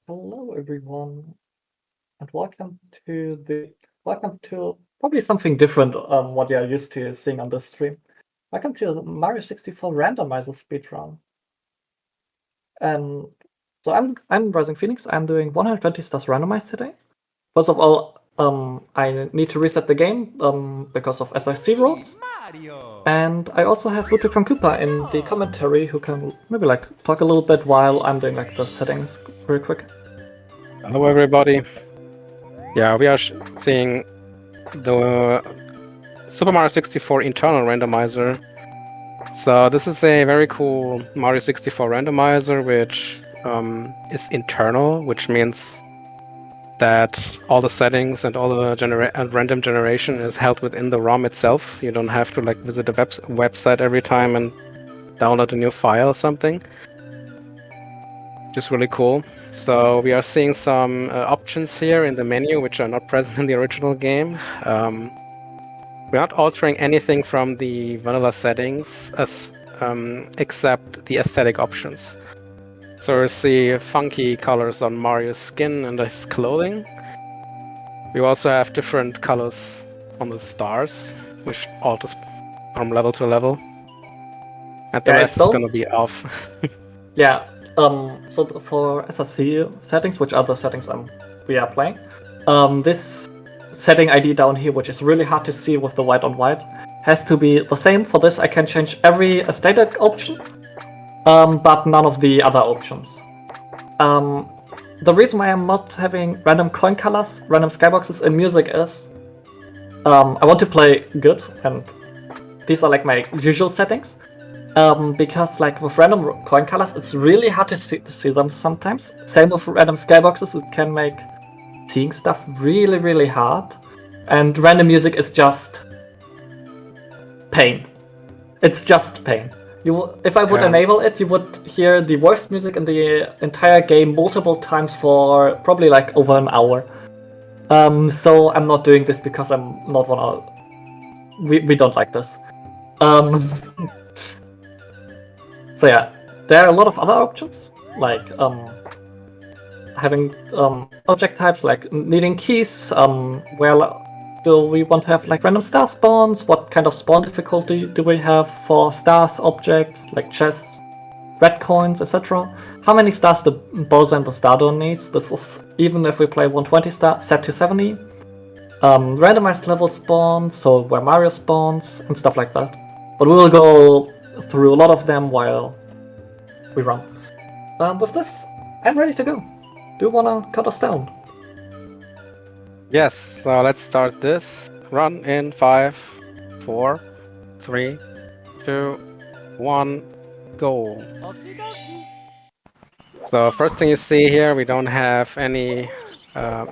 Hello, everyone, and welcome to probably something different what you are used to seeing on this stream. Welcome to the Mario 64 Randomizer speedrun. And so I'm Rising Phoenix. I'm doing 120 stars randomized today. First of all, I need to reset the game because of SIC rules. And I also have Ludwig from Cooper in the commentary who can maybe talk a little bit while I'm doing the settings very quick. Hello everybody. Yeah, we are seeing the Super Mario 64 internal randomizer. So this is a very cool Mario 64 randomizer which is internal, which means that all the settings and all the random generation is held within the ROM itself. You don't have to visit a website every time and download a new file or something. Which is really cool. So we are seeing some options here in the menu which are not present in the original game. We're not altering anything from the vanilla settings except the aesthetic options. So we see funky colors on Mario's skin and his clothing. We also have different colors on the stars, which alters from level to level. And the rest is gonna be off. Yeah. So for SRC settings, which are the settings we are playing, this setting ID down here, which is really hard to see with the white on white, has to be the same. For this, I can change every aesthetic option, but none of the other options. The reason why I'm not having random coin colors, random skyboxes in music is I want to play good, and these are my usual settings. Because with random coin colors, it's really hard to see them sometimes. Same with random skyboxes, it can make seeing stuff really, really hard. And random music is just pain. It's just pain. If I would enable it, you would hear the worst music in the entire game multiple times for probably over an hour. So I'm not doing this because I'm not we don't like this. So yeah, there are a lot of other options, like having object types, like needing keys, where do we want to have random star spawns, what kind of spawn difficulty do we have for stars, objects, like chests, red coins, etc. How many stars the Bowser and the Stardor needs, this is even if we play 120 star, set to 70. Randomized level spawns, so where Mario spawns, and stuff like that. But we will go through a lot of them while we run. With this, I'm ready to go. Do you wanna cut us down? Yes, so let's start this run in 5, 4, 3, 2, 1, go. So first thing you see here, we don't have any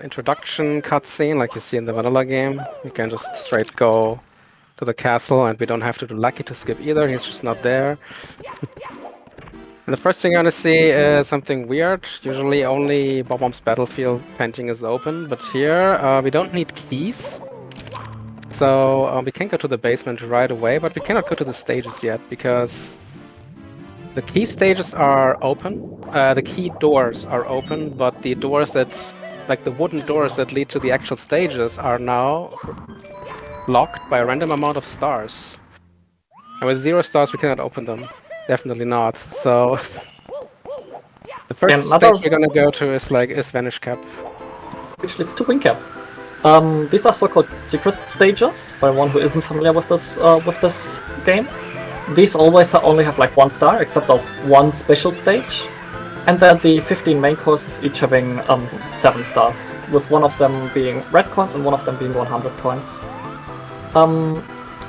introduction cutscene like you see in the vanilla game. You can just straight go to the castle, and we don't have to do Lucky to skip either. He's just not there. And the first thing you're gonna see is something weird. Usually only Bob-Omb's Battlefield painting is open, but here we don't need keys. So we can go to the basement right away, but we cannot go to the stages yet because the key stages are open. The key doors are open, but the doors that, the wooden doors that lead to the actual stages are now blocked by a random amount of stars. And with 0 stars, we cannot open them. Definitely not. So the first stage we're gonna go to is Vanish Cap, which leads to Wing Cap. These are so-called secret stages. For one who isn't familiar with this game, these always only have 1 star, except of 1 special stage, and then the 15 main courses each having 7 stars, with one of them being red coins and one of them being 100 coins.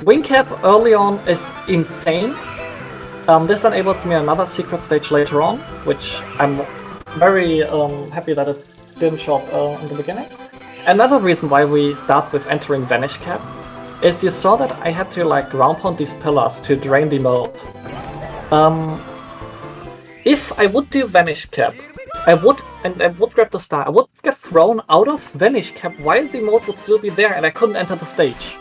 Wing Cap early on is insane. This enables me another secret stage later on, which I'm very happy that it didn't show up in the beginning. Another reason why we start with entering Vanish Cap is you saw that I had to ground pound these pillars to drain the mode. If I would do Vanish Cap, I would grab the star, I would get thrown out of Vanish Cap while the mode would still be there and I couldn't enter the stage.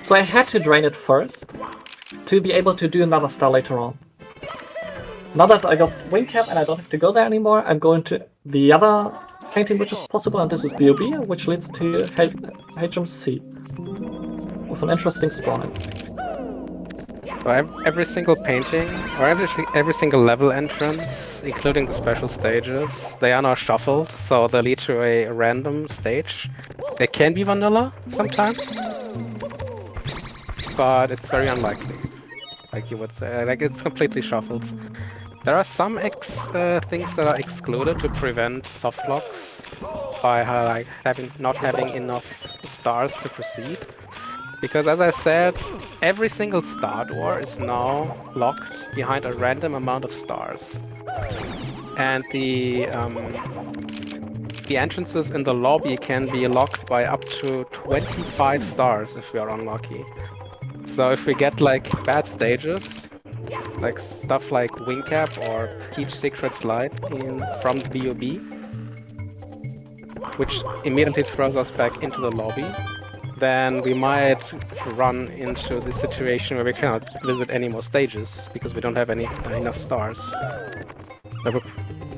So I had to drain it first to be able to do another star later on. now that I got wing cap and I don't have to go there anymore, I'm going to the other painting which is possible, and this is BOB, which leads to HMC with an interesting spawning. So every single painting, or every single level entrance, including the special stages, they are now shuffled, so they lead to a random stage. They can be vanilla sometimes, but it's very unlikely, like you would say. Like, it's completely shuffled. There are some things that are excluded to prevent softlocks by like not having enough stars to proceed. Because as I said, every single star door is now locked behind a random amount of stars. And the entrances in the lobby can be locked by up to 25 stars if we are unlucky. So if we get like bad stages, like stuff like Wing Cap or Peach Secret Slide from BOB, which immediately throws us back into the lobby, then we might run into the situation where we cannot visit any more stages because we don't have enough stars. There would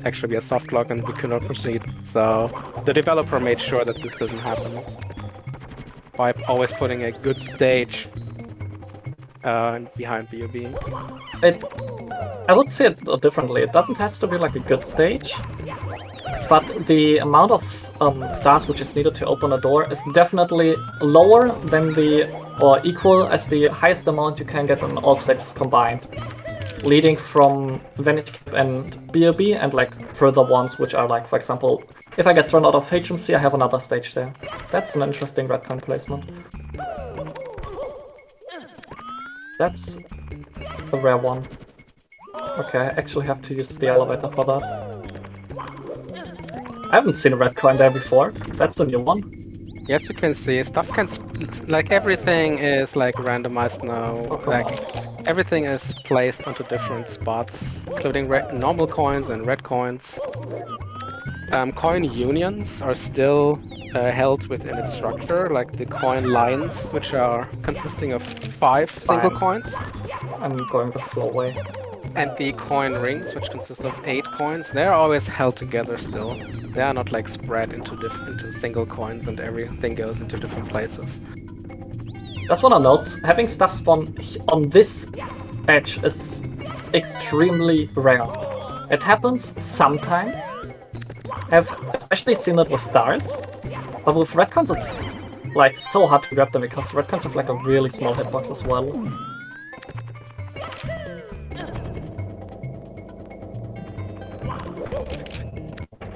actually be a soft lock and we could not proceed. So the developer made sure that this doesn't happen by always putting a good stage behind BOB. I would say it differently. It doesn't have to be like a good stage, but the amount of stars which is needed to open a door is definitely lower than or equal as the highest amount you can get on all stages combined, leading from Vanity Cap and BOB and like further ones which are like, for example, if I get thrown out of HMC, I have another stage there. That's an interesting redcon placement. That's a rare one. Okay, I actually have to use the elevator for that. I haven't seen a red coin there before. That's a new one. Yes, you can see stuff like everything is like randomized now. Oh, like everything is placed onto different spots, including normal coins and red coins. Coin unions are still held within its structure, like the coin lines, which are consisting of 5 single coins. I'm going the slow way. And the coin rings, which consist of 8 coins, they're always held together still. They are not like spread into single coins and everything goes into different places. Just wanna note, having stuff spawn on this edge is extremely rare. It happens sometimes. I've especially seen it with stars, but with redcons it's like so hard to grab them because redcons have like a really small hitbox as well.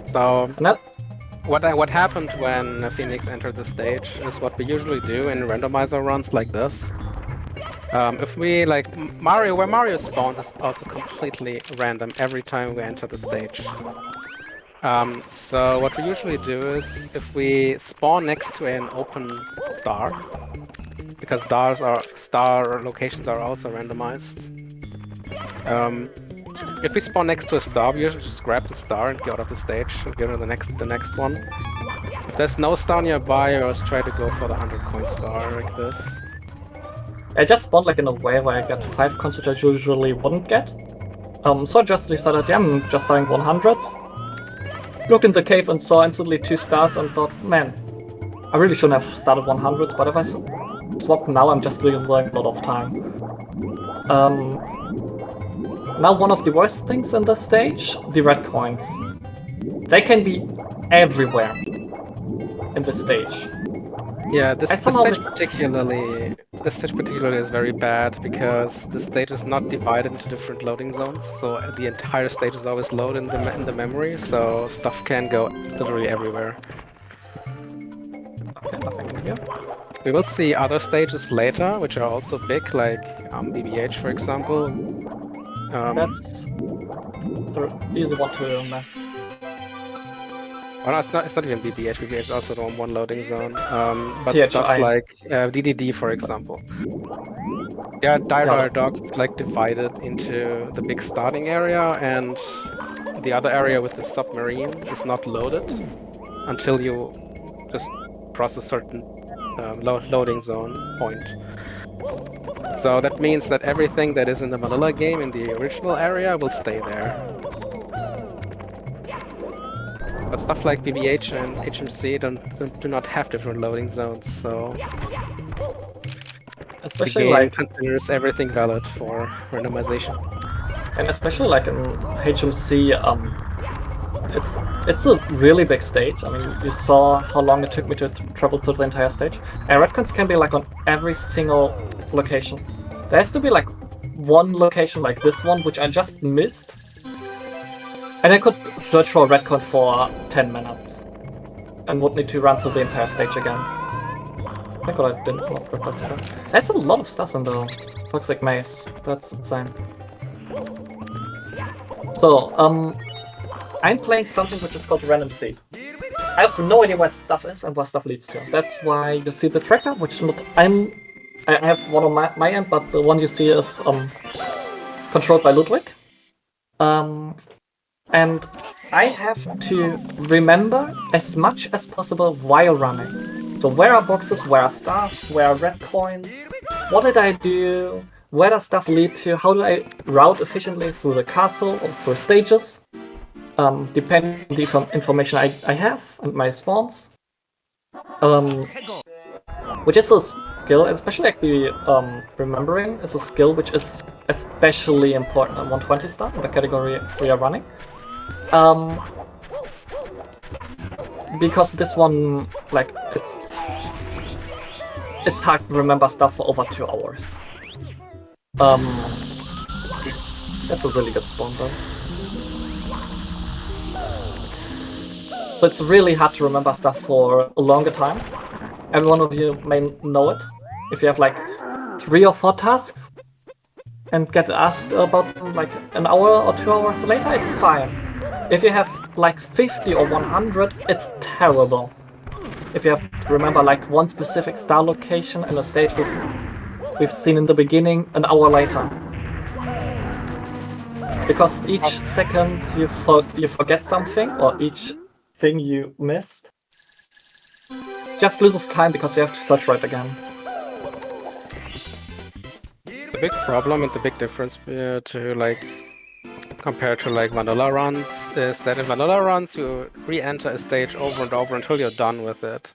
So what happened when Phoenix entered the stage is what we usually do in randomizer runs like this. If we like where Mario spawns is also completely random every time we enter the stage. So what we usually do is if we spawn next to an open star, because star locations are also randomized. If we spawn next to a star, we usually just grab the star and get out of the stage and go to the next one. If there's no star nearby, I always try to go for the 100 coin star like this. I just spawned like in a way where I get 5 coins which I usually wouldn't get. So I just decided, yeah, I'm just starting 100s. Looked in the cave and saw instantly 2 stars and thought, man, I really shouldn't have started 100s, but if I swap now, I'm just losing a lot of time. Now one of the worst things in this stage, the red coins. They can be everywhere in this stage. Yeah, this stage particularly is very bad because the stage is not divided into different loading zones, so the entire stage is always loaded in the memory, so stuff can go literally everywhere. Okay, nothing in here. We will see other stages later, which are also big, like BBH, for example. That's an easy one to mess. Oh no, it's not even BBH. BBH is also the one loading zone. But THI. stuff like DDD, for example. Yeah, Dire Dogs is like divided into the big starting area, and the other area with the submarine is not loaded until you just cross a certain loading zone point. So that means that everything that is in the vanilla game in the original area will stay there. But stuff like BBH and HMC do not have different loading zones, so the Especially game like, considers everything valid for randomization. and especially like in HMC, it's a really big stage. I mean, you saw how long it took me to travel through the entire stage. And retcons can be like on every single location. There has to be like one location like this one, which I just missed. And I could search for a retcon for 10 minutes. And would need to run through the entire stage again. Thank God I didn't not record stuff. That's a lot of stuff in the Toxic Maze. That's insane. So, I'm playing something which is called Random Seed. I have no idea where stuff is and where stuff leads to. That's why you see the tracker, which not I have one on my end, but the one you see is controlled by Ludwig. And I have to remember as much as possible while running. So where are boxes, where are stars, where are red coins, what did I do, where does stuff lead to, how do I route efficiently through the castle or through stages, depending on the information I have and my spawns. Which is a skill, especially like the remembering is a skill which is especially important on 120 star in the category we are running. Because this one, like, it's hard to remember stuff for over 2 hours. That's a really good spawn though. So it's really hard to remember stuff for a longer time. Every one of you may know it. If you have like 3 or 4 tasks and get asked about them like an hour or 2 hours later, it's fine. If you have like 50 or 100, it's terrible. If you have to remember like one specific star location in a stage we've seen in the beginning an hour later. Because each second you forget something, or each thing you missed just loses time because you have to search right again. The big problem and the big difference to like compared to like vanilla runs is that in vanilla runs you re-enter a stage over and over until you're done with it.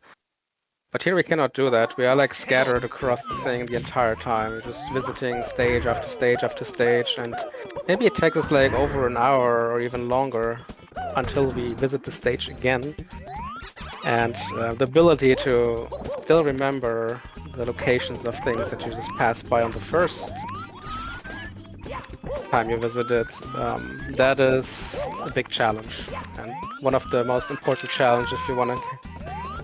But here we cannot do that. We are like scattered across the thing the entire time. We're just visiting stage after stage after stage, and maybe it takes us like over an hour or even longer until we visit the stage again. And the ability to still remember the locations of things that you just passed by on the first time you visited, that is a big challenge, and one of the most important challenges if you want to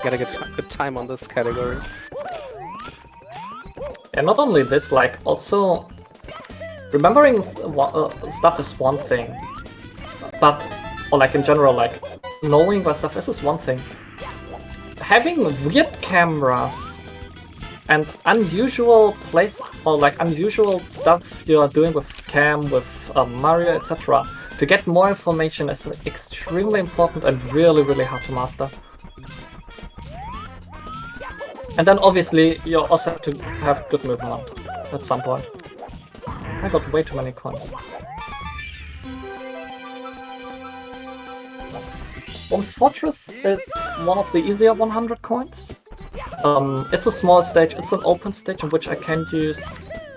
get a good time on this category. And not only this, like, also remembering stuff is one thing, but, or like in general, like, knowing where stuff is one thing. Having weird cameras and unusual place, or like unusual stuff you are doing with Cam, with Mario, etc. to get more information is extremely important and really, really hard to master. And then obviously you also have to have good movement at some point. I got way too many coins. Bomb's Fortress is one of the easier 100 coins. It's a small stage, it's an open stage in which I can use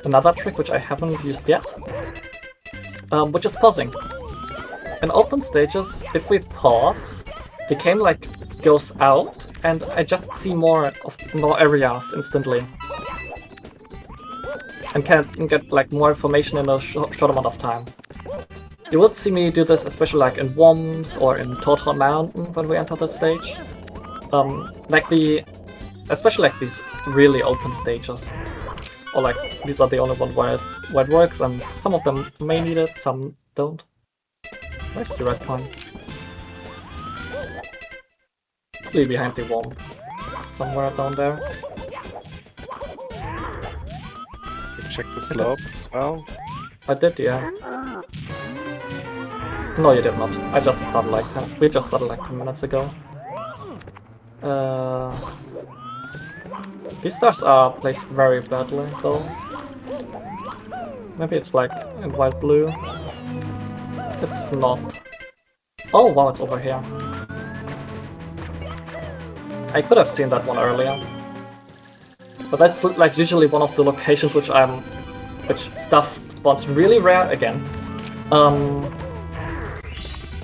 another trick which I haven't used yet, which is pausing. In open stages, if we pause, the game like goes out and I just see more areas instantly. And can get like more information in a short amount of time. You would see me do this especially like in Worms or in Total Mountain when we enter the stage. Especially like these really open stages. Or like these are the only one where it works, and some of them may need it, some don't. Where's the red point? Probably behind the wall. Somewhere down there. You check the slope as well? I did, yeah. No, you did not. I just started like 10. We just started like 10 minutes ago. These stars are placed very badly, though. Maybe it's like in white blue. It's not. Oh wow, it's over here. I could have seen that one earlier. But that's like usually one of the locations which stuff spawns really rare again.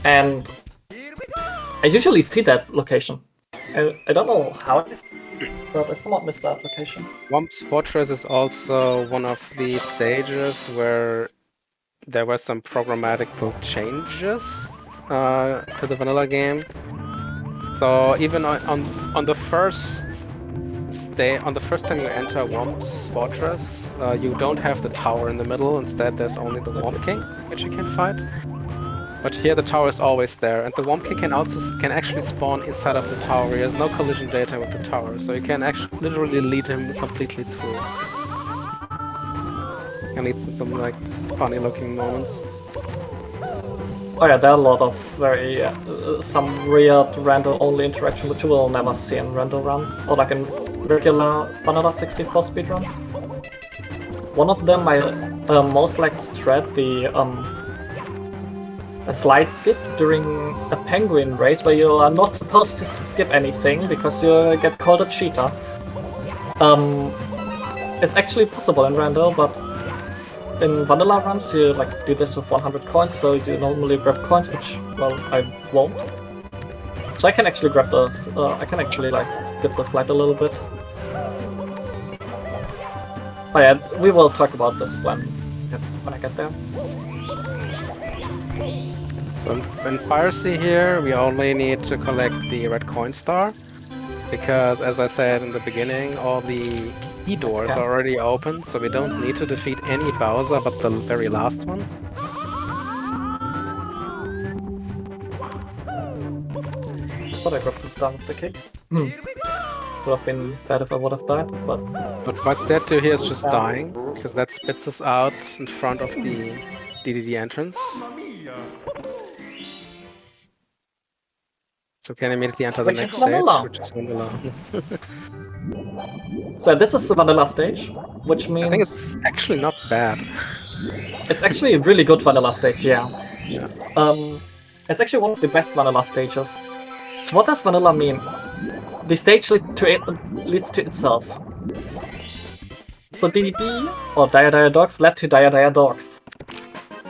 And I usually see that location. I don't know how it is, but I somewhat missed that location. Womp's Fortress is also one of the stages where there were some programmatical changes to the vanilla game. So even on the first time you enter Womp's Fortress, you don't have the tower in the middle. Instead, there's only the Womp King, which you can fight. But here the tower is always there, and the Womp King can actually spawn inside of the tower. He has no collision data with the tower, so you can actually literally lead him completely through. And leads to some like funny-looking moments. Oh yeah, there are a lot of very some weird random-only interaction which you will never see in random run or like in regular vanilla 64 speedruns. One of them, my most liked thread, a slide skip during a penguin race where you are not supposed to skip anything because you get called a cheater. It's actually possible in rando, but in vanilla runs you like do this with 100 coins, so you normally grab coins, which, well, I won't. So I can actually grab those, I can actually like skip the slide a little bit. Oh yeah, we will talk about this when I get there. So in Fire Sea here, we only need to collect the red coin star, because as I said in the beginning, all the key doors are already open, so we don't need to defeat any Bowser but the very last one. I thought I grabbed the star with the kick. Would have been bad if I would have died, but what's there to here is just dying, because that spits us out in front of the DDD entrance. So we can immediately enter the next stage, which is vanilla. So this is the vanilla stage, which means... I think it's actually not bad. It's actually a really good vanilla stage, yeah. It's actually one of the best vanilla stages. So what does vanilla mean? The stage leads to itself. So DDD, or Dire Dire Dogs, led to Dire Dire Dogs.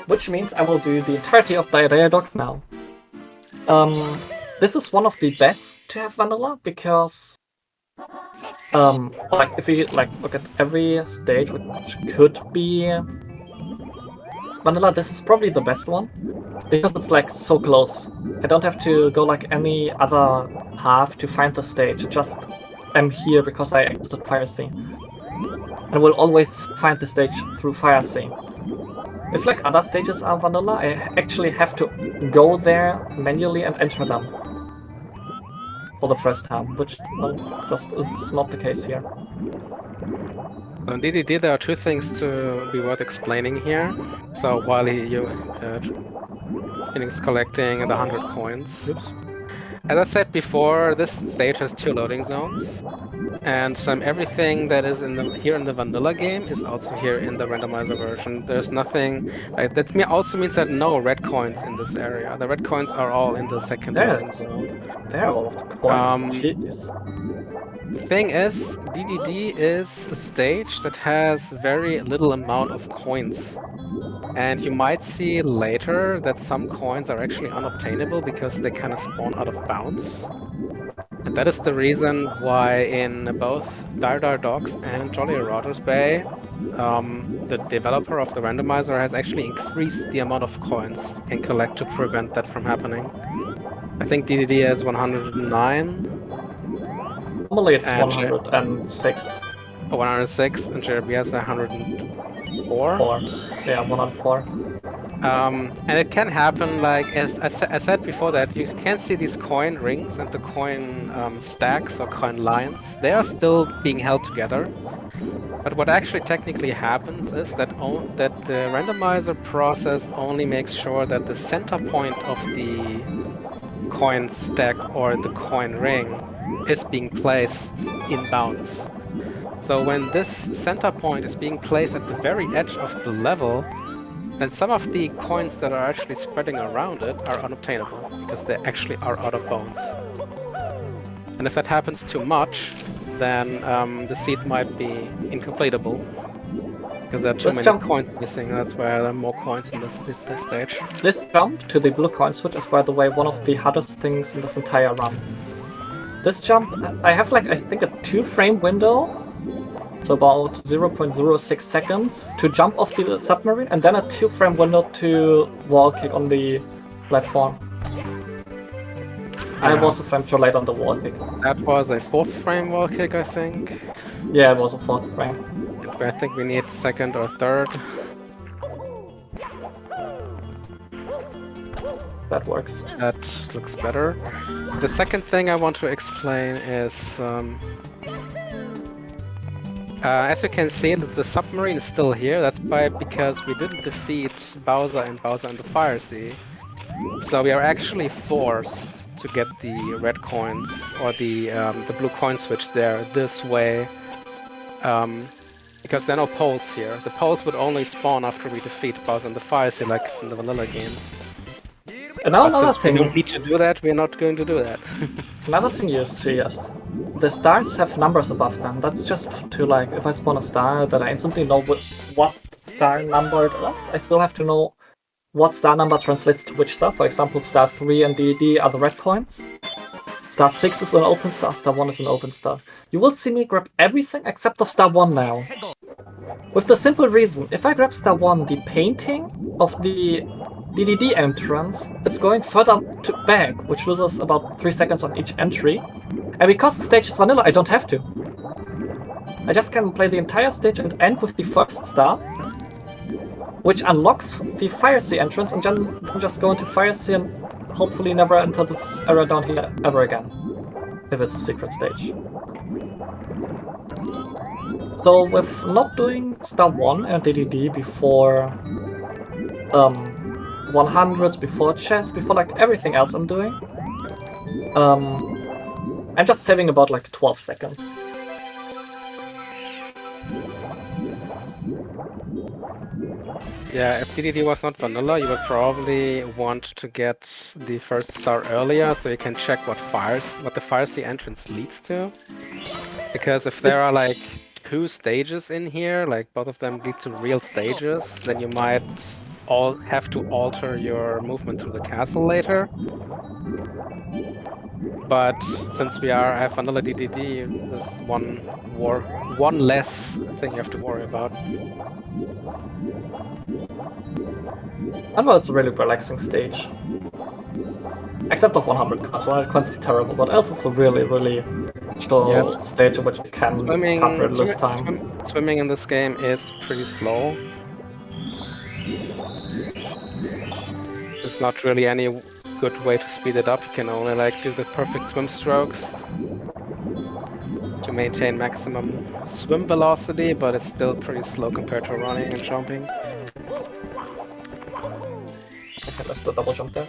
Which means I will do the entirety of Dire Dire Dogs now. This is one of the best to have vanilla, because like if you like look at every stage which could be vanilla, this is probably the best one, because it's like so close. I don't have to go like any other half to find the stage. I just am here because I exited Fire Sea, and will always find the stage through Fire Sea. If like other stages are vanilla, I actually have to go there manually and enter them for the first time, which, well, just is not the case here. So in DDD there are two things to be worth explaining here. So while Phoenix collecting the 100 coins. Oops. As I said before, this stage has 2 loading zones, and everything that is here in the vanilla game is also here in the randomizer version. There's nothing like that. Also means that no red coins in this area. The red coins are all in the second loading zone. There are all of the coins. Jeez. The thing is, DDD is a stage that has very little amount of coins. And you might see later that some coins are actually unobtainable because they kind of spawn out of bounds. And that is the reason why in both Dire Dire Dogs and Jolly Rotters Bay, the developer of the randomizer has actually increased the amount of coins you can collect to prevent that from happening. I think DDD has 109. Normally it's 106. 106, and JRB has 104. Yeah, 104. And it can happen, like, as I said before, that you can see these coin rings and the coin stacks or coin lines. They are still being held together. But what actually technically happens is that the randomizer process only makes sure that the center point of the coin stack or the coin ring is being placed in bounds. So when this center point is being placed at the very edge of the level, then some of the coins that are actually spreading around it are unobtainable, because they actually are out of bounds. And if that happens too much, then the seed might be incompletable, because there are too many coins missing. That's why there are more coins in this stage. This jump to the blue coin switch is, by the way, one of the hardest things in this entire run. This jump, I have like, I think a 2-frame window, so about 0.06 seconds to jump off the submarine, and then a 2-frame window to wall kick on the platform. I was a frame too late on the wall kick. That was a 4th frame wall kick, I think. Yeah, it was a 4th frame. I think we need 2nd or 3rd. That works. That looks better. The second thing I want to explain is, as you can see, the submarine is still here. That's because we didn't defeat Bowser and the Fire Sea. So we are actually forced to get the red coins or the blue coin switch there this way, because there are no poles here. The poles would only spawn after we defeat Bowser and the Fire Sea, like in the vanilla game. And now but since we don't need to do that, we're not going to do that. Another thing you see is the stars have numbers above them. That's just to, like, if I spawn a star, that I instantly know what star number it is. I still have to know what star number translates to which star. For example, star 3 and DD are the red coins. Star 6 is an open star, star 1 is an open star. You will see me grab everything except of star 1 now. With the simple reason, if I grab star 1, the painting of the DDD entrance is going further back, which loses about 3 seconds on each entry. And because the stage is vanilla, I don't have to. I just can play the entire stage and end with the first star, which unlocks the Fire Sea entrance, and then just go into Fire Sea and hopefully never enter this area down here ever again, if it's a secret stage. So with not doing star 1 and DDD before 100s, before chess, before like everything else I'm doing, I'm just saving about like 12 seconds. Yeah, if DDD was not vanilla, you would probably want to get the first star earlier, so you can check what the Fire Sea entrance leads to. Because if there are like 2 stages in here, like both of them lead to real stages, then you might all have to alter your movement through the castle later. But since we have vanilla DDD, there's one less thing you have to worry about. I know it's a really relaxing stage. Except of 100 coins. 100 coins is terrible, but else it's a really, really chill stage in which you can't really lose time. Swimming in this game is pretty slow. There's not really any good way to speed it up. You can only like do the perfect swim strokes to maintain maximum swim velocity, but it's still pretty slow compared to running and jumping. Okay, let's do double jump there.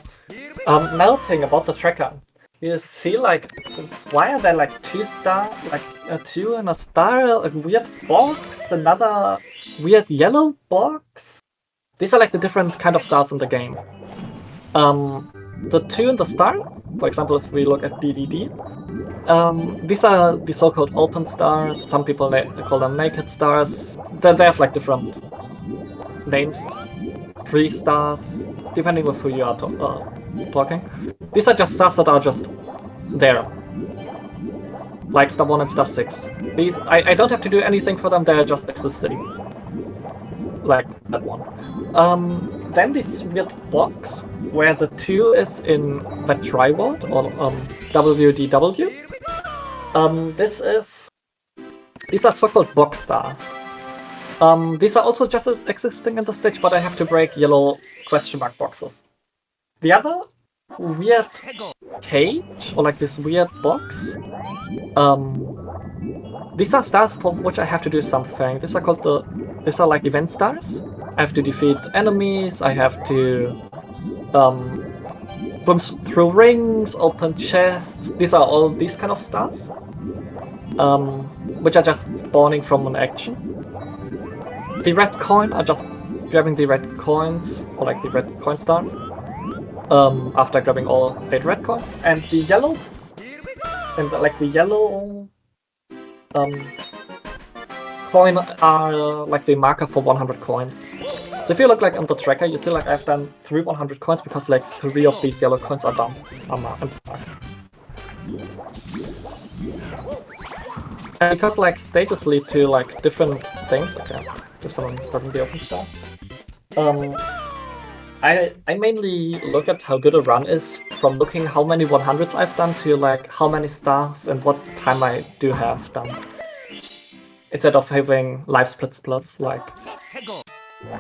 Another thing about the tracker. You see, like, why are there like 2 star, like a 2 and a star, a weird box, another weird yellow box? These are like the different kind of stars in the game. The 2 and the star, for example, if we look at DDD, these are the so-called open stars. Some people call them naked stars. They have like different names. 3 stars, depending with who you are talking. These are just stars that are just there. Like star 1 and star 6. These, I don't have to do anything for them, they're just existing. Like that one. Then this weird box, where the 2 is in the tri-word, or WDW. These are so-called box stars. These are also just existing in the stage, but I have to break yellow question mark boxes. The other weird cage, or like this weird box, these are stars for which I have to do something. These are like event stars. I have to defeat enemies, I have to swim through rings, open chests. These are all these kind of stars. which are just spawning from an action. The red coin are just grabbing the red coins, or like the red coin star, after grabbing all 8 red coins, and the yellow, coin are like the marker for 100 coins. So if you look like on the tracker, you see like I've done 3 100 coins because like 3 of these yellow coins are done. And because like stages lead to like different things. Okay, there's someone grabbing the open star. I mainly look at how good a run is from looking how many 100s I've done to like how many stars and what time I do have done. Instead of having live splits like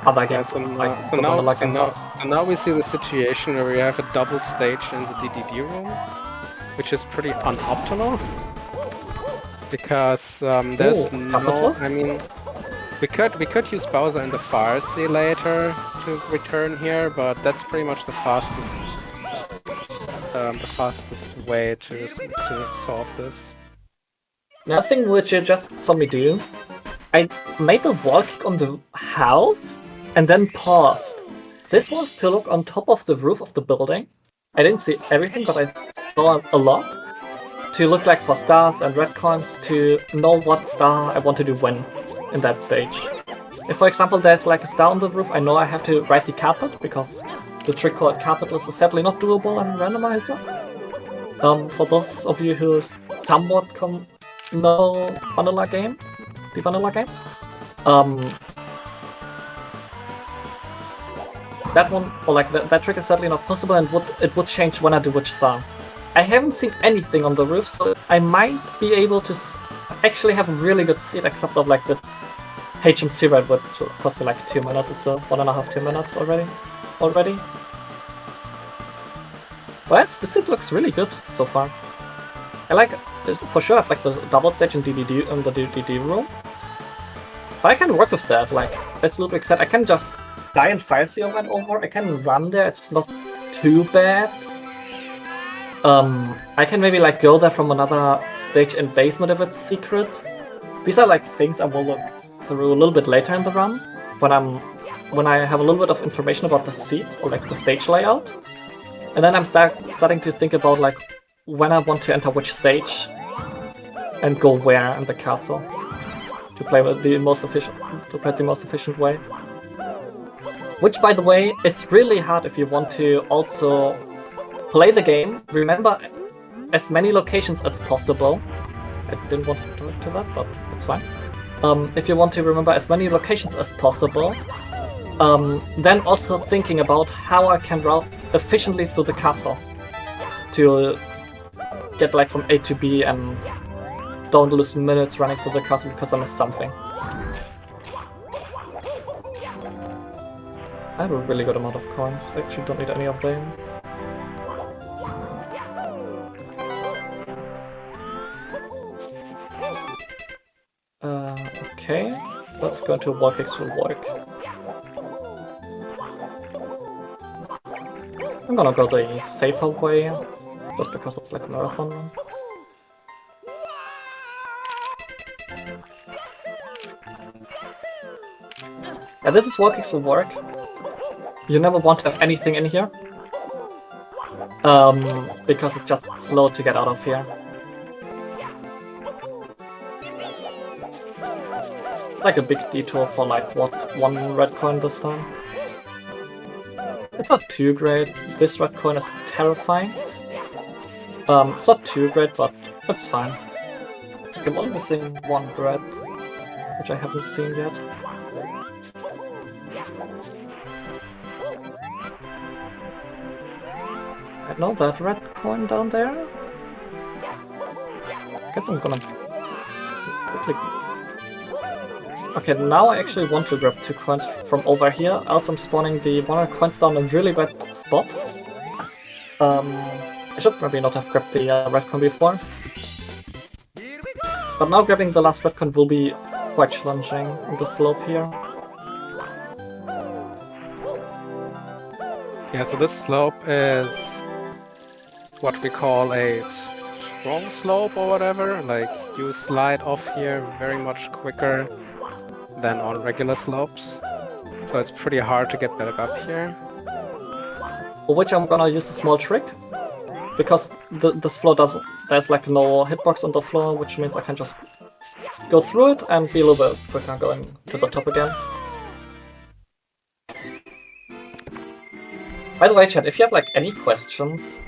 other games. So now we see the situation where we have a double stage in the DDD room, which is pretty unoptimal. Because there's no, I mean, we could use Bowser and the Pharmacy later to return here, but that's pretty much the fastest way to solve this. Nothing which you just saw me do. I made a wall kick on the house and then paused. This was to look on top of the roof of the building. I didn't see everything, but I saw a lot. To look like for stars and red coins, to know what star I want to do when in that stage. If, for example, there's like a star on the roof, I know I have to ride the carpet, because the trick called carpet is sadly not doable in Randomizer. For those of you who somewhat know the vanilla game, that one, or like that trick is sadly not possible, and it would change when I do which star. I haven't seen anything on the roof, so I might be able to actually have a really good seat, except of like this HMC ride would cost me like 2 minutes or so, 1.5, 2 minutes already. But the seat looks really good so far. I like, for sure, I have like the double stage in DDD in the DDD room. But I can work with that, like, as Ludwig said, I can just die and fire seal right over, I can run there, it's not too bad. I can maybe like go there from another stage in basement if it's secret. These are like things I will look through a little bit later in the run, when I have a little bit of information about the seat or like the stage layout. And then I'm starting to think about like when I want to enter which stage and go where in the castle to play with the most efficient way. Which, by the way, is really hard if you want to also play the game. Remember as many locations as possible. I didn't want to do that, but it's fine. If you want to remember as many locations as possible, then also thinking about how I can route efficiently through the castle to get like from A to B and don't lose minutes running through the castle because I missed something. I have a really good amount of coins, I actually don't need any of them. Okay, let's go into wall kicks will work. I'm gonna go the safer way, just because it's like a marathon run. Yeah, this is wall kicks will work. You never want to have anything in here, because it's just slow to get out of here. It's like a big detour for like, what, 1 red coin this time? It's not too great. This red coin is terrifying. It's not too great, but it's fine. I'm only missing 1 red, which I haven't seen yet. I know that red coin down there. Guess I'm gonna quickly. Okay, now I actually want to grab 2 coins from over here, else I'm spawning the 100 coins down in a really bad spot. I should maybe not have grabbed the red coin before. But now grabbing the last red coin will be quite challenging on the slope here. Yeah, so this slope is what we call a wrong slope or whatever. Like you slide off here very much quicker than on regular slopes. So it's pretty hard to get back up here. For which I'm gonna use a small trick. Because this floor doesn't... There's like no hitbox on the floor, which means I can just go through it and be a little bit quicker going to the top again. By the way, chat, if you have like any questions,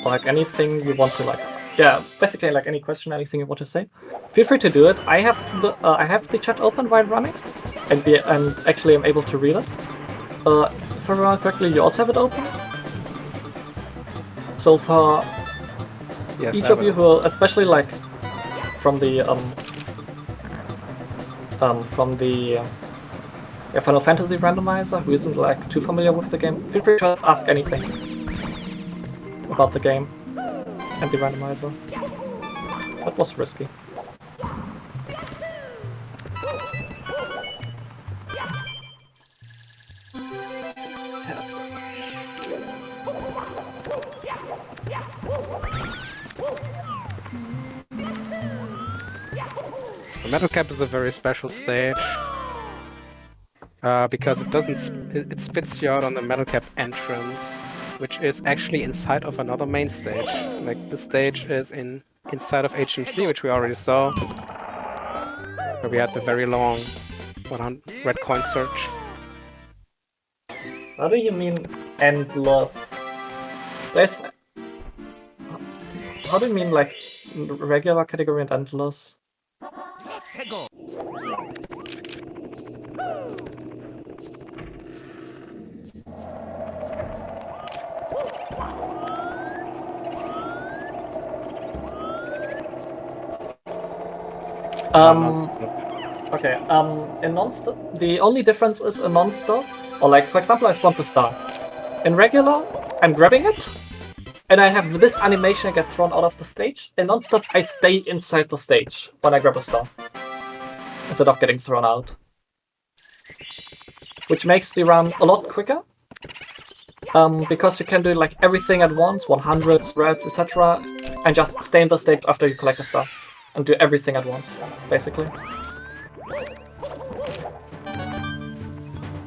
or like anything you want to like... Yeah, basically like any question, anything you want to say, feel free to do it. I have the chat open while running, and actually I'm able to read it. If I remember correctly, you also have it open? So for Yes, each of you who, especially like from the Final Fantasy randomizer, who isn't like too familiar with the game, feel free to ask anything about the game and the randomizer. That was risky. The Metal Cap is a very special stage because it doesn't it spits you out on the Metal Cap entrance, which is actually inside of another main stage. Like this stage is inside of HMC, which we already saw, where we had the very long 100 red coin search. How do you mean endless? How do you mean like regular category and endless? Okay, in non-stop, the only difference is in non-stop, or like, for example, I spawned the star. In regular, I'm grabbing it, and I have this animation get thrown out of the stage. In non-stop, I stay inside the stage when I grab a star, instead of getting thrown out. Which makes the run a lot quicker, because you can do like everything at once, 100s, reds, etc., and just stay in the stage after you collect a star, and do everything at once, basically.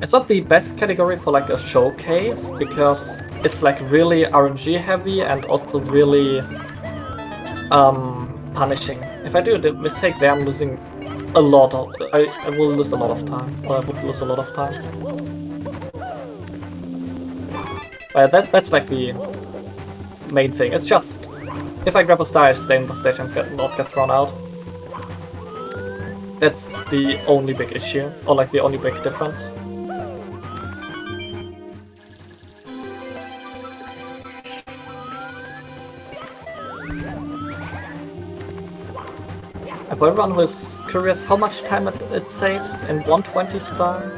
It's not the best category for like a showcase, because it's like really RNG heavy and also really punishing. If I do the mistake there, I'm losing a lot of... I will lose a lot of time, or I would lose a lot of time. That's like the main thing. It's just, if I grab a star, I stay in the stage and not get thrown out. That's the only big issue, or like the only big difference. And for everyone who is curious how much time it saves in 120 star,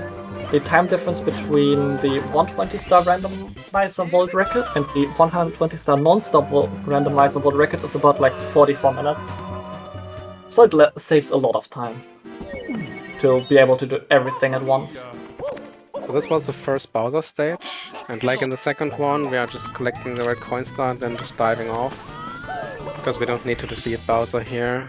the time difference between the 120 star randomizer world record and the 120 star non-stop randomizer world record is about like 44 minutes. So it saves a lot of time to be able to do everything at once. So this was the first Bowser stage, and like in the second one, we are just collecting the red coin star and then just diving off, because we don't need to defeat Bowser here.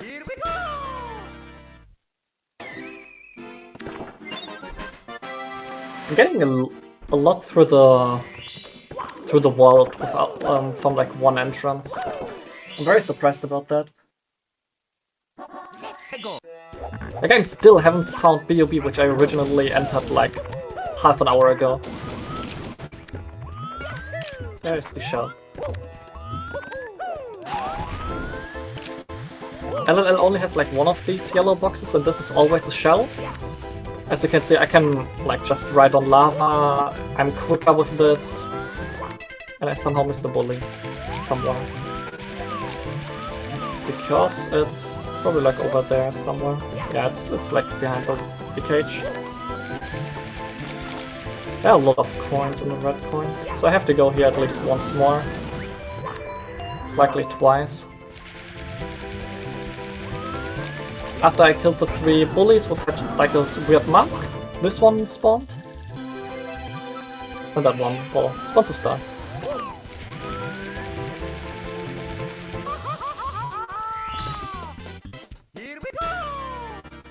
I'm getting a lot through the world without from like one entrance. I'm very surprised about that. Like, I still haven't found B.O.B, which I originally entered like half an hour ago. There's the shell. LLL only has like one of these yellow boxes, and this is always a shell. As you can see, I can like just ride on lava, I'm quicker with this, and I somehow missed the bully somewhere. Because it's probably like over there somewhere. Yeah, it's like behind the cage. There are a lot of coins in the red coin, so I have to go here at least once more. Likely twice. After I killed the 3 bullies with like a weird mark, this one spawned. And that one, well, spawns a star.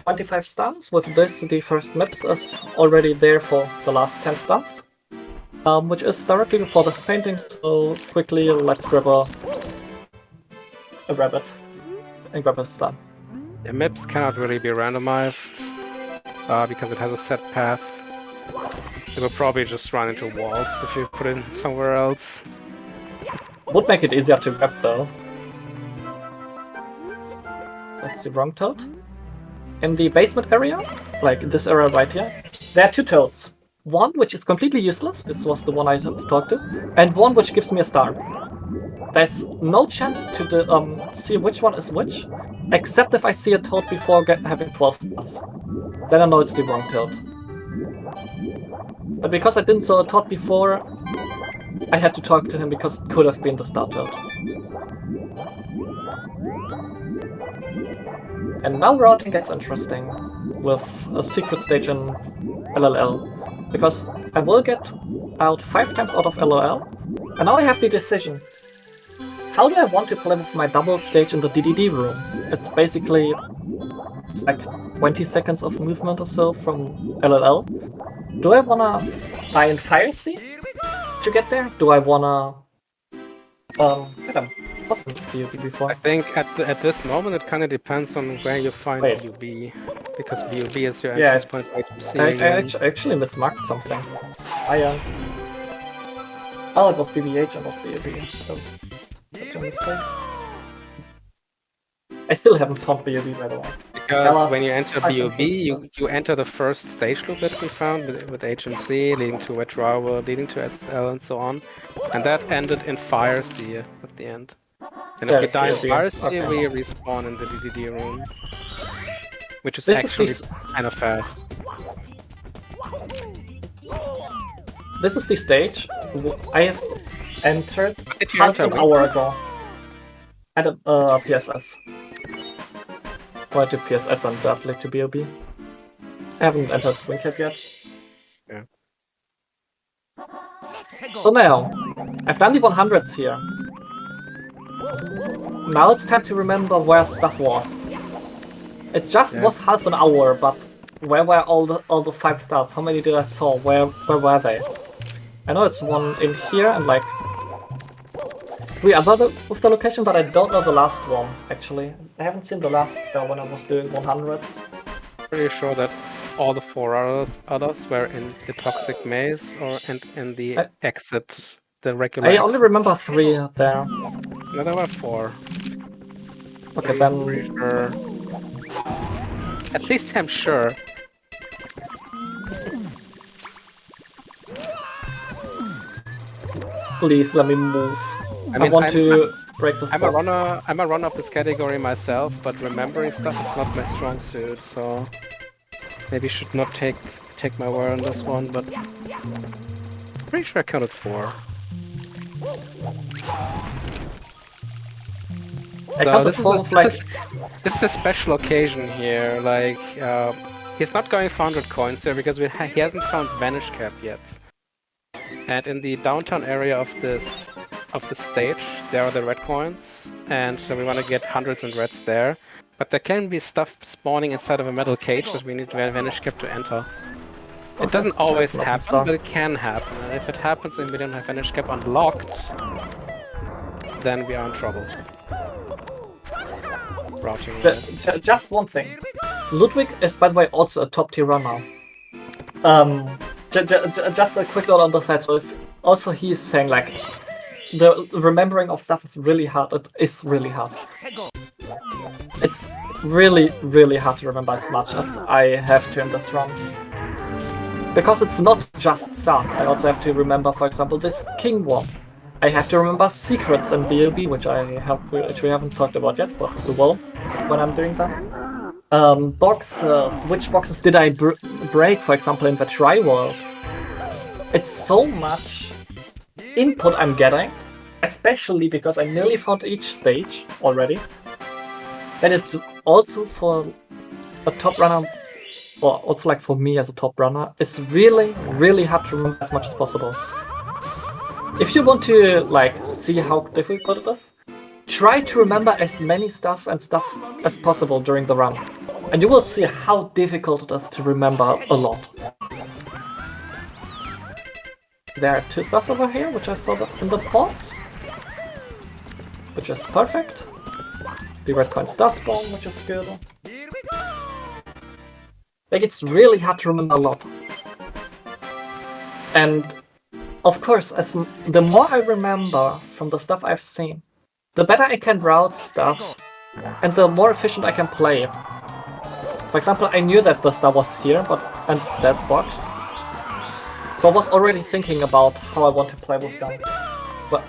25 stars. With this, the first MIPS is already there for the last 10 stars. Which is directly before this painting, so quickly let's grab a rabbit and grab a star. The MIPS cannot really be randomized because it has a set path. It will probably just run into walls if you put it somewhere else. Would make it easier to grab though. That's the wrong toad. In the basement area, like this area right here, there are two toads. One which is completely useless, this was the one I talked to, and one which gives me a star. There's no chance to see which one is which, except if I see a toad before having 12 stars. Then I know it's the wrong toad. But because I didn't saw a toad before, I had to talk to him because it could have been the star toad. And now routing gets interesting with a secret stage in LLL. Because I will get out 5 times out of LLL, and now I have the decision. How do I want to play with my double stage in the DDD room? It's basically like 20 seconds of movement or so from LLL. Do I wanna die in Fire Sea to get there? Do I wanna... what's the BOB before? I think at this moment it kind of depends on where you find BOB, because BOB is your entrance point by I actually mismarked something. Oh, it was BBH and not BOB, so that's a mistake. I still haven't found BOB, by the way. Because when you enter BOB, you enter the first stage loop that we found with HMC, leading to Wet Drawer, leading to SSL, and so on. And that ended in Fire Sea at the end. And if you die in Fire Sea, we respawn in the DDD room. Which is actually kind of fast. This is the stage I have entered half an hour ago. At a PSS. Or to PSS and directly to BOB. I haven't entered Wingcap yet. Yeah. So now, I've done the 100s here. Now it's time to remember where stuff was. It just was half an hour, but where were all the 5 stars? How many did I saw? Where were they? I know it's one in here and like 3 other with the location, but I don't know the last one actually. I haven't seen the last star when I was doing 100s. Pretty sure that all the 4 others were in the Toxic Maze or in the exit, the regular. I only remember 3 there. No, there were 4. Okay, then. Pretty sure. At least I'm sure. Please let me move. I want to break this box. I'm a runner of this category myself, but remembering stuff is not my strong suit, so maybe should not take my word on this one, but pretty sure I counted 4. So this is a special occasion here. Like he's not going for 100 coins here because he hasn't found Vanish Cap yet. And in the downtown area of the stage, there are the red coins, and so we want to get hundreds and reds there. But there can be stuff spawning inside of a metal cage that we need Vanish Cap to enter. It doesn't always happen, but it can happen. And if it happens and we don't have Vanish Cap unlocked, then we are in trouble. Just one thing. Ludwig is, by the way, also a top tier runner. Just a quick note on the side. So if also he's saying like the remembering of stuff is really hard. It is really hard. It's really, really hard to remember as much as I have to in this run. Because it's not just stars. I also have to remember, for example, this king one. I have to remember secrets and BLB, which we haven't talked about yet, but we will when I'm doing that. Boxes. Which boxes did I break, for example, in the Try World? It's so much input I'm getting, especially because I nearly found each stage already. And it's also for a top runner, or also like for me as a top runner, it's really, really hard to remember as much as possible. If you want to like see how difficult it is, try to remember as many stars and stuff as possible during the run. And you will see how difficult it is to remember a lot. There are 2 stars over here, which I saw in the pause. Which is perfect. The red coin star spawn, which is good. Like, it's really hard to remember a lot. And of course, the more I remember from the stuff I've seen, the better I can route stuff, and the more efficient I can play. For example, I knew that the star was here, and that box. So I was already thinking about how I want to play with them. But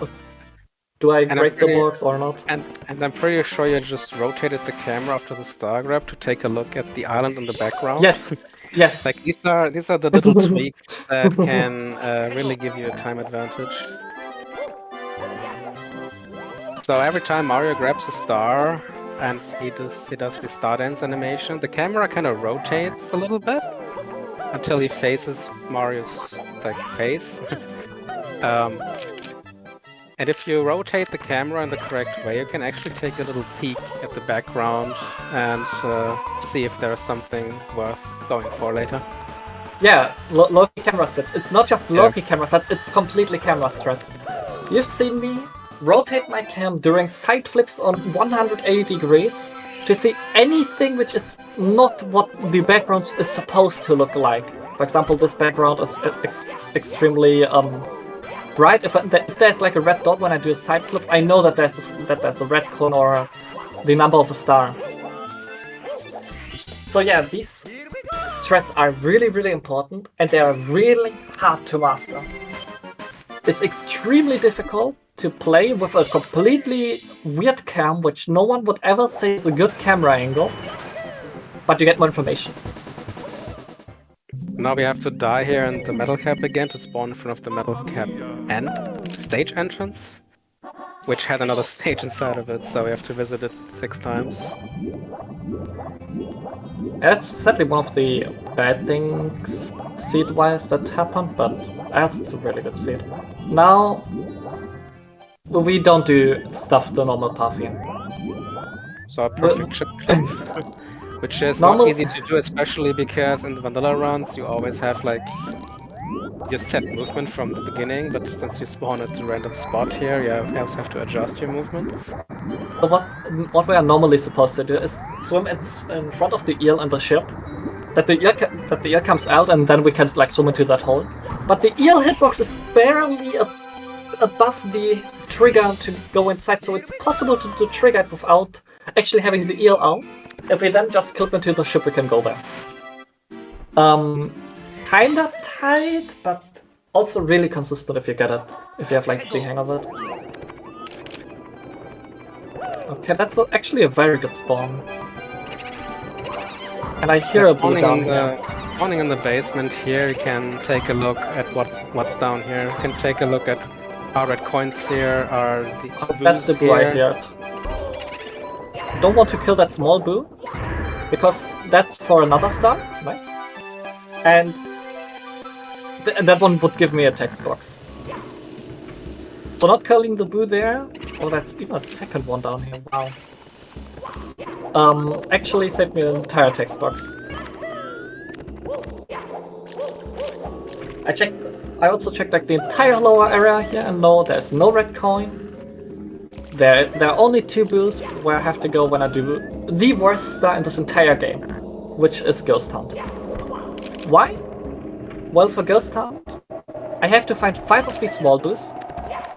do I break the box or not? And I'm pretty sure you just rotated the camera after the star grab to take a look at the island in the background. Yes, yes. Like these are the little tweaks that can really give you a time advantage. So every time Mario grabs a star and he does the star dance animation, the camera kind of rotates a little bit until he faces Mario's face. And if you rotate the camera in the correct way, you can actually take a little peek at the background and see if there's something worth going for later. Yeah, Loki camera sets. It's not just Loki camera sets, it's completely camera threads. You've seen me rotate my cam during side flips on 180 degrees to see anything which is not what the background is supposed to look like. For example, this background is extremely bright. If there's like a red dot when I do a side flip, I know that there's a red cone or the number of a star. So yeah, these threads are really, really important, and they are really hard to master. It's extremely difficult to play with a completely weird cam, which no one would ever say is a good camera angle, but you get more information. Now we have to die here in the metal cap again to spawn in front of the metal cap stage entrance, which had another stage inside of it, so we have to visit it 6 times. That's sadly one of the bad things seed-wise that happened, but it's a really good seed. Now, we don't do stuff the normal path here. So a perfect ship clip, which is not easy to do, especially because in the vanilla runs you always have like your set movement from the beginning, but since you spawn at a random spot here, you also have to adjust your movement. So what we are normally supposed to do is swim in front of the eel and the ship, that the eel comes out, and then we can like swim into that hole. But the eel hitbox is barely above the trigger to go inside, so it's possible to trigger it without actually having the eel out. If we then just clip into the ship, we can go there. Kinda tight, but also really consistent if you get it. If you have like the hang of it. Okay, that's actually a very good spawn. And I hear a blue down here. Spawning in the basement here, you can take a look at what's down here. You can take a look at our red coins here, are the that's the blue I heard. Don't want to kill that small boo, because that's for another star. Nice. And that one would give me a text box. So not killing the boo there. Oh, that's even a second one down here. Wow. Actually saved me an entire text box. I also checked like the entire lower area here, and no, there's no red coin. There are only 2 boos where I have to go when I do the worst star in this entire game, which is Ghost Hunt. Why? Well, for Ghost Hunt, I have to find 5 of these small boos,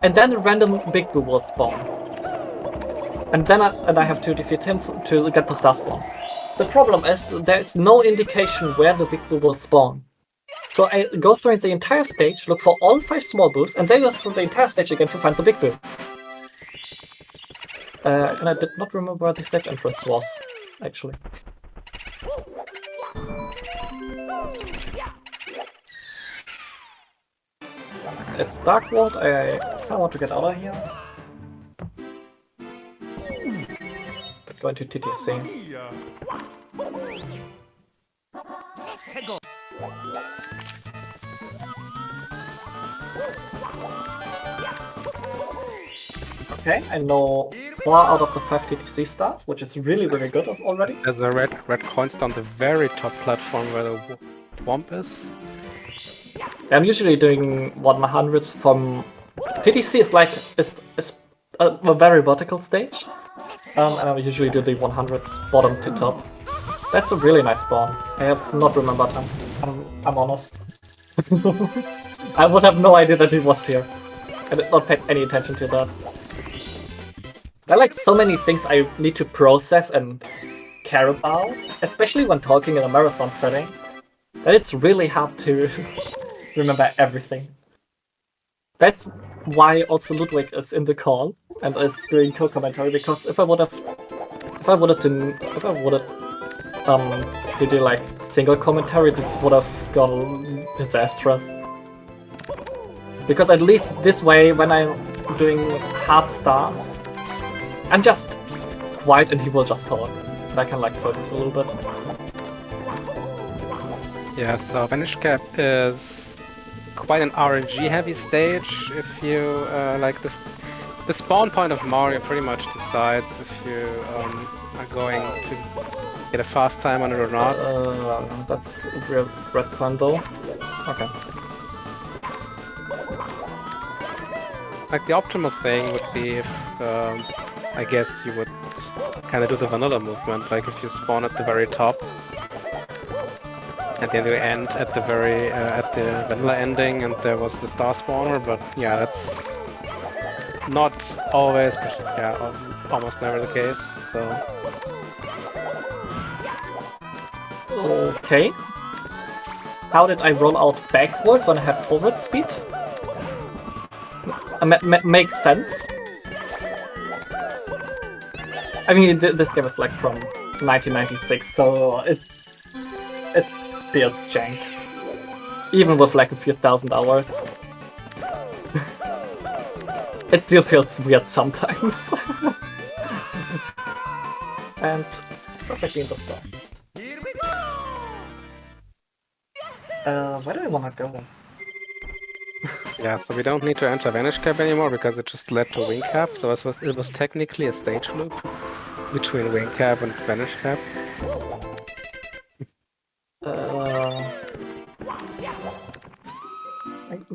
and then a random big boo will spawn. And then I have to defeat him to get the star spawn. The problem is, there's no indication where the big boo will spawn. So I go through the entire stage, look for all 5 small boos, and then go through the entire stage again to find the big boo. And I did not remember where the stage entrance was, actually. It's Dark World, I want to get out of here. Going to TTC. Okay, I know 4 out of the 5 TTC stars, which is really, really good already. There's a red coin star on the very top platform where the Womp is. I'm usually doing 100s from... TTC is like is a very vertical stage, and I usually do the 100s bottom to top. That's a really nice spawn. I have not remembered him. I'm honest. I would have no idea that he was here. I did not pay any attention to that. There are like so many things I need to process and care about, especially when talking in a marathon setting, that it's really hard to remember everything. That's why also Ludwig is in the call and is doing co-commentary, because if I would have to do like single commentary, this would have gone disastrous. Because at least this way, when I'm doing hard stars, I'm just quiet and he will just talk. And I can like focus a little bit. Yeah, so Vanish Cap is quite an RNG heavy stage. If you like this, the spawn point of Mario pretty much decides if you are going to get a fast time on it or not. That's red coin though. Okay. Like the optimal thing would be if I guess you would kind of do the vanilla movement, like if you spawn at the very top and then you end at the very at the vanilla ending and there was the star spawner, but yeah, that's not always, but yeah, almost never the case, so... Okay. How did I roll out backwards when I had forward speed? Makes sense. I mean, this game is like from 1996, so it feels jank. Even with like a few thousand hours. It still feels weird sometimes. And perfectly in the star. Where do I wanna go? Yeah, so we don't need to enter Vanish Cap anymore because it just led to Wing Cap, so it was technically a stage loop between Wing Cap and Vanish Cap. I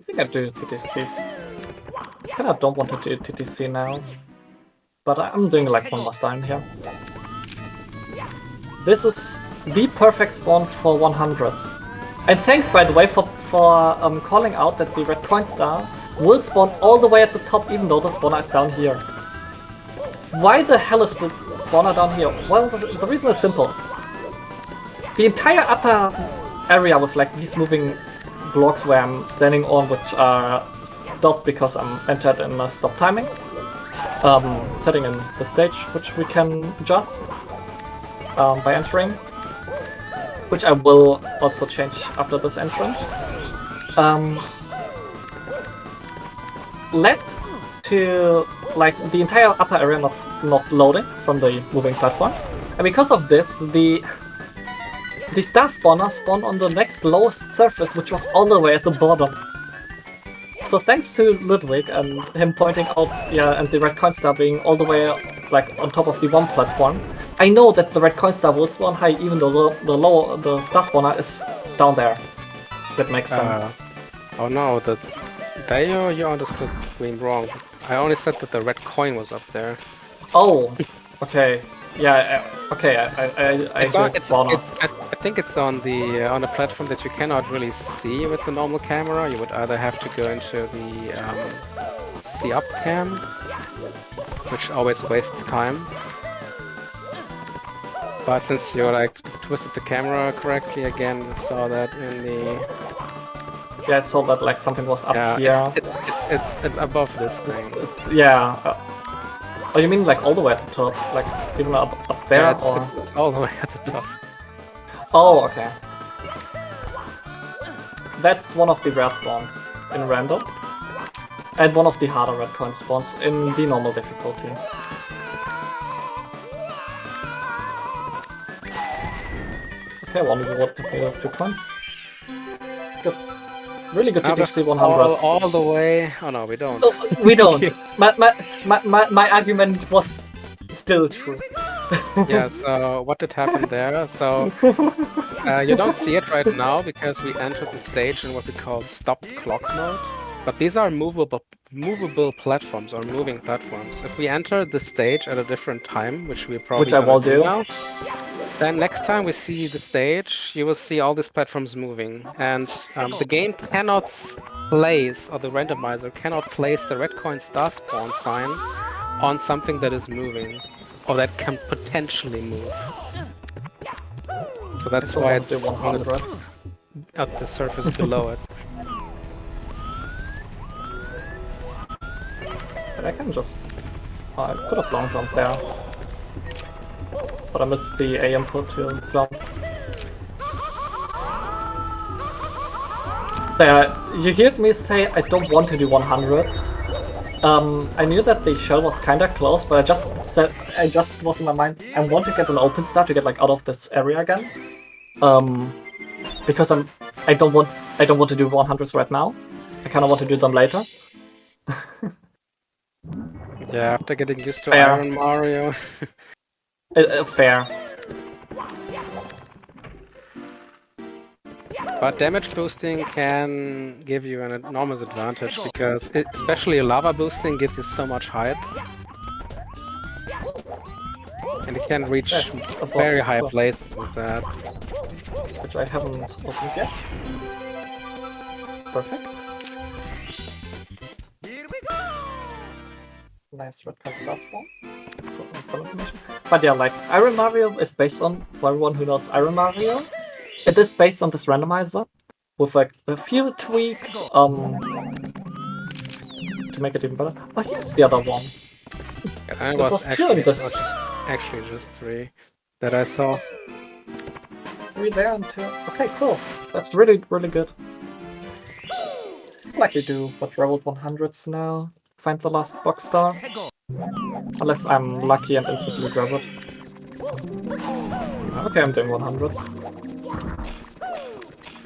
think I do TTC. I kinda don't want to do TTC now, but I'm doing like one more time here. This is the perfect spawn for 100s. And thanks, by the way, for calling out that the red coin star will spawn all the way at the top, even though the spawner is down here. Why the hell is the spawner down here? Well, the reason is simple. The entire upper area with like these moving blocks where I'm standing on, which are stopped because I'm entered in a stop timing setting in the stage, which we can adjust by entering, which I will also change after this entrance. Led to like the entire upper area not loading from the moving platforms, and because of this, the star spawner spawned on the next lowest surface, which was all the way at the bottom. So thanks to Ludwig and him pointing out, yeah, and the red coin star being all the way like on top of the one platform, I know that the red coin star will spawn high even though the star spawner is down there. That makes sense. Oh no, there you understood me wrong. I only said that the red coin was up there. Oh, okay. Yeah, okay. I think it's on a platform that you cannot really see with the normal camera. You would either have to go into the see up cam, which always wastes time. But since you like twisted the camera correctly again, you saw that in the... Yeah, I saw that like something was up here. It's above this thing. It's yeah. Oh, you mean like all the way at the top, like even up there? Yeah, it's all the way at the top. Oh, okay. That's one of the rare spawns in random, and one of the harder red coin spawns in the normal difficulty. Okay, one reward to 2 coins. Good. Really good TTC 100s. All the way. Oh no, we don't. No, we don't. My argument was still true. Yeah, so what did happen there? So you don't see it right now because we entered the stage in what we call stopped clock mode. But these are movable platforms or moving platforms. If we enter the stage at a different time, which we're probably I gonna will do. now, then next time we see the stage, you will see all these platforms moving. And the game cannot place, or the randomizer cannot place the red coin star spawn sign on something that is moving, or that can potentially move. So that's why it's on at the surface below it. But I can just... I could have long jumped there. But I missed the A input to jump. There, you heard me say I don't want to do 100s. I knew that the shell was kinda close, but I just was in my mind, I want to get an open start to get like out of this area again. Because I don't want to do 100s right now. I kinda want to do them later. Yeah, after getting used to Iron Mario. Fair. But damage boosting can give you an enormous advantage because especially lava boosting gives you so much height. And you can reach very high places with that. Which I haven't opened yet. Perfect. Nice red card star spawn. Some information. But yeah, like, Iron Mario is based on, for everyone who knows Iron Mario, it is based on this randomizer with like a few tweaks to make it even better. Oh, here's the other one. Yeah, it was actually just 3 that I saw. 3 there and 2. Okay, cool. That's really, really good. I'd like to do what Revolt 100s now. Find the last box star. Unless I'm lucky and instantly grab it. Okay, I'm doing 100s.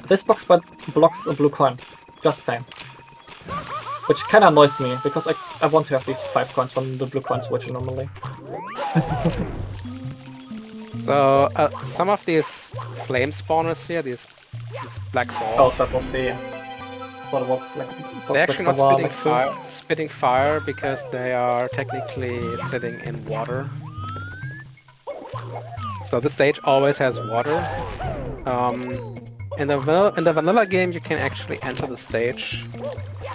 This box blocks a blue coin. Just saying. Which kinda annoys me, because I want to have these 5 coins from the blue coins originally. So, some of these flame spawners here, these black balls... Oh, that was the... What it was like... They're actually not spitting fire because they are technically sitting in water. So this stage always has water. In the vanilla game, you can actually enter the stage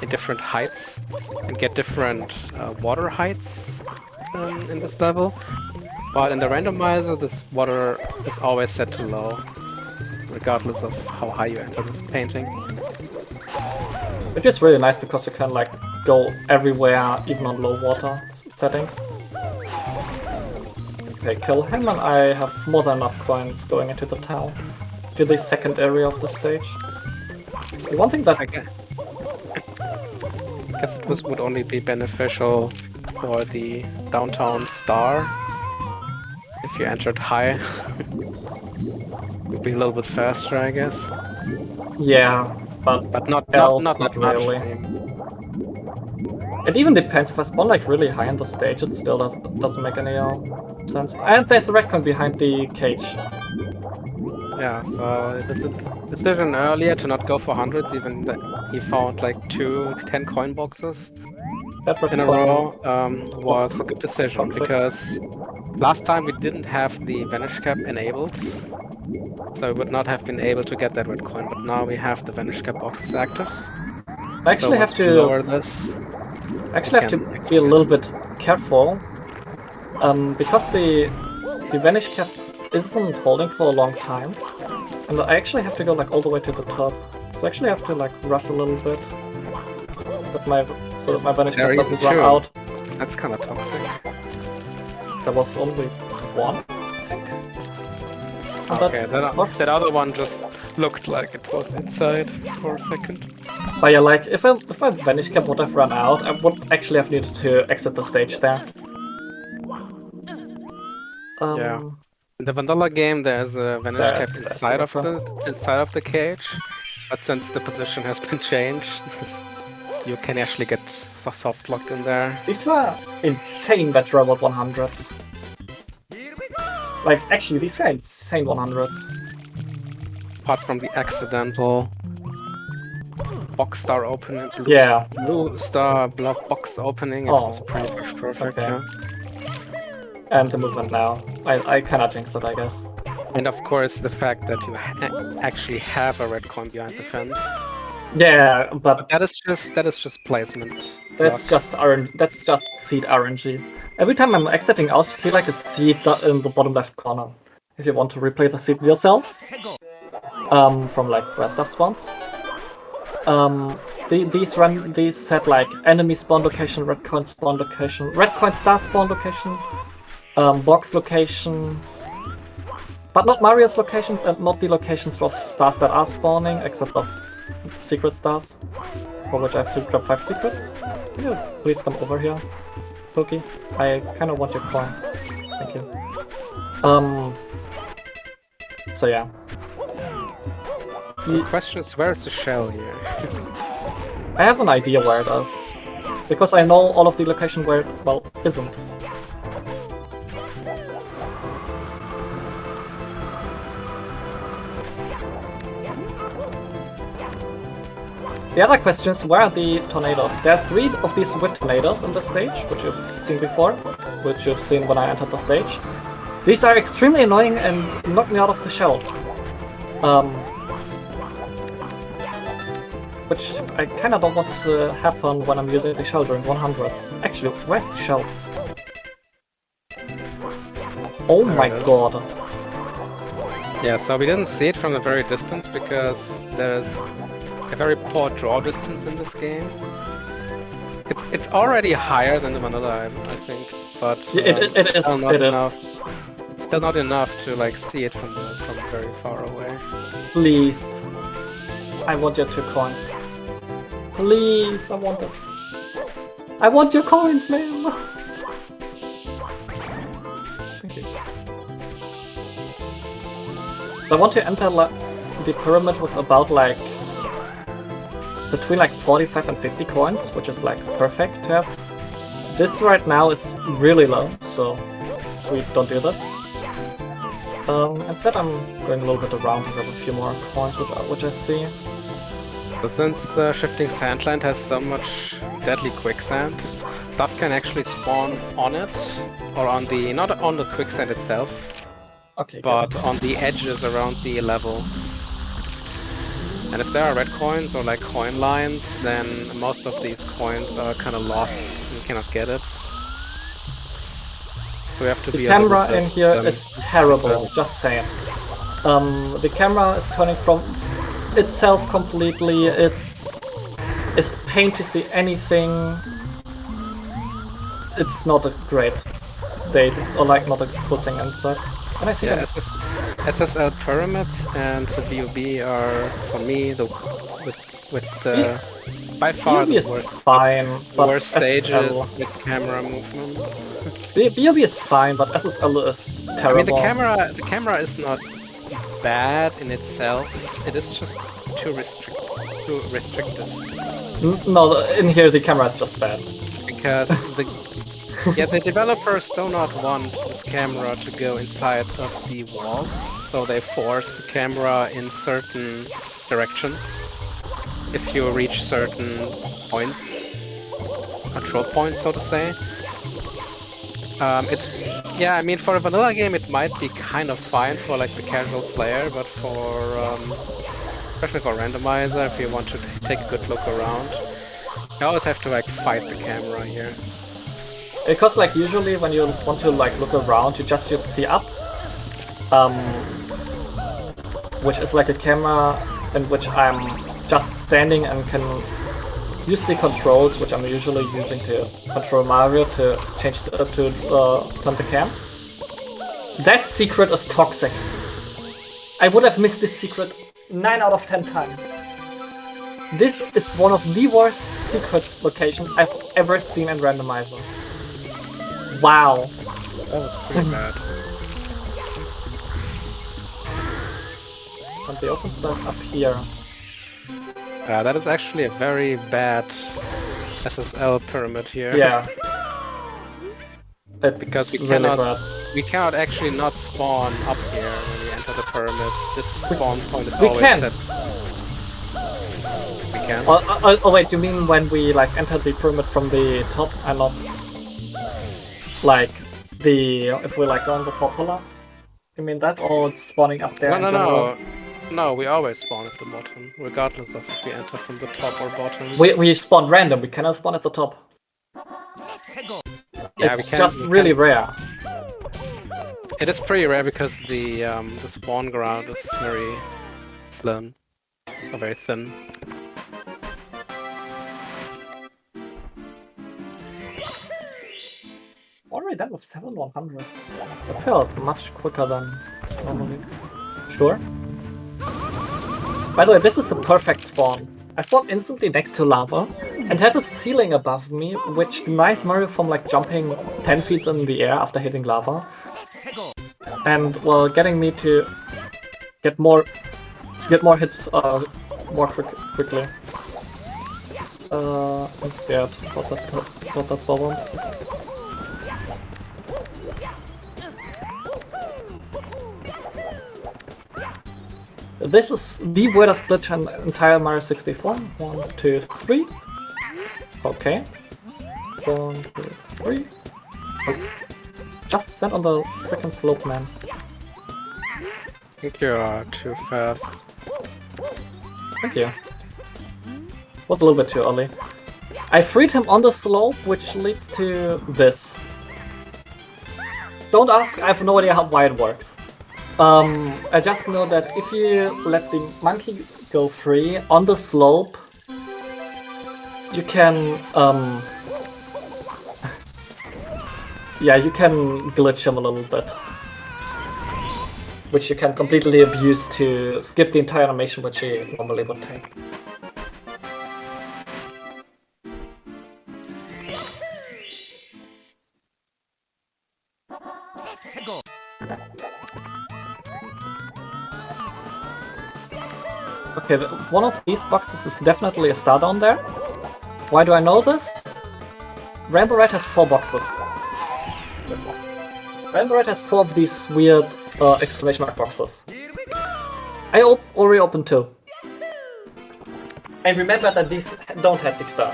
in different heights and get different water heights in this level. But in the randomizer, this water is always set to low, regardless of how high you enter this painting. Which is really nice because you can like go everywhere, even on low water settings. Okay, kill him and I have more than enough coins going into the town. To the second area of the stage. The one thing that I guess it would only be beneficial for the downtown star if you entered high. Would be a little bit faster, I guess. Yeah, but not really. It even depends. If I spawn like really high on the stage, it still doesn't make any sense. And there's a red coin behind the cage. Yeah, so the decision earlier to not go for 100s, even that he found like 2 10 coin boxes in a row, was a good decision because last time we didn't have the vanish cap enabled, so we would not have been able to get that red coin, but now we have the vanish cap boxes active. I actually have to lower this. I actually have to be a little bit careful, because the vanish cap isn't holding for a long time, and I actually have to go like all the way to the top. So I actually have to like rush a little bit, so that my vanish cap doesn't run out. That's kind of toxic. There was only one, I think. Okay, that other one just looked like it was inside for a second. But yeah, like if my vanish cap would have run out, I would actually have needed to exit the stage there. Yeah. In the vanilla game, there's a vanish cap inside of the cage, but since the position has been changed, you can actually get soft locked in there. These were insane, that Robot 100s. Like, actually, these are insane 100s. Apart from the accidental box star opening, blue star box opening, it was pretty much perfect. Okay. Yeah. And the movement now. I kinda jinxed it, I guess. And of course, the fact that you actually have a red coin behind the fence. Yeah, but that is just placement. That's just seed RNG. Every time I'm exiting out, you see like a seed in the bottom left corner. If you want to replay the seed yourself, from like where stuff spawns. These set like enemy spawn location, red coin spawn location, red coin star spawn location, box locations, but not Mario's locations and not the locations of stars that are spawning, except of secret stars, for which I have to drop 5 secrets. Can you please come over here, Pokey? I kind of want your coin. Thank you. So yeah. The question is, where's the shell here? I have an idea where it is, because I know all of the location where it, well, isn't. The other question is, where are the tornadoes? There are 3 of these wind tornadoes in the stage, which you've seen before, which you've seen when I entered the stage. These are extremely annoying and knock me out of the shell. Which I kinda don't want to happen when I'm using the shell during 100s. Actually, where's the shell? Oh my god. Yeah, so we didn't see it from a very distance because there's a very poor draw distance in this game. It's already higher than the vanilla, I think, but it is. It's still not enough to like see it from very far away. Please, I want your 2 coins. Please, I want it. I want your coins, man. Thank you. I want to enter the pyramid with about like between like 45 and 50 coins, which is like perfect to have. This right now is really low, so we don't do this. Instead I'm going a little bit around to grab a few more coins, which I see. So since Shifting Sandland has so much deadly quicksand, stuff can actually spawn on it, or on the, not on the quicksand itself, okay, but good. on the edges around the level. And if there are red coins or like coin lines, then most of these coins are kind of lost and you cannot get it. So we have to be a little bit... The camera in here is terrible, just saying. The camera is turning from itself completely. It is pain to see anything. It's not a great state, or like not a good thing inside. And I think SSL pyramids and BOB are, for me, by far the worst. Fine, but worst stages with camera movement. BOB is fine, but SSL is terrible. I mean, the camera is not bad in itself. It is just too restrictive. No, in here the camera is just bad. Because the developers do not want this camera to go inside of the walls, so they force the camera in certain directions. If you reach certain points, control points, so to say. I mean, for a vanilla game it might be kind of fine for like the casual player, but for especially for Randomizer, if you want to take a good look around, you always have to like fight the camera here. Because like usually when you want to like look around, you just use C up, which is like a camera in which I'm just standing and can use the controls, which I'm usually using to control Mario to change turn the cam. That secret is toxic. I would have missed this secret 9 out of 10 times. This is one of the worst secret locations I've ever seen in Randomizer. Wow. That was pretty bad. And the open star is up here. That is actually a very bad SSL pyramid here. Yeah. It's Because we really cannot, bad. we cannot actually not spawn up here when we enter the pyramid. This spawn point is We always can. set. We can. Oh wait, you mean when we like enter the pyramid from the top and not like if we like go on the 4 pillars? You mean that, or spawning up there in general? No, we always spawn at the bottom, regardless of if we enter from the top or bottom. We spawn random. We cannot spawn at the top. Yeah, it's just really rare. It is pretty rare because the spawn ground is very slim, or very thin. Already done with 7 100s. That felt much quicker than normally. Sure. By the way, this is the perfect spawn. I spawn instantly next to lava and have a ceiling above me, which denies Mario from like jumping 10 feet in the air after hitting lava. And well, getting me to get more hits more quickly. I'm scared about that problem. This is the weirdest glitch in entire Mario 64. 1, 2, 3. Okay. 1, 2, 3. Okay. Just stand on the freaking slope, man. I think you are too fast. Thank you. Was a little bit too early. I freed him on the slope, which leads to this. Don't ask, I have no idea why it works. I just know that if you let the monkey go free on the slope, you can, yeah, you can glitch him a little bit. Which you can completely abuse to skip the entire animation which he normally would take. Okay, one of these boxes is definitely a star down there. Why do I know this? Rainbow Red has 4 boxes. This one. Rainbow Red has 4 of these weird exclamation mark boxes. I already opened 2. And remember that these don't have the star.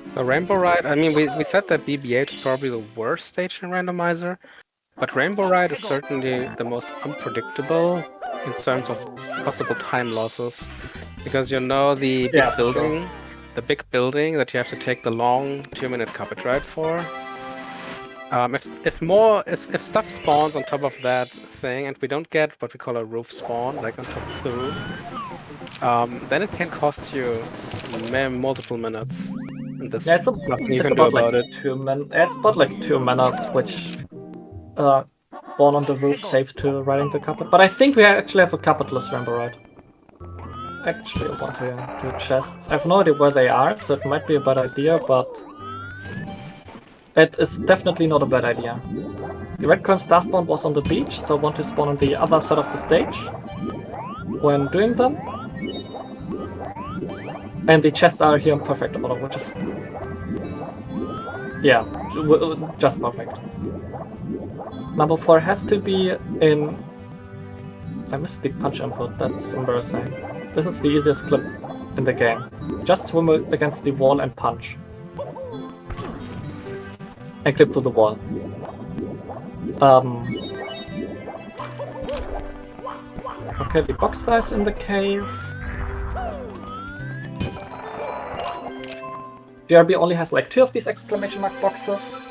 So Rainbow Ride, I mean, we said that BB-8 is probably the worst stage in Randomizer, but Rainbow Ride is certainly the most unpredictable in terms of possible time losses, because you know the big building, sure. The big building that you have to take the long 2-minute carpet ride for. If stuff spawns on top of that thing and we don't get what we call a roof spawn, like on top of the roof, then it can cost you multiple minutes. And there's nothing you can do about it. It's about like 2 minutes, which spawn on the roof safe to riding the carpet. But I think we actually have a carpetless Rainbow Ride. Actually, I want to do chests. I have no idea where they are, so it might be a bad idea, but it is definitely not a bad idea. The red coin star spawn was on the beach, so I want to spawn on the other side of the stage when doing them. And the chests are here in perfect order, which is... yeah, just perfect. Number 4 has to be in... I missed the punch input, that's embarrassing. This is the easiest clip in the game. Just swim against the wall and punch. And clip through the wall. Okay, the box star is in the cave. GRB only has like 2 of these exclamation mark boxes.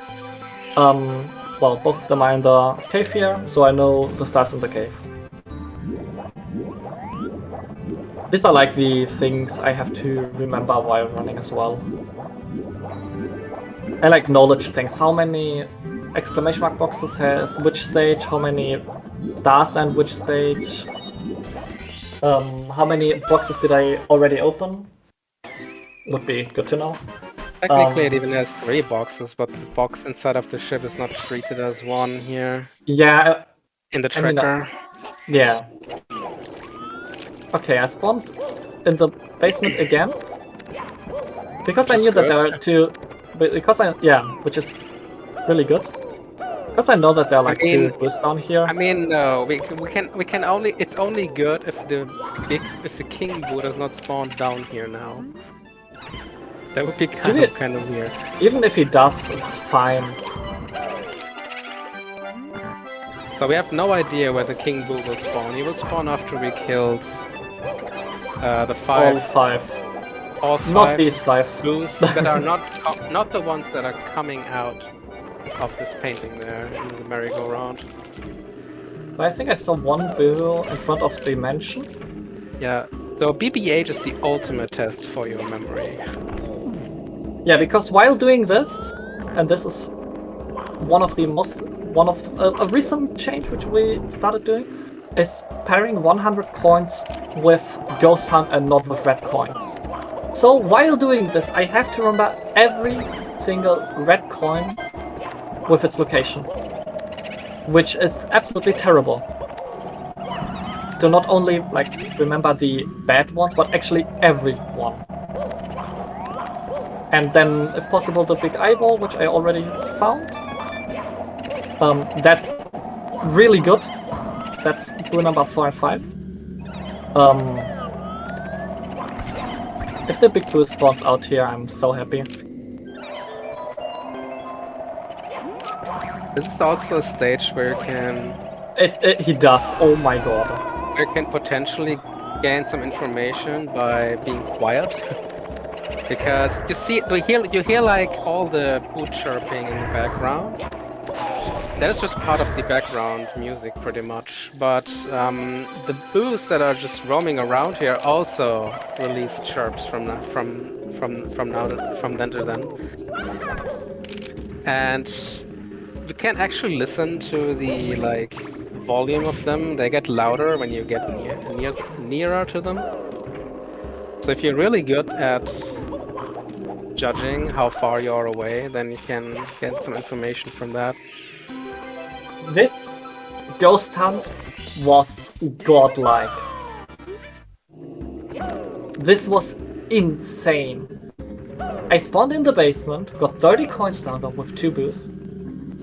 Well, both of them are in the cave here, so I know the star's in the cave. These are like the things I have to remember while running as well. I like knowledge things. How many exclamation mark boxes has which stage? How many stars and which stage? How many boxes did I already open? Would be good to know. Technically, it even has 3 boxes, but the box inside of the ship is not treated as one here. Yeah. In the tracker. Yeah. Okay, I spawned in the basement again. Because I knew that there are 2... Because which is really good. Because I know that there are like mean- 2 boosts down here. I mean, no, we can only. It's only good if the king boo does not spawn down here now. That would be kind of weird. Even if he does, it's fine. So we have no idea where the king boo will spawn. He will spawn after we killed the 5. All 5. All 5. Not these 5. Boos that are not the ones that are coming out of this painting there in the merry-go-round. But I think I saw 1 boo in front of the mansion. Yeah, so BB-8 is the ultimate test for your memory. Yeah, because while doing this, and this is one of a recent change which we started doing, is pairing 100 coins with Ghost Hunt and not with red coins. So while doing this, I have to remember every single red coin with its location, which is absolutely terrible. To not only like remember the bad ones, but actually every one. And then, if possible, the big eyeball, which I already found. That's really good. That's boo number 4 and 5. If the big boo spawns out here, I'm so happy. This is also a stage where you can... He does, oh my god. You can potentially gain some information by being quiet. Because you hear like all the boo chirping in the background. That is just part of the background music, pretty much. But the boos that are just roaming around here also release chirps from then to then. And you can actually listen to the like volume of them. They get louder when you get nearer to them. So if you're really good at judging how far you are away, then you can get some information from that. This Ghost Hunt was godlike. This was insane. I spawned in the basement, got 30 coins down there with 2 boos.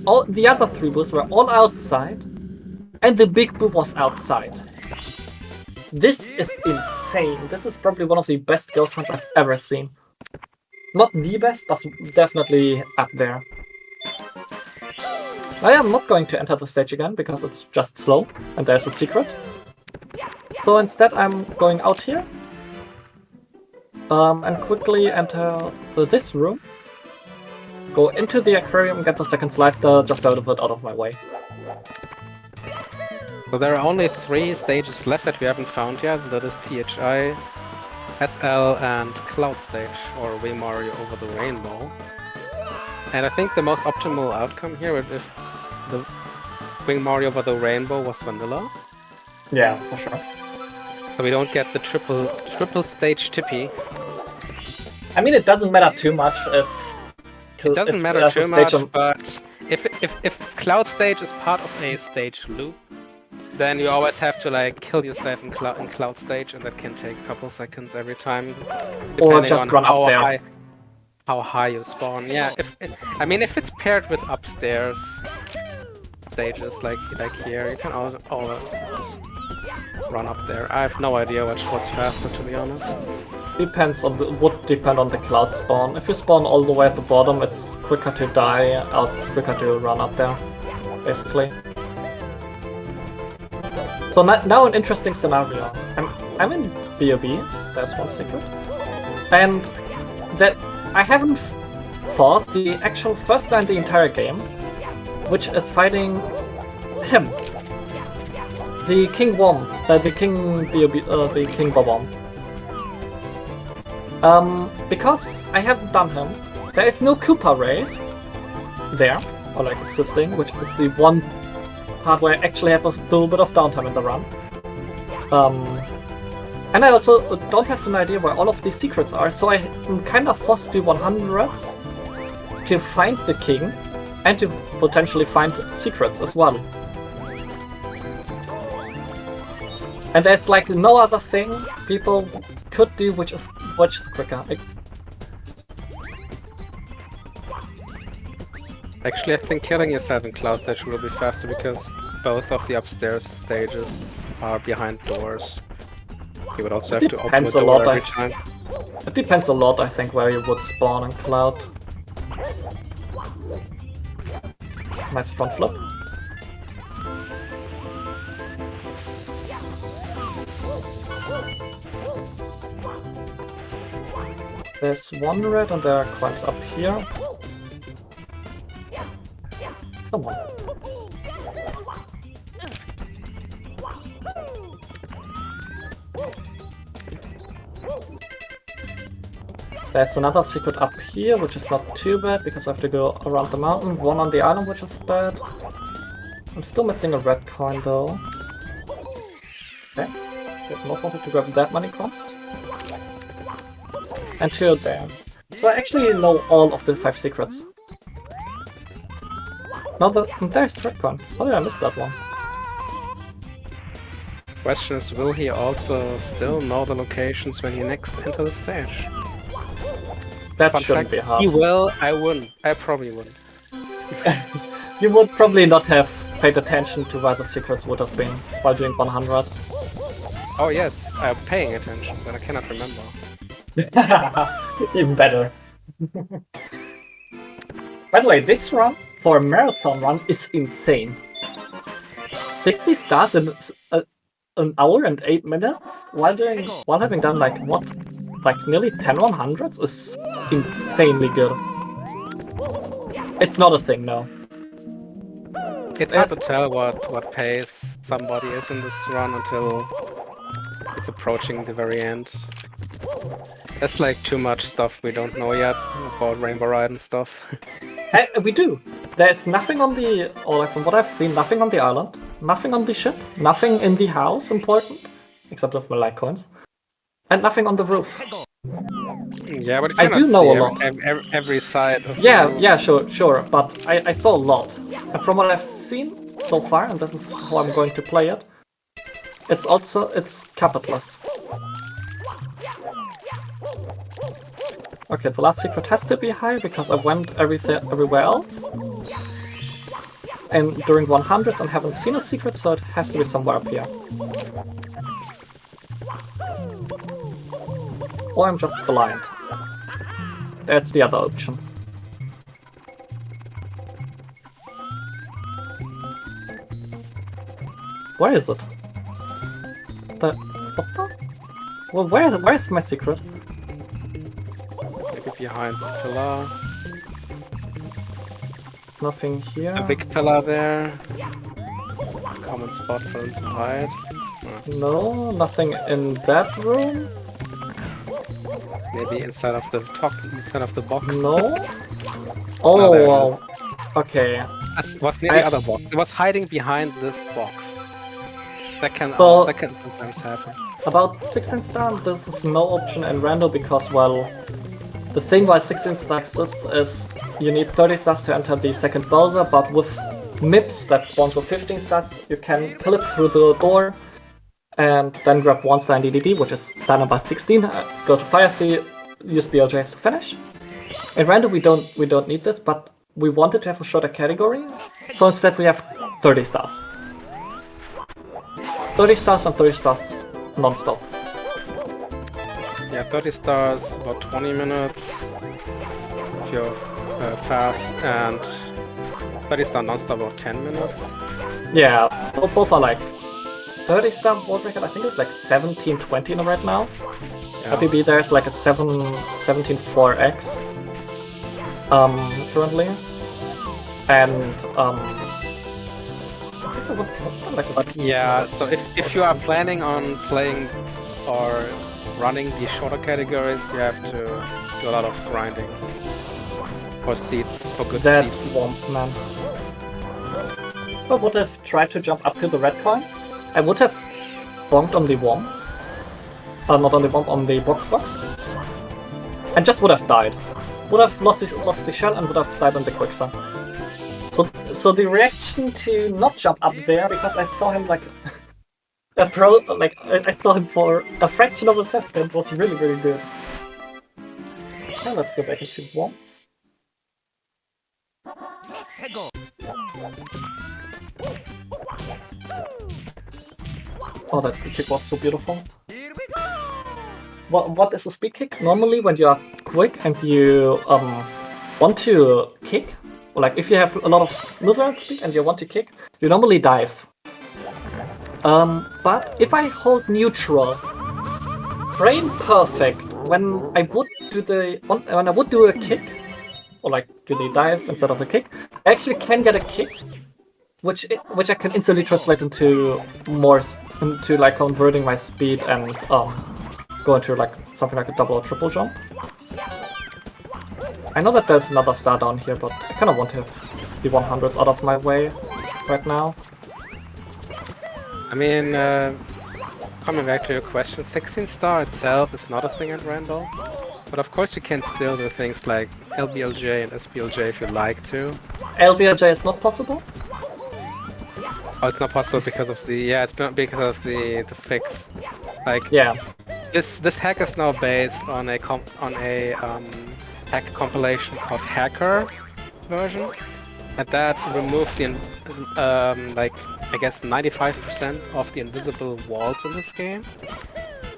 All the other 3 boos were all outside, and the big boo was outside. This is insane. This is probably one of the best ghost hunts I've ever seen. Not the best, but definitely up there. I am not going to enter the stage again, because it's just slow, and there's a secret. So instead I'm going out here, and quickly enter this room, go into the aquarium, get the second slide star, just out of my way. So there are only 3 stages left that we haven't found yet. That is THI, SL, and Cloud Stage, or Wing Mario Over the Rainbow. And I think the most optimal outcome here would if the Wing Mario Over the Rainbow was vanilla. Yeah, for sure. So we don't get the triple stage tippy. I mean, it doesn't matter too much if... It doesn't matter too much, but if Cloud Stage is part of a stage loop, then you always have to like kill yourself in Cloud Stage, and that can take a couple seconds every time. Or just run up there. How high you spawn. Yeah, if it's paired with upstairs stages like here, you can all just run up there. I have no idea what's faster, to be honest. Depends on would depend on the cloud spawn. If you spawn all the way at the bottom, it's quicker to die, else it's quicker to run up there, basically. So now an interesting scenario. I'm in B.O.B. There's one secret, and that I haven't fought the actual first time the entire game, which is fighting him, the King Worm, the King B.O.B. The King Bob-omb. Because I haven't done him, there is no Koopa race there, or like existing, which is the one part where I actually have a little bit of downtime in the run. And I also don't have an idea where all of these secrets are, so I'm kind of forced to do 100s to find the king and to potentially find secrets as well. And there's like no other thing people could do which is quicker. Actually, I think killing yourself in Cloud Stage will be faster because both of the upstairs stages are behind doors. You would also have to open a Depends a door lot. every time. It depends a lot, I think, where you would spawn in Cloud. Nice front flip. There's one red and there are coins up here. Come on. There's another secret up here, which is not too bad because I have to go around the mountain. One on the island, which is bad. I'm still missing a red coin though. Okay. Did not want to grab that many coins. And 2 there. So I actually know all of the 5 secrets. Now there's red coin. How did I miss that one? Question is, will he also still know the locations when he next enter the stage? That Fun shouldn't fact, be hard. he will, I wouldn't. I probably wouldn't. You would probably not have paid attention to where the secrets would have been while doing 100s. Oh yes, I'm paying attention, but I cannot remember. Even better. By the way, this run for a marathon run is insane. 60 stars in an hour and 8 minutes while having done like what? Like nearly 10 100s is insanely good. It's not a thing, no. It's hard to tell what pace somebody is in this run until it's approaching the very end. There's like too much stuff we don't know yet about Rainbow Ride and stuff. Hey, we do. There's nothing on the, or like from what I've seen, nothing on the island, nothing on the ship, nothing in the house important, except of my light coins, and nothing on the roof. Yeah, but you I cannot do know see a lot. every side of the roof. Yeah, sure, but I saw a lot. And from what I've seen so far, and this is how I'm going to play it, it's capitalist. Okay, the last secret has to be high because I went everywhere else. And during 100s I haven't seen a secret, so it has to be somewhere up here. Or I'm just blind. That's the other option. Where is it? What the? Well, where is my secret? Maybe behind the pillar. There's nothing here. A big pillar there. It's a common spot for him to hide. No, nothing in that room. Maybe inside of the box. No. Oh, there it Oh, okay. It was near the other box. It was hiding behind this box. That can So- sometimes happen. About 16 star, this is no option in rando because, well, the thing why 16 stars this is you need 30 stars to enter the second Bowser, but with MIPS that spawns with 15 stars, you can pull it through the door and then grab 1 star in DDD, which is star number 16, go to Fire Sea, use BLJs to finish. In rando we don't need this, but we wanted to have a shorter category, so instead we have 30 stars. 30 stars and 30 stars non-stop. Yeah, 30 stars, about 20 minutes if you're fast, and 30 star non-stop about 10 minutes. Yeah, both are like 30 star world record. I think it's like 17:20 right now. Yeah. FPB there's like a 17.4x currently, and I think it would like a But yeah, so if you are planning on playing or running the shorter categories, you have to do a lot of grinding for seats, for good that seats. womp, man. If I would have tried to jump up to the red coin, I would have bonked on the womp. Not on the womp, on the box, and just would have died. Would have lost the shell and would have died on the quicksand. So the reaction to not jump up there, because I saw him like I saw him for a fraction of a second, was really, really good. Now let's go back into womps. Oh, that speed kick was so beautiful. What is a speed kick? Normally, when you are quick and you want to kick, or like if you have a lot of movement speed and you want to kick, you normally dive. But if I hold neutral, frame perfect, when I would do a kick, or like do the dive instead of a kick, I actually can get a kick, which I can instantly translate into like converting my speed and go into like something like a double or triple jump. I know that there's another star down here, but I kind of want to have the 100s out of my way right now. I mean, coming back to your question, 16 star itself is not a thing at Randall. But of course you can still do things like LBLJ and SBLJ if you like to. LBLJ is not possible? Oh, it's not possible because of the... Yeah, it's because of the fix. Like, yeah. This hack is now based on a hack compilation called Hacker version. And that removed the, like, I guess 95% of the invisible walls in this game.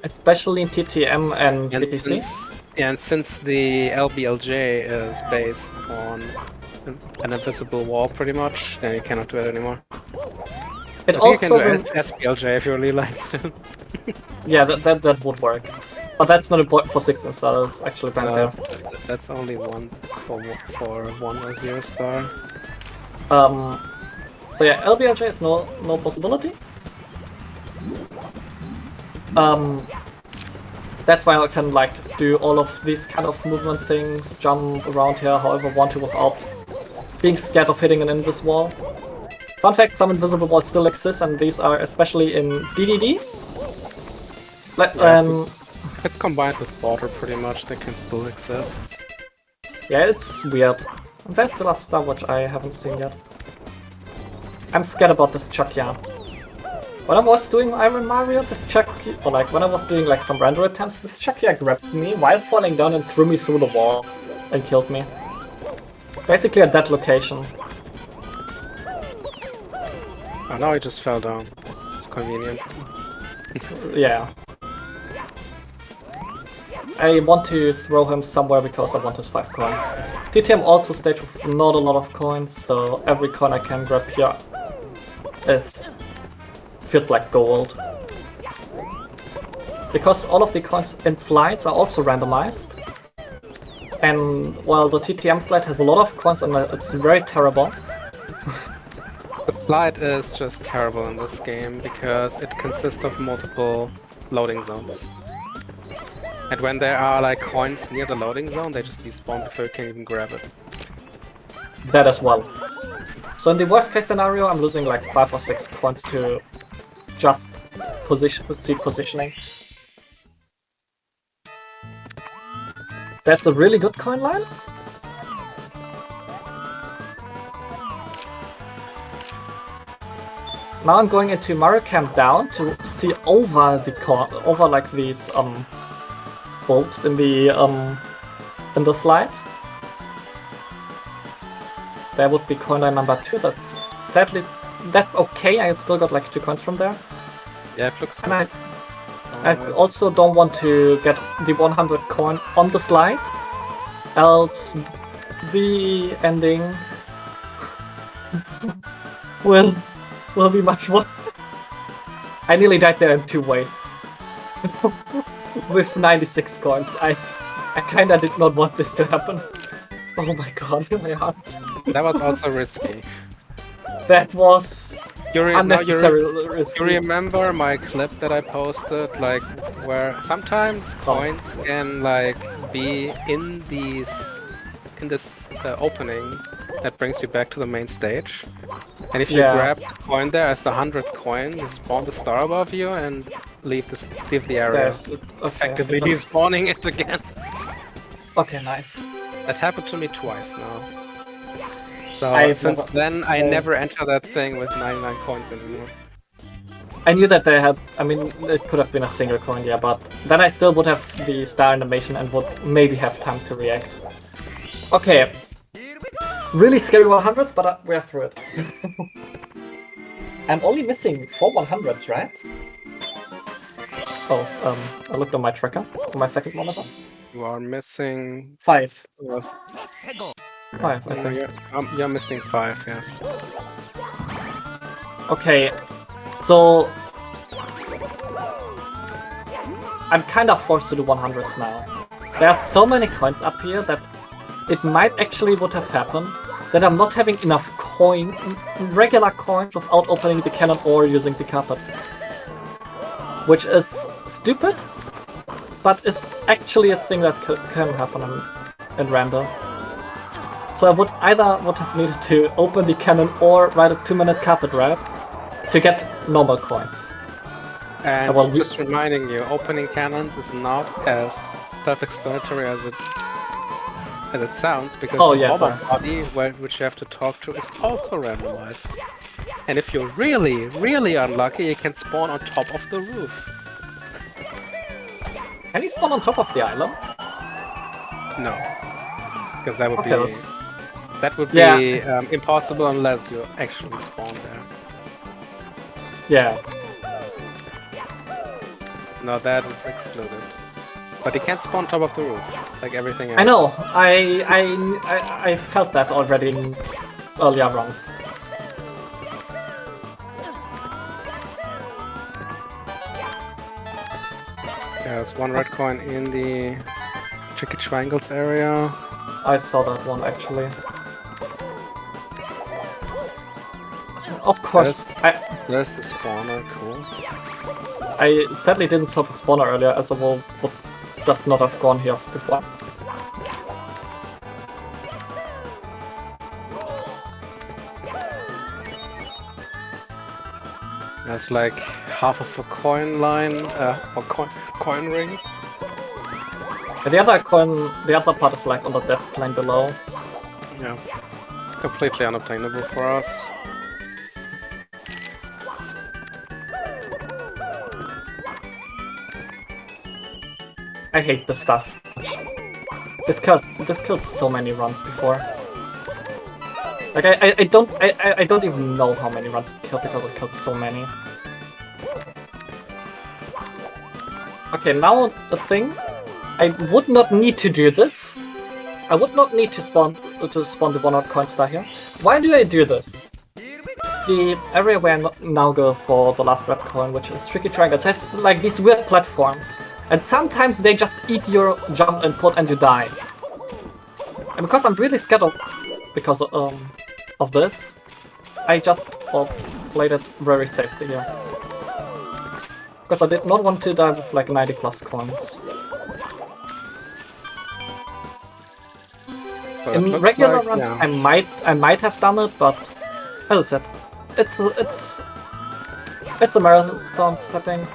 Especially in TTM and BTC? And since the LBLJ is based on an invisible wall pretty much, then you cannot do it anymore. It also you can do SBLJ if you really like to. Yeah, that would work. But that's not important for 16 stars, actually banned there. That's only one for 1 or 0 star. So yeah, LBLJ is no possibility. That's why I can like do all of these kind of movement things, jump around here however I want to without being scared of hitting an invis wall. Fun fact, some invisible walls still exist, and these are especially in DDD. If it's combined with water pretty much, they can still exist. Yeah, it's weird. That's the last star which I haven't seen yet. I'm scared about this Chuckya. When I was doing Iron Mario, this Chuckya, or like when I was doing like some render attempts, this Chuckya grabbed me while falling down and threw me through the wall and killed me. Basically at that location. Oh, now he just fell down. It's convenient. Yeah. I want to throw him somewhere because I want his 5 coins. TTM also stage with not a lot of coins, so every coin I can grab here feels like gold. Because all of the coins in slides are also randomized. And while the TTM slide has a lot of coins and it's very terrible. The slide is just terrible in this game because it consists of multiple loading zones. And when there are like coins near the loading zone, they just despawn before you can even grab it. That as well. So in the worst case scenario, I'm losing like 5 or 6 coins to just positioning. That's a really good coin line. Now I'm going into Mario Camp down to see over like these bulbs in the slide. There would be coin line number 2. That's okay. I still got like 2 coins from there. Yeah, it looks good. I also don't want to get the 100 coin on the slide, else the ending will be much more. I nearly died there in 2 ways. With 96 coins. I kinda did not want this to happen. Oh my god, my heart. That was also risky. That was unnecessarily risky. You remember my clip that I posted, like where sometimes coins can like be in this opening that brings you back to the main stage. And if you grab the coin there as the 100th coin, you spawn the star above you and leave the area. Effectively despawning it again. Okay, nice. That happened to me twice now. So since then, I never enter that thing with 99 coins anymore. I knew that they had, I mean, it could have been a single coin, yeah, but then I still would have the star animation and would maybe have time to react. Okay. Really scary 100s, but we're through it. I'm only missing 4 100s, right? Oh, I looked on my tracker, on my second monitor. You are missing 5. 5, I think. You're missing 5, yes. Okay, so I'm kind of forced to do 100s now. There are so many coins up here that it might actually would have happened that I'm not having enough regular coins without opening the cannon or using the carpet. Which is stupid, but is actually a thing that can happen in random. So I would have needed to open the cannon or ride a 2-minute carpet ride to get normal coins. And just reminding you, opening cannons is not as self-explanatory as it sounds, because the bobber body which you have to talk to is also randomized. And if you're really, really unlucky, you can spawn on top of the roof. Can you spawn on top of the island? No, because that would be impossible unless you actually spawn there. Yeah. No, that is excluded. But you can't spawn on top of the roof, like everything else. I know. I felt that already in earlier runs. There's 1 red coin in the tricky triangles area. I saw that one actually. Of course. There's the spawner, cool. I sadly didn't saw the spawner earlier, else I would just not have gone here before. There's like half of a coin line, or coin ring. And the other part is like on the death plane below. Yeah, completely unobtainable for us. I hate the stars. This killed so many runs before. Like I don't even know how many runs it killed because it killed so many. Okay, now the thing, I would not need to do this. I would not need to spawn the 1 coin star here. Why do I do this? The area where I now go for the last red coin, which is Tricky Triangles, has like these weird platforms. And sometimes they just eat your jump input and you die. And because I'm really scared of this, I just played it very safely here. Because I did not want to die with like 90 plus coins. So in regular runs, I might have done it, but as I said, it's a marathon setting.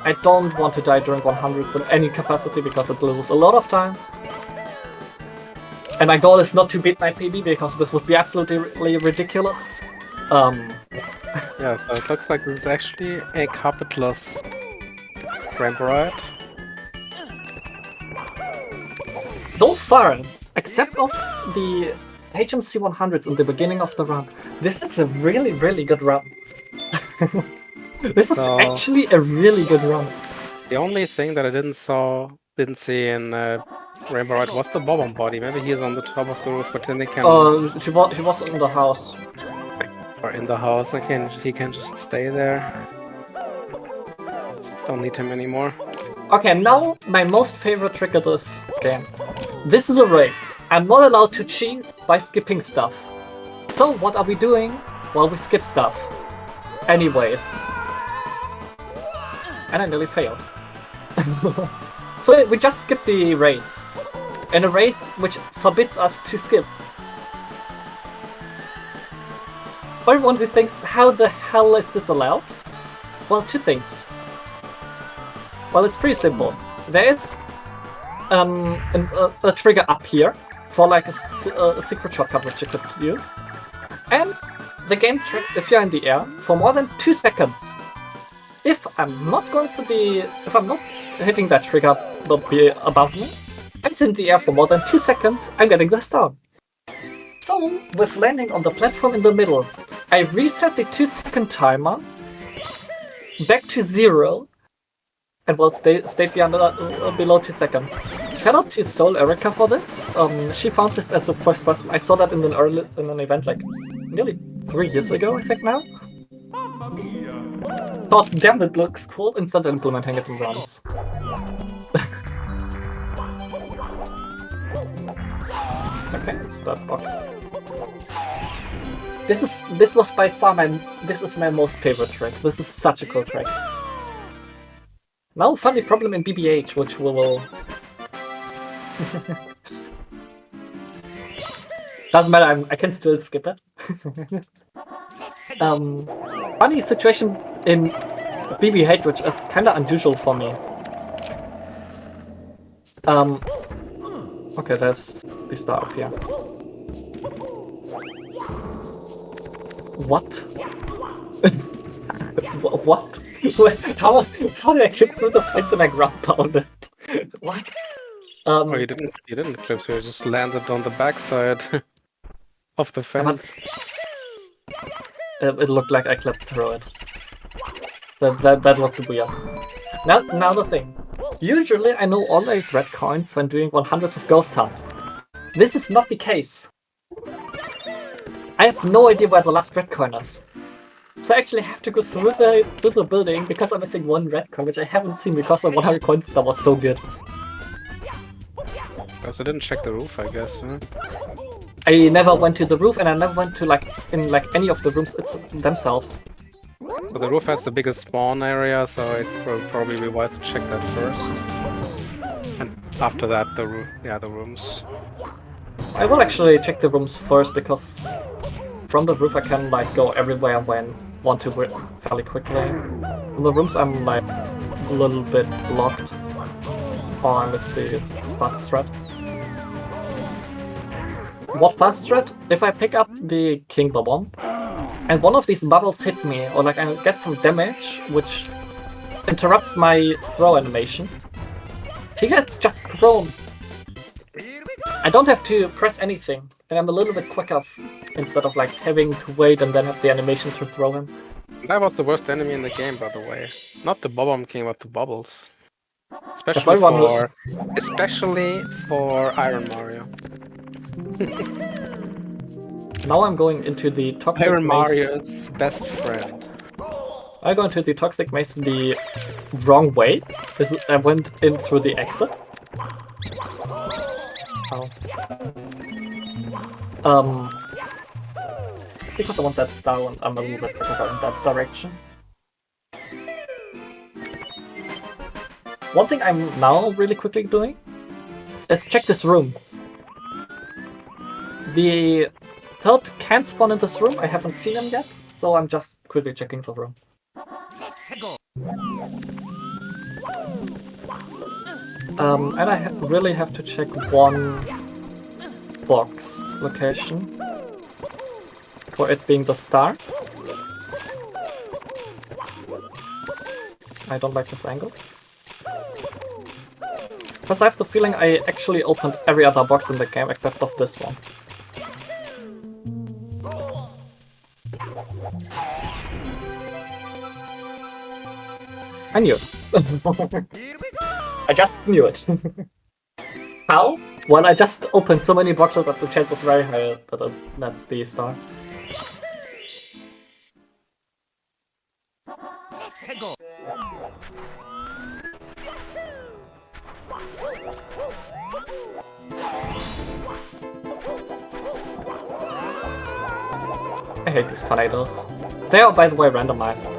I don't want to die during 100s in any capacity because it loses a lot of time. And my goal is not to beat my PB because this would be absolutely ridiculous. Yeah, so it looks like this is actually a carpetless ramp ride. So far, except of the HMC 100s in the beginning of the run, this is a really, really good run. This is actually a really good run. The only thing that I didn't see in Rainbow Ride was the bob-omb body. Maybe he is on the top of the roof, but then they can... he was in the house. Or in the house, he can just stay there. Don't need him anymore. Okay, now my most favorite trick of this game. This is a race. I'm not allowed to cheat by skipping stuff. So what are we doing? Well, we skip stuff. Anyways. And I nearly failed. So we just skip the race. In a race which forbids us to skip. Everyone who thinks, how the hell is this allowed? Well, 2 things. Well, it's pretty simple. There is a trigger up here for like a secret shortcut which you could use. And the game tracks if you're in the air for more than 2 seconds. If I'm not hitting that trigger above me, and it's in the air for more than 2 seconds, I'm getting this down. So now, with landing on the platform in the middle, I reset the 2-second timer back to 0, and will stayed below 2 seconds. Shout out to Soul Erica for this. She found this as the first person. I saw that in an event like nearly 3 years ago, I think now. Thought, damn, it looks cool. Instead of implementing it in runs. Okay, it's that box. This was by far this is my most favorite track. This is such a cool track. Now, funny problem in BBH, which we will. Doesn't matter. I can still skip it. Funny situation in BBH, which is kind of unusual for me. Okay, there's the star up here. What? What? How did I clip through the fence when I ground pounded? What? Oh, you didn't clip through. You just landed on the backside of the fence. It looked like I clipped through it. That looked weird. Now the thing. Usually I know all 8 red coins when doing 100s of Ghost Hunt. This is not the case. I have no idea where the last red coin is. So I actually have to go through the building because I'm missing 1 red coin, which I haven't seen because my 100 coins that was so good. So I didn't check the roof, I guess. Huh? I never went to the roof, and I never went to in any of the rooms themselves. So the roof has the biggest spawn area, so it will probably be wise to check that first. And after that, the rooms. I will actually check the rooms first because from the roof I can go everywhere when want to fairly quickly. In the rooms I'm a little bit blocked. Oh, I missed the fast threat. What fast threat? If I pick up the King Bomb and one of these bubbles hit me, or I get some damage, which interrupts my throw animation, he gets just thrown. I don't have to press anything, and I'm a little bit quicker instead of having to wait and then have the animation to throw him. That was the worst enemy in the game, by the way. Not the Bomb King, but the bubbles. Especially for Iron Mario. Now I'm going into the Toxic Iron Maze. Mario's best friend. I go into the Toxic Maze the wrong way. I went in through the exit. Oh. Because I want that star and I'm a little bit quicker in that direction. One thing I'm now really quickly doing is check this room. The Toad can't spawn in this room, I haven't seen him yet, so I'm just quickly checking the room. And I really have to check one box location for it being the star. I don't like this angle. Because I have the feeling I actually opened every other box in the game except of this one. I knew it. I just knew it. How? Well, I just opened so many boxes that the chance was very high that that's the star. I hate these tornadoes. They are, by the way, randomized.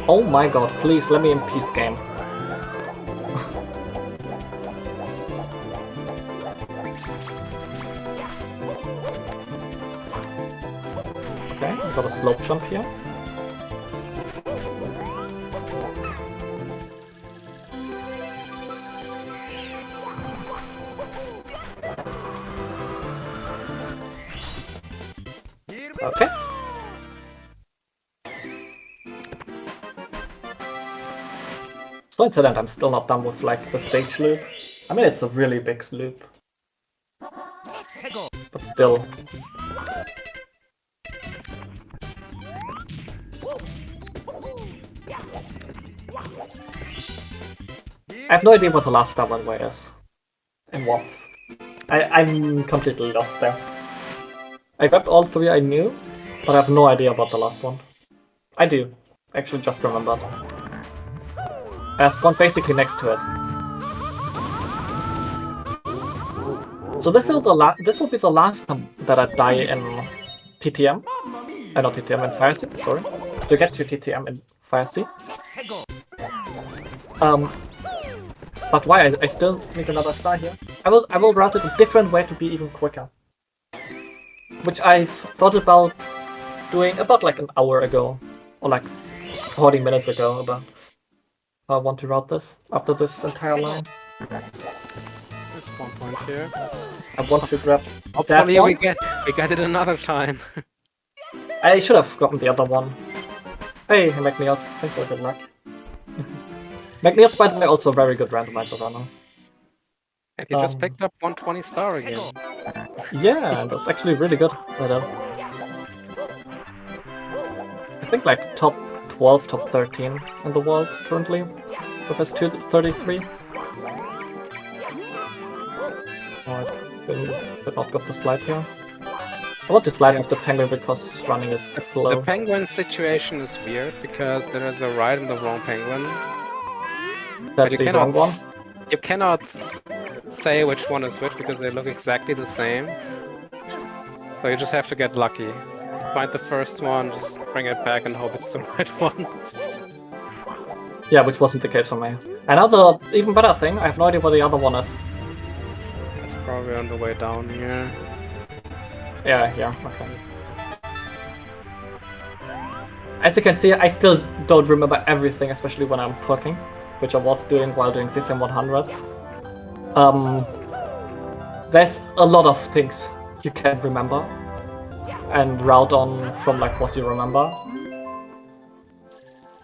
Oh my god, please let me in peace, game. Okay, I got a slope jump here. Okay. So incident, I'm still not done with the stage loop. I mean, it's a really big loop. but still. I have no idea what the last star one way is. And what? I'm completely lost there. I grabbed all 3 I knew, but I have no idea about the last one. I do. Actually just remembered. I spawned basically next to it. So this will be the last time that I die in TTM. Not TTM, in Fire Sea, sorry. To get to TTM in Fire Sea. But why? I still need another star here. I will route it a different way to be even quicker. Which I've thought about doing about like an hour ago. Or like 40 minutes ago about how I want to route this after this entire line. There's one point here. I want to grab Hopefully that we one. get it another time. I should have gotten the other one. Hey, McNeils, thanks for the good luck. McNeils, by the way, also a very good randomizer runner. And you just picked up 120 star again. Yeah, that's actually really good. I think like top 12, top 13 in the world currently with his 233. Oh, I did not got the slide here. I want to slide with the penguin because running is slow. The penguin situation is weird because there is a right and the wrong penguin. That's the wrong one. You cannot say which one is which because they look exactly the same. So you just have to get lucky. Find the first one, just bring it back and hope it's the right one. Yeah, which wasn't the case for me. Another even better thing, I have no idea what the other one is. It's probably on the way down here. Yeah, okay. As you can see, I still don't remember everything, especially when I'm talking, which I was doing while doing CCM 100s. There's a lot of things you can remember and route on from like what you remember.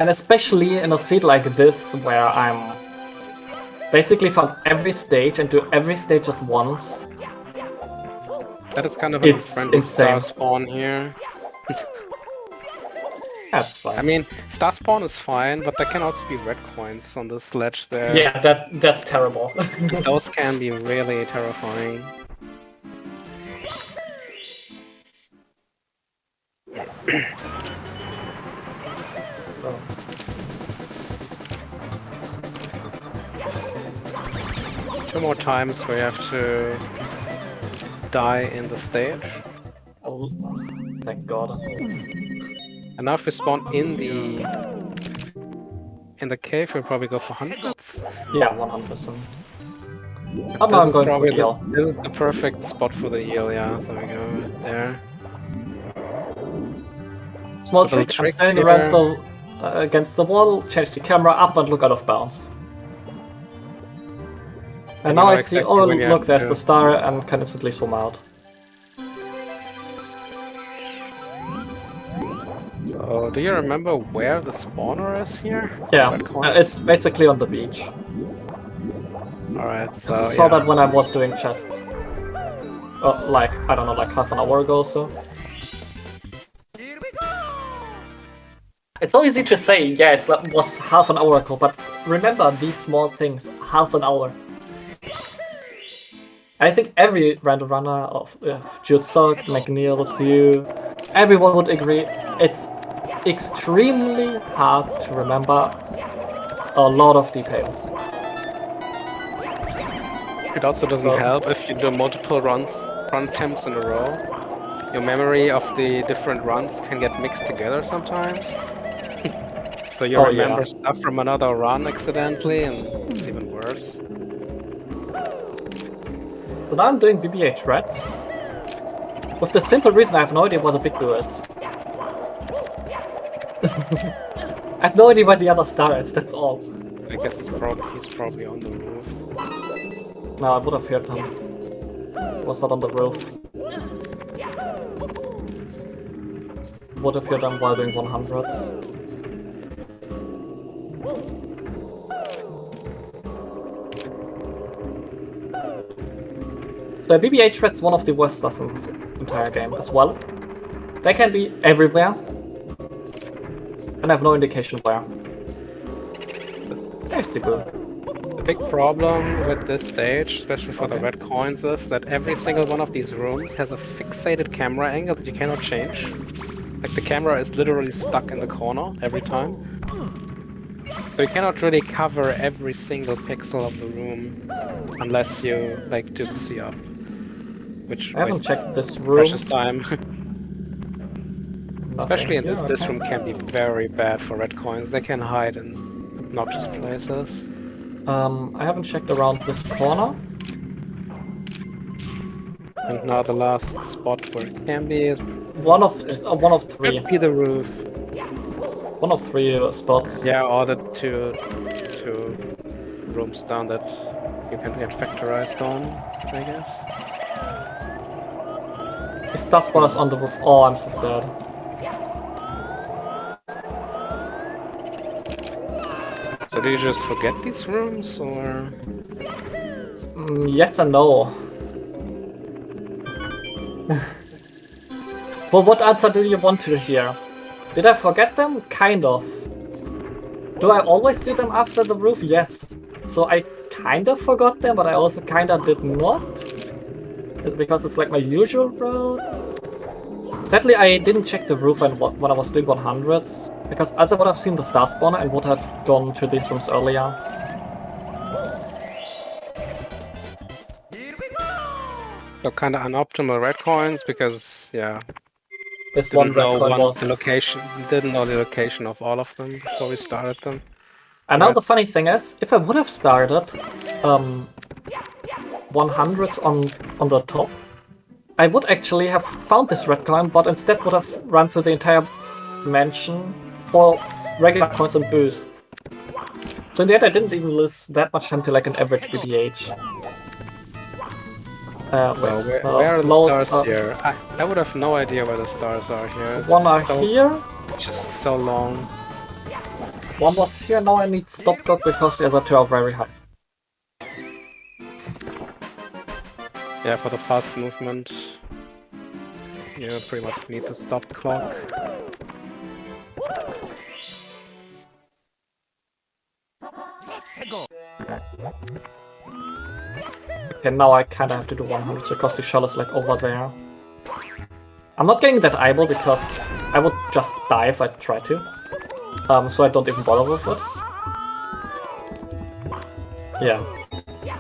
And especially in a seed like this, where I'm basically found every stage and do every stage at once. That is kind of a friendly star spawn here. That's fine. I mean, star spawn is fine, but there can also be red coins on this ledge there. Yeah, that's terrible. Those can be really terrifying. Oh. 2 more times we have to die in the stage. Oh, thank God. And now if we spawn in the cave, we'll probably go for hundreds. Yeah, 100%. This is the perfect spot for the eel, yeah. So we go there. Small trick, I'm standing around against the wall, change the camera up and look out of bounds. And now I see, oh look, there's the star and can instantly swim out. So, do you remember where the spawner is here? Yeah, it's basically on the beach. Alright, so I saw that when I was doing chests. Like, I don't know, like half an hour ago or so. It's so easy to say, yeah, it was half an hour ago, but remember these small things, half an hour. I think every random runner of Jutsok, McNeils, you, everyone would agree, it's extremely hard to remember a lot of details. It also doesn't help if you do multiple run attempts in a row. Your memory of the different runs can get mixed together sometimes. So you remember stuff from another run accidentally, and it's even worse. So now I'm doing BBH Reds. With the simple reason I have no idea what the big do is. I have no idea where the other star is, that's all. I guess he's probably on the roof. No, I would have heard him. He was not on the roof. Would have heard him while doing 100s. the BB-8 threat's one of the worst stuff in this entire game as well. They can be everywhere, and I have no indication where. There's the boom. The big problem with this stage, especially for the red coins, is that every single one of these rooms has a fixated camera angle that you cannot change. Like the camera is literally stuck in the corner every time. So you cannot really cover every single pixel of the room unless you like do the C-up. Which I haven't wastes checked this room. precious time. Especially in this room can be very bad for red coins. They can hide in obnoxious places. I haven't checked around this corner. And now the last spot where it can be is One of three. could be the roof. One of three spots. Yeah, or the two rooms down that you can get factorized on, I guess. The star spawner's on the roof. Oh, I'm so sad. So do you just forget these rooms, or...? Yes and no. Well, what answer do you want to hear? Did I forget them? Kind of. Do I always do them after the roof? Yes. So I kind of forgot them, but I also kind of did not. It's because it's like my usual route. Sadly, I didn't check the roof when I was doing 100s, because as I would have seen the star spawner and would have gone to these rooms earlier. So kind of unoptimal red coins, because, yeah, This one red coin was... didn't know the location of all of them before we started them. And now the funny thing is, if I would have started 100s on the top, I would actually have found this red coin, but instead would have run through the entire mansion for regular coins and boost. So in the end I didn't even lose that much time to like an average BBH. Where are the stars here? I would have no idea where the stars are here. It's one are here. Just so long. One was here, now I need stop clock because the other two are very high. Yeah, for the fast movement, you pretty much need the stop clock. Okay, now I kinda have to do 100 because the shell is like over there. I'm not getting that eyeball because I would just die if I try to. So I don't even bother with it. Yeah,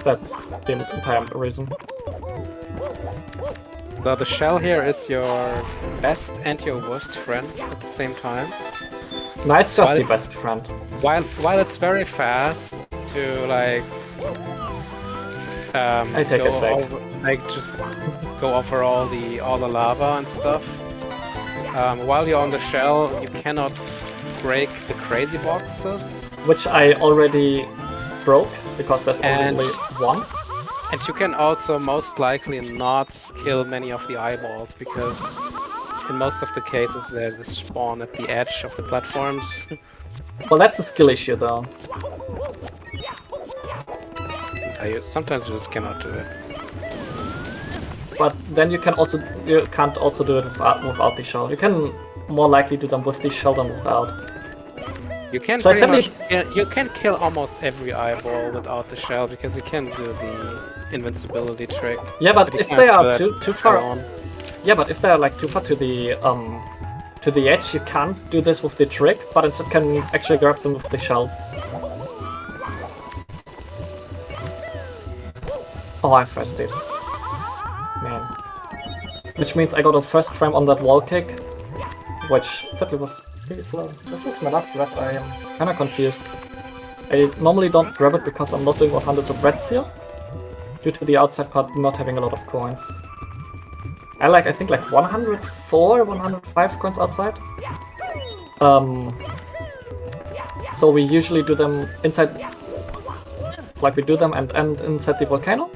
that's the entire reason. So the shell here is your best and your worst friend at the same time. No, it's just the best friend. While it's very fast to like I take it back. just go over all the lava and stuff. While you're on the shell, you cannot break the crazy boxes, which I already broke because there's only one. And you can also most likely not kill many of the eyeballs, because in most of the cases there's a spawn at the edge of the platforms. Well, that's a skill issue though. Sometimes you just cannot do it. But then you can't also do it without the shell. You can more likely do them with the shell than without. You can you can kill almost every eyeball without the shell, because you can do the invincibility trick. Yeah, but if they are too far on. Yeah, but if they are like too far to the edge, you can't do this with the trick, but instead can actually grab them with the shell. Oh, I first did. Man. Which means I got a first frame on that wall kick, which sadly was pretty slow. This was my last red. I am kinda confused. I normally don't grab it because I'm not doing 100s of reds here, due to the outside part not having a lot of coins. I think like 104, 105 coins outside. So we usually do them inside, like we do them and end inside the volcano.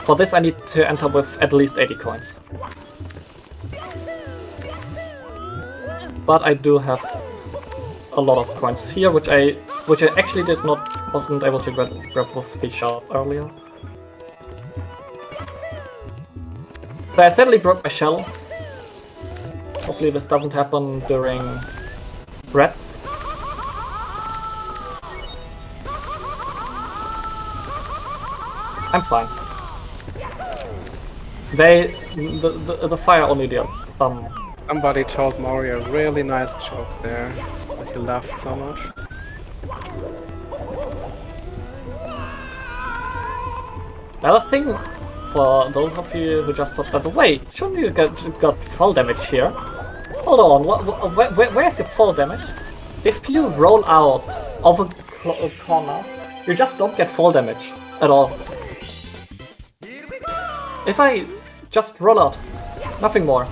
For this I need to enter with at least 80 coins. But I do have a lot of coins here, which I actually wasn't able to grab with the shell earlier. So I sadly broke my shell. Hopefully this doesn't happen during reds. I'm fine. The fire only deals. Somebody told Mori a really nice joke there, but he laughed so much. Another thing, for those of you who just thought that, wait, shouldn't you got fall damage here? Hold on, where's your fall damage? If you roll out of a corner, you just don't get fall damage at all. If I just roll out, nothing more.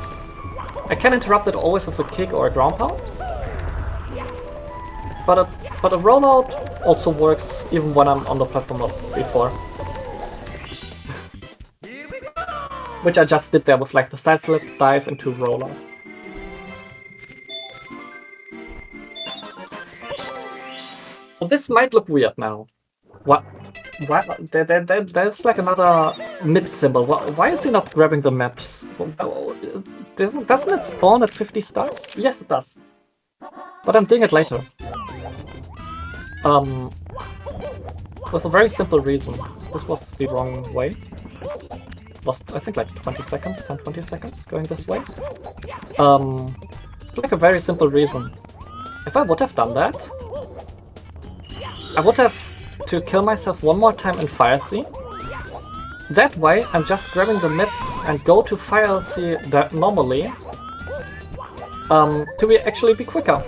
I can interrupt it always with a kick or a ground pound. But a rollout also works even when I'm on the platform before. Which I just did there with like the side flip, dive into rollout. So this might look weird now. What? There's like another mid symbol. Why is he not grabbing the maps? Doesn't it spawn at 50 stars? Yes, it does. But I'm doing it later. With a very simple reason. This was the wrong way. Lost, I think, like 20 seconds, 10-20 seconds going this way. Like a very simple reason. If I would have done that, I would have to kill myself one more time in Fire Sea. That way, I'm just grabbing the MIPS and go to Fire Sea normally to actually be quicker.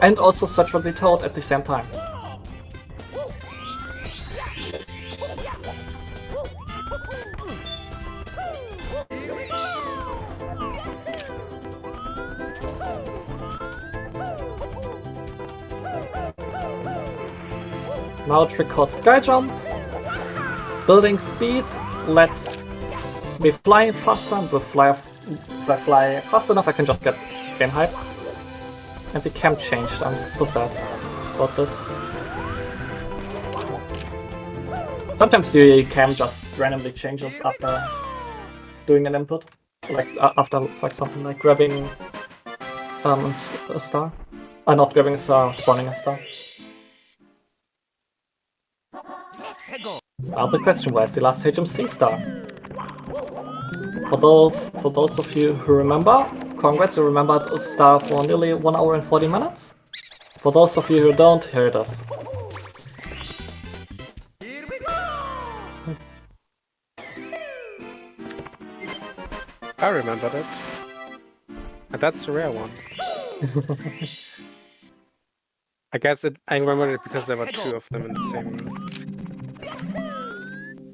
And also search for the toad at the same time. Now it records sky jump, building speed, let's be flying faster, and if I fly fast enough I can just get game hype. And the cam changed, I'm so sad about this. Sometimes the cam just randomly changes after doing an input. Like after, for example, like grabbing a star. Not grabbing a star, spawning a star. Now the question, where's the last HMC star? For those of you who remember, congrats, you remembered a star for nearly 1 hour and 40 minutes. For those of you who don't, here it is. I remembered it. And that's the rare one. I guess I remembered it because there were 2 of them in the same room.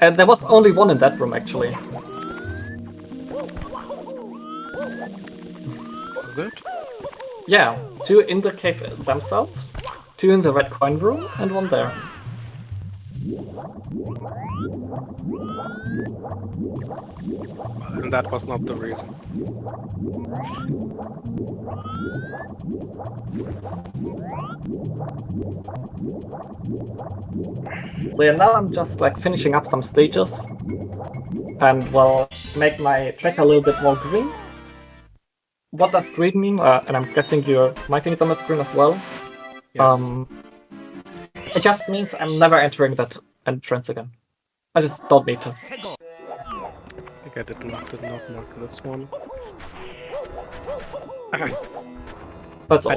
And there was only 1 in that room, actually. Was it? Yeah, 2 in the cave themselves, 2 in the red coin room, and 1 there. And that was not the reason. So yeah, now I'm just like finishing up some stages and will make my track a little bit more green. What does green mean? And I'm guessing you're marking them as green as well. Yes. It just means I'm never entering that entrance again. I just don't need to. I think I did not mark this one. That's all. I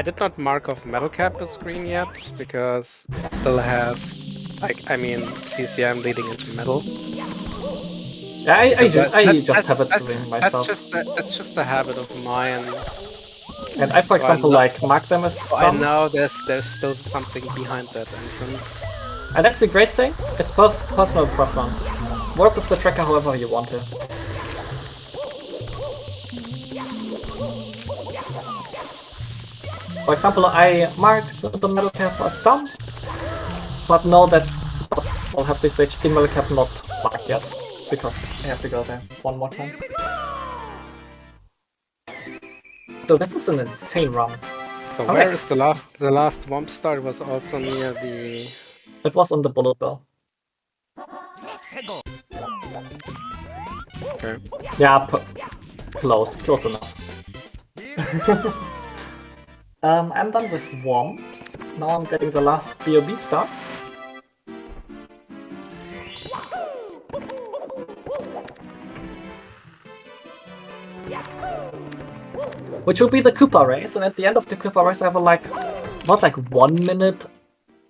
did not mark off metal cap as green yet because it still has, like, I mean, CCM leading into metal. Yeah, I just have it green myself. That's just a habit of mine. And I, for example, like mark them as stun. I know there's still something behind that entrance. And that's the great thing. It's both personal preference. Work with the tracker however you want to. For example, I mark the metal cap as stun, but know that I'll have this stage in metal cap not marked yet, because I have to go there one more time. So this is an insane run. So where is the last Womp star? It was also near the... It was on the bullet bill. Okay. Yeah, close enough. I'm done with Womps. Now I'm getting the last BOB star. Which will be the Koopa race, and at the end of the Koopa race I have a not 1 minute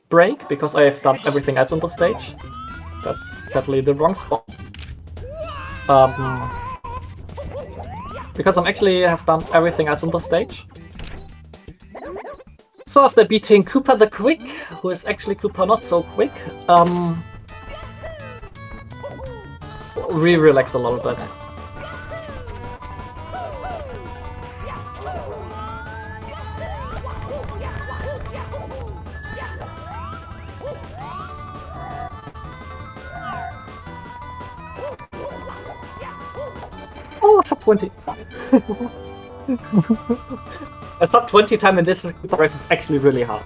break, because I have done everything else on the stage. That's sadly the wrong spot. Because I actually have done everything else on the stage. So after beating Koopa the Quick, who is actually Koopa not so quick, relax a little bit. Oh, sub 20. A sub 20 time in this race is actually really hard.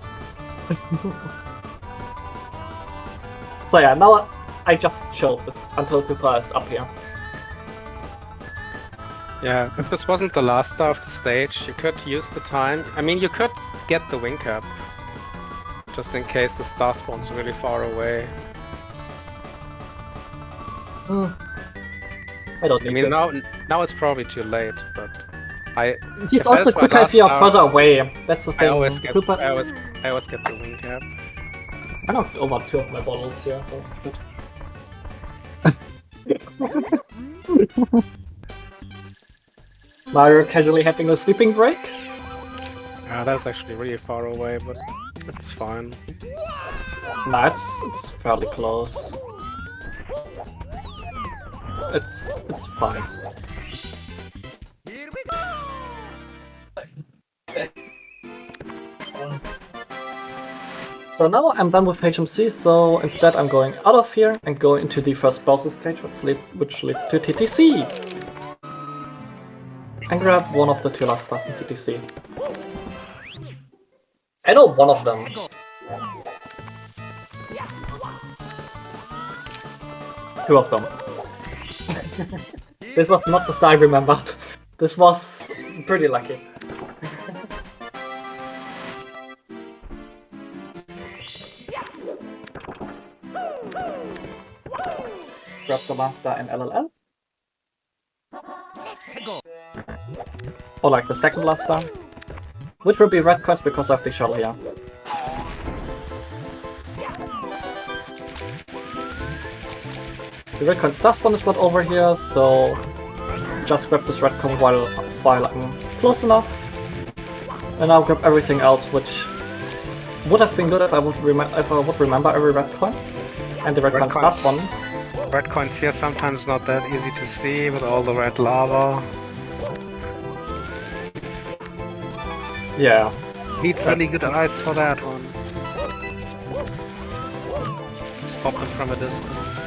So yeah, now I just showed this until Koopa is up here. Yeah, if this wasn't the last star of the stage, you could use the time. I mean, you could get the wing cap, just in case the star spawns really far away. I don't need to. Now it's probably too late, but he's also quicker if you're further away. That's the thing. I always get the wing cap. I knocked over 2 of my bottles here. Mario casually having a sleeping break? That's actually really far away, but it's fine. Nah, it's fairly close. It's fine. So now I'm done with HMC, so instead I'm going out of here and go into the first Bowser stage, which leads to TTC. And grab one of the 2 last stars in TTC. I know one of them. Two of them. This was not the star I remembered. This was pretty lucky. Grab the last star in LLL. Or like the second last star. Which will be red quest because of the shell here. The red coin star spawn is not over here, so just grab this red coin while I'm close enough. And I'll grab everything else, which would have been good if I would remember every red coin. And the red coin star spawn. Red coins here sometimes not that easy to see with all the red lava. Yeah. Need really good eyes for that one. Spot them from a distance.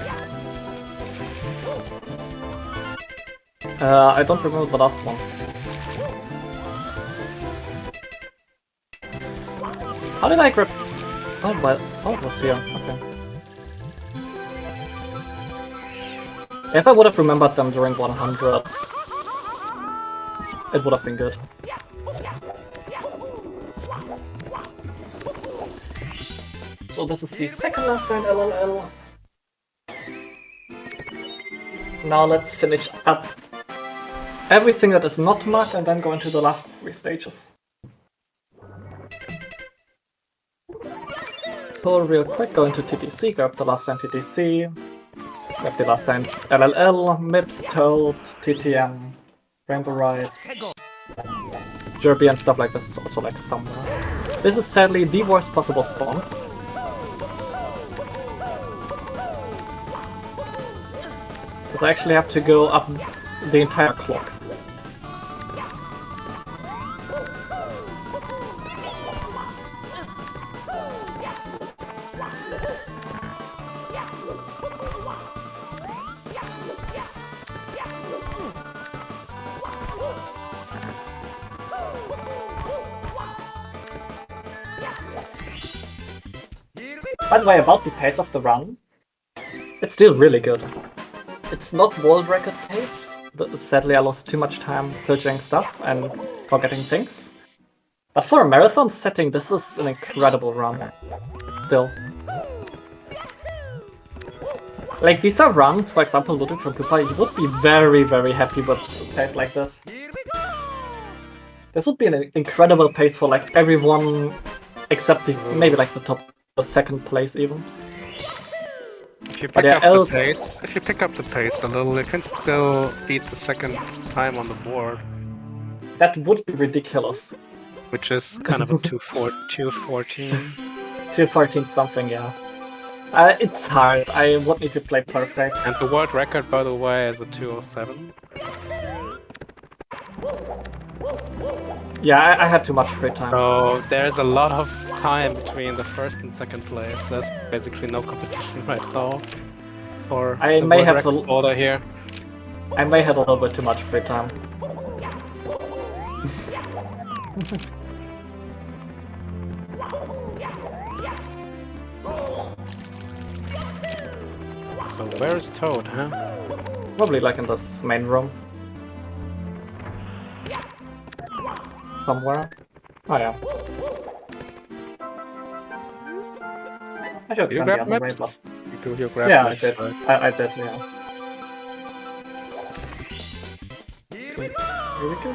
I don't remember the last one. How did I grab? Oh, it was here. Okay. If I would have remembered them during 100s, it would have been good. So this is the second last time LLL. Now let's finish up everything that is not marked and then go into the last 3 stages. So real quick, go into TTC, grab the last time TTC, grab the last time LLL, MIPS, Toad, TTM, Rainbow Ride, Derby and stuff like this is also like somewhere. This is sadly the worst possible spawn. Because I actually have to go up the entire clock. By the way, about the pace of the run, It's still really good. It's not world record pace. Sadly, I lost too much time searching stuff and forgetting things. But for a marathon setting, this is an incredible run. Still. Like, these are runs, for example, Ludwig from Cooper, you would be very, very happy with a pace like this. This would be an incredible pace for like everyone except maybe like the second place even. If you pick up the pace a little, you can still beat the second time on the board. That would be ridiculous. Which is kind of a 214. 214 something, yeah. It's hard. I would need to play perfect. And the world record, by the way, is a 207. Yeah, I had too much free time. So there's a lot of time between the first and second place. There's basically no competition right now. Or I may have order here. I may have a little bit too much free time. So where is Toad, huh? Probably like in this main room. Somewhere. Oh yeah. I should you grab maps? You grab yeah, maps, I did. right? I did, yeah. Here we go.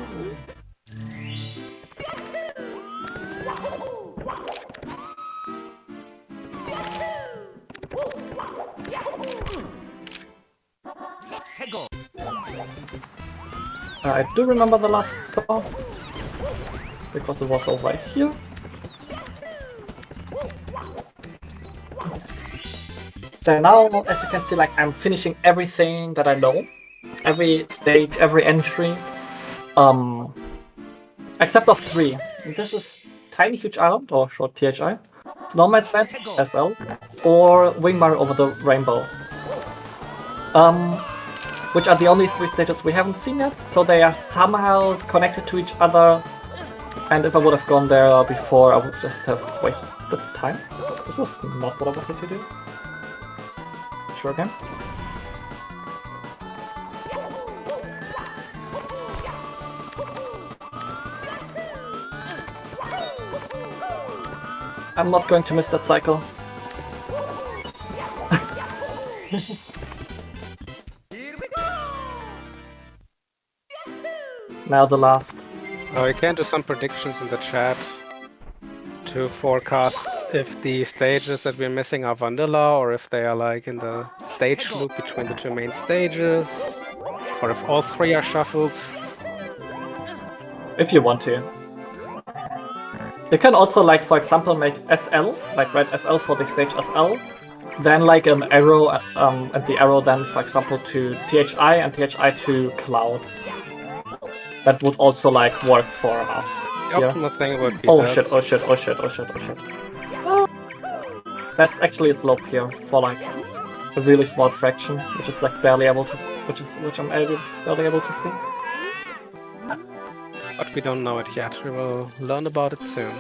I do remember the last stop, because it was over here. So now, as you can see, like I'm finishing everything that I know, every stage, every entry, except of 3. This is Tiny Huge Island, or short THI, Snowman's Land, SL, or Wingmar over the Rainbow. Which are the only 3 stages we haven't seen yet, so they are somehow connected to each other. And if I would have gone there before, I would just have wasted the time. This was not what I wanted to do. Sure again. I'm not going to miss that cycle. Now the last. Oh, you can do some predictions in the chat to forecast if the stages that we're missing are vanilla, or if they are like in the stage loop between the 2 main stages, or if all 3 are shuffled. If you want to. You can also, like, for example, make SL, like write SL for the stage SL, then like an arrow, and the arrow then, for example, to THI and THI to Cloud. That would also like work for us. The optimal thing would be shit, oh shit, oh shit, oh shit, oh shit. Oh. That's actually a slope here for like a really small fraction, which is like barely able to, which I'm barely able to see. But we don't know it yet. We will learn about it soon.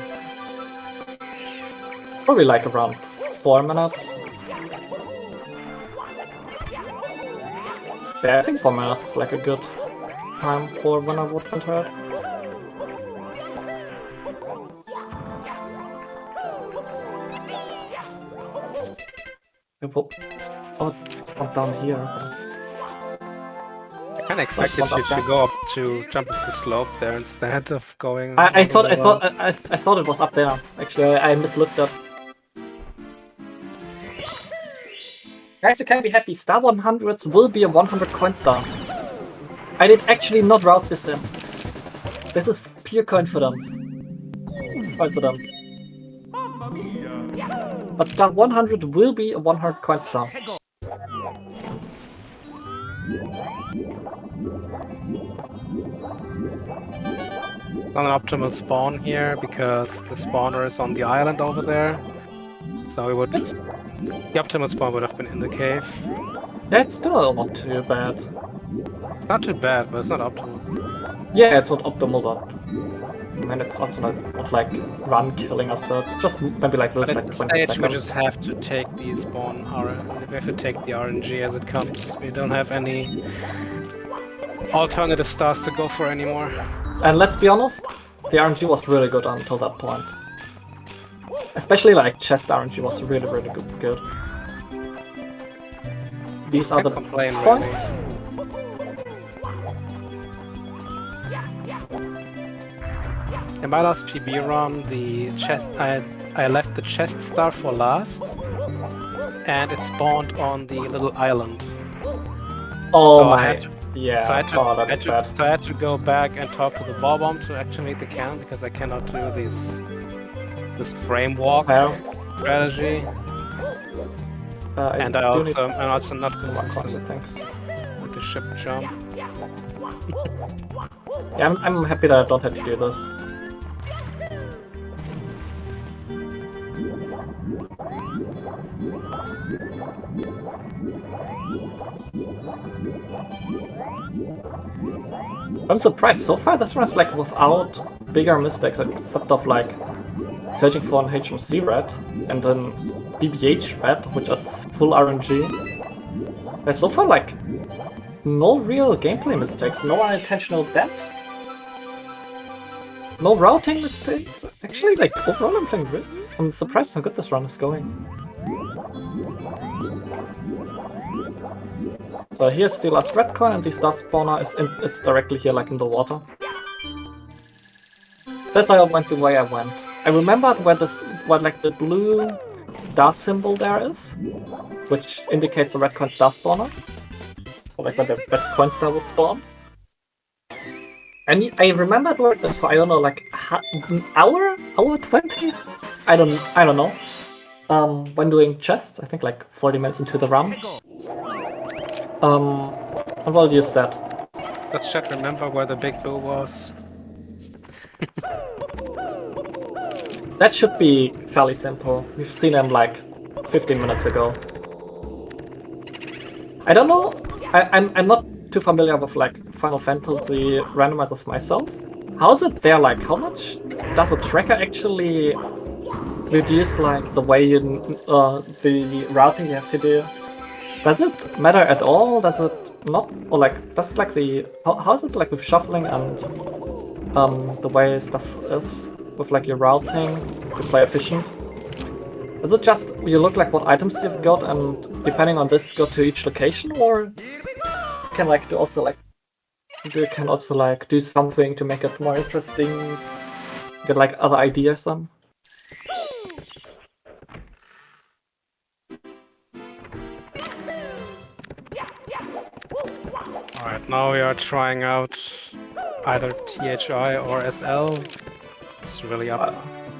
Probably like around 4 minutes. Yeah, I think 4 minutes is like a good time for when I would enter it. Oh, it's not down here. I kind of expected you to go up to jump up the slope there instead of going. I thought it was up there. Actually, I mislooked that. Guys, you can be happy. Star 100s will be a 100 coin star. I did actually not route this in. This is pure coincidence. But star 100 will be a 100 coin star. On an optimal spawn here because the spawner is on the island over there. So we would. The optimal spawn would have been in the cave. That's still not too bad. It's not too bad, but it's not optimal. Yeah, it's not optimal, but And it's also not like run killing us, so just maybe like lose But like at 20 this stage, we seconds. just have to take the spawn. We have to take the RNG as it comes. We don't have any alternative stars to go for anymore. And let's be honest, the RNG was really good until that point. Especially like chest RNG was really good. These are the points. Really. In my last PB run, the chest I left the chest star for last, and it spawned on the little island. Oh so my! Yeah. So I had to go back and talk to the ball bomb to activate the cannon because I cannot do this frame walk strategy. And I'm also not consistent with the ship jump. Yeah, I'm happy that I don't have to do this. I'm surprised. So far, this runs like without bigger mistakes, except of like searching for an HMC red and then BBH red, which is full RNG. There's so far like no real gameplay mistakes, no unintentional deaths, no routing mistakes. Actually, like overall, I'm playing good. I'm surprised how good this run is going. So here's the last red coin, and the star spawner is directly here, like in the water. That's how I went the way I went. I remembered where like the blue star symbol there is, which indicates a red coin star spawner, or like where the red coin star would spawn. And I remembered where it is for, I don't know, like hour 20. I don't know. When doing chests, I think like 40 minutes into the run. And we'll use that. Let's just remember where the big bull was. That should be fairly simple. We've seen him like 15 minutes ago. I don't know. I'm not too familiar with like Final Fantasy randomizers myself. How is it there? Like, how much does a tracker actually reduce like the way the routing you have to do? Does it matter at all? Does it not? Or like, does like how is it like with shuffling and the way stuff is with like your routing to play efficient? Is it just you look like what items you've got and depending on this go to each location, or you can like you can also like do something to make it more interesting, get like other ideas on? Alright, now we are trying out either THI or SL. It's really up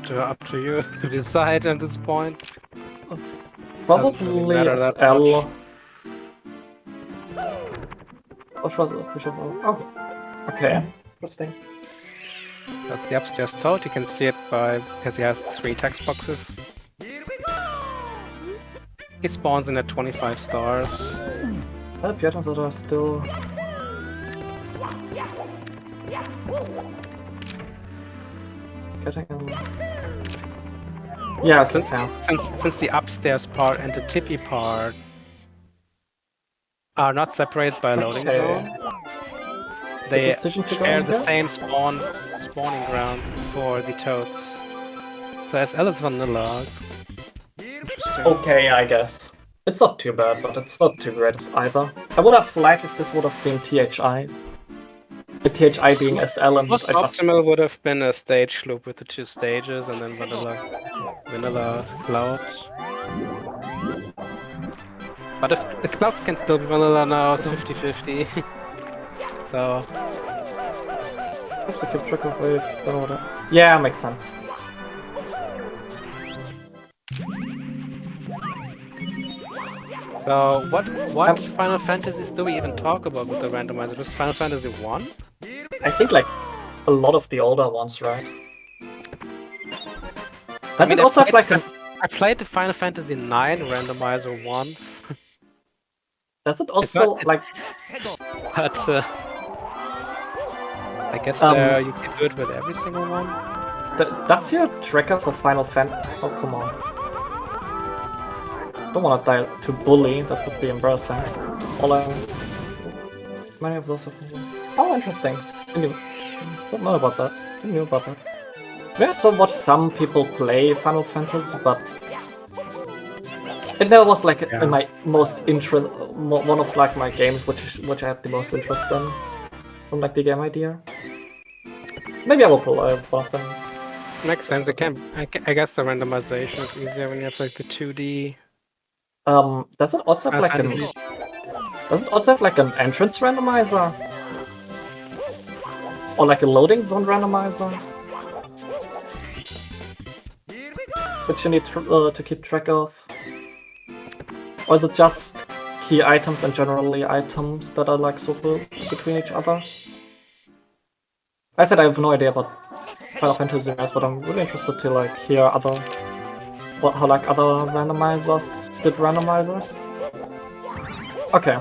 to you to decide at this point. Probably really SL. Oh, okay, interesting. That's the upstairs toad. You can see it because he has 3 text boxes. He spawns in at 25 stars. Well, the items that are still... getting them. Yeah, since the upstairs part and the tippy part are not separated by a loading zone, they share the same spawning ground for the toads. So SL is vanilla. It's interesting. Okay, I guess. It's not too bad, but it's not too great either. I would have liked if this would have been THI. The THI being SL and most optimal would have been a stage loop with the 2 stages and then vanilla clouds. But if the clouds can still be vanilla now, it's 50-50. So... keep track of wave. Yeah, makes sense. So what Final Fantasies do we even talk about with the randomizer? Just Final Fantasy 1? I think like a lot of the older ones, right? Does it also have like a... I played the Final Fantasy 9 randomizer once. Does it also like... But I guess you can do it with every single one. Does your trigger for Final Fantasy? Oh, come on. Don't want to die to bully, that would be embarrassing. Many of those. Oh, interesting. Don't know about that. Didn't know about that. Yeah, so what some people play Final Fantasy, but it never was like in my most interest, one of like my games which I had the most interest in, from like the game idea. Maybe I will play one of them. Makes sense. I guess the randomization is easier when you have like the 2D. Does it also have like an entrance randomizer? Or like a loading zone randomizer? Which you need to keep track of? Or is it just key items and generally items that are like super between each other? I said I have no idea about Final Fantasy, but I'm really interested to like hear how like other randomizers did randomizers. Okay.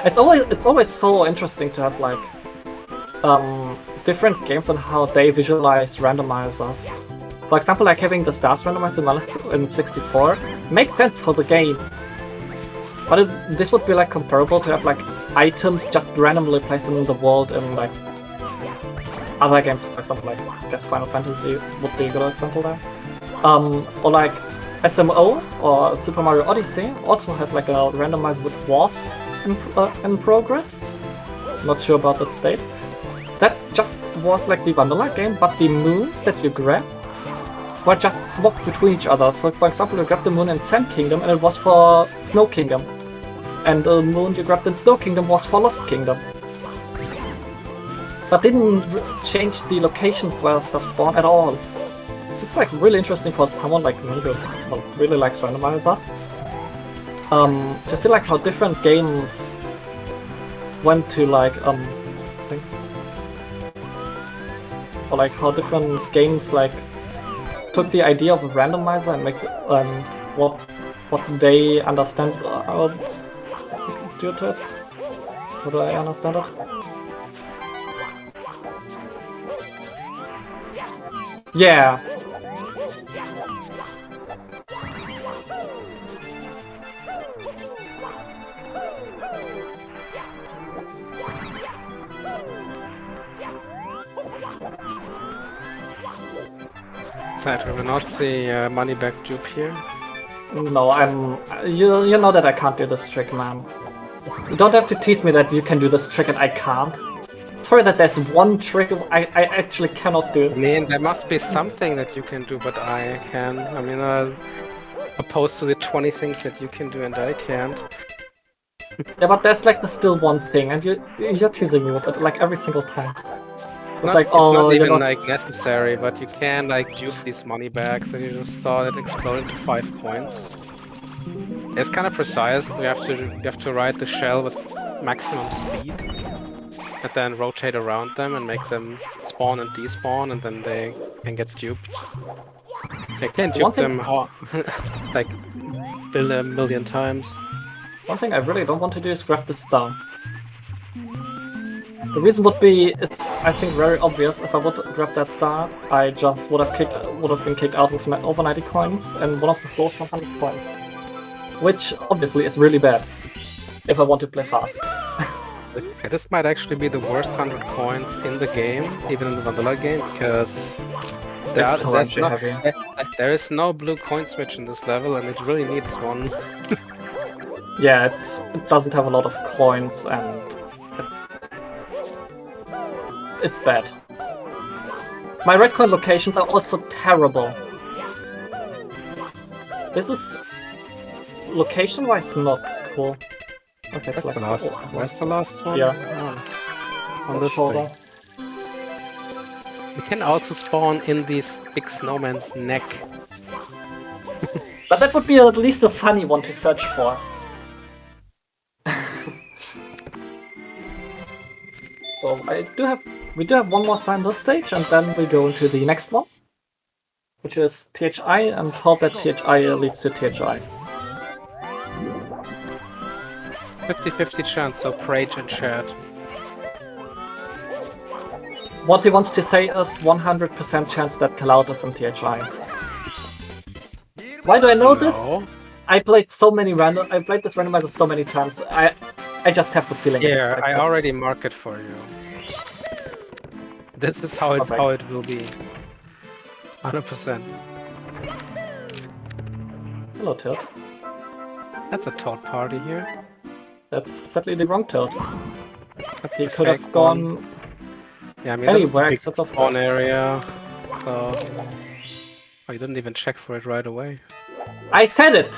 It's always so interesting to have like different games and how they visualize randomizers. For example, like having the stars randomizer in 64 makes sense for the game. But this would be like comparable to have like items just randomly placed in the world in like other games, for example, like I guess Final Fantasy would be a good example there. Or like SMO or Super Mario Odyssey also has like a randomizer which was in progress. Not sure about that state. That just was like the vanilla game, but the moons that you grab were just swapped between each other. So for example, you grabbed the moon in Sand Kingdom and it was for Snow Kingdom. And the moon you grabbed in Snow Kingdom was for Lost Kingdom. But didn't change the locations where stuff spawned at all. It's like really interesting for someone like me who really likes randomizers. To see like how different games went to like or like how different games like took the idea of a randomizer and make what they understand due to it. How do I understand it? Yeah. Sad, we will not see money back dupe here. No, you know that I can't do this trick, man. You don't have to tease me that you can do this trick and I can't. Sorry that there's one trick I actually cannot do. I mean, there must be something that you can do, but I can. I mean, opposed to the 20 things that you can do and I can't. Yeah, but there's like the still one thing, and you're teasing me with it like every single time. It's not even like necessary, but you can like dupe these money bags, and you just saw it explode into 5 coins. It's kind of precise. You have to ride the shell with maximum speed, and then rotate around them and make them spawn and despawn, and then they can get duped. You can dupe them like a million times. One thing I really don't want to do is grab the star. The reason would be, it's I think very obvious. If I would grab that star, I just would have been kicked out with over 90 coins and one of the souls for 100 coins, which obviously is really bad if I want to play fast. This might actually be the worst 100 coins in the game, even in the vanilla game, because there is no blue coin switch in this level, and it really needs one. Yeah, it doesn't have a lot of coins, and it's bad. My red coin locations are also terrible. This is location-wise not cool. Okay, that's like the last. Where's the last one? Yeah. Oh, on this thing. You can also spawn in this big snowman's neck. But that would be at least a funny one to search for. So we do have one more star in this stage, and then we go into the next one, which is THI, and hope that THI leads to THI. 50-50 chance, so Prage and chat. what he wants to say is 100% chance that Cloud is in THI. Why do I know this? I played this randomizer so many times. I just have the feeling. Yeah, it's like I this. already marked it for you. This is how it will be. 100%. Hello, Tilt. That's a Toad party here. That's sadly the wrong Tilt. That's He could have gone. Yeah, I mean, anywhere this is the big spawn area. So, oh, you didn't even check for it right away. I said it.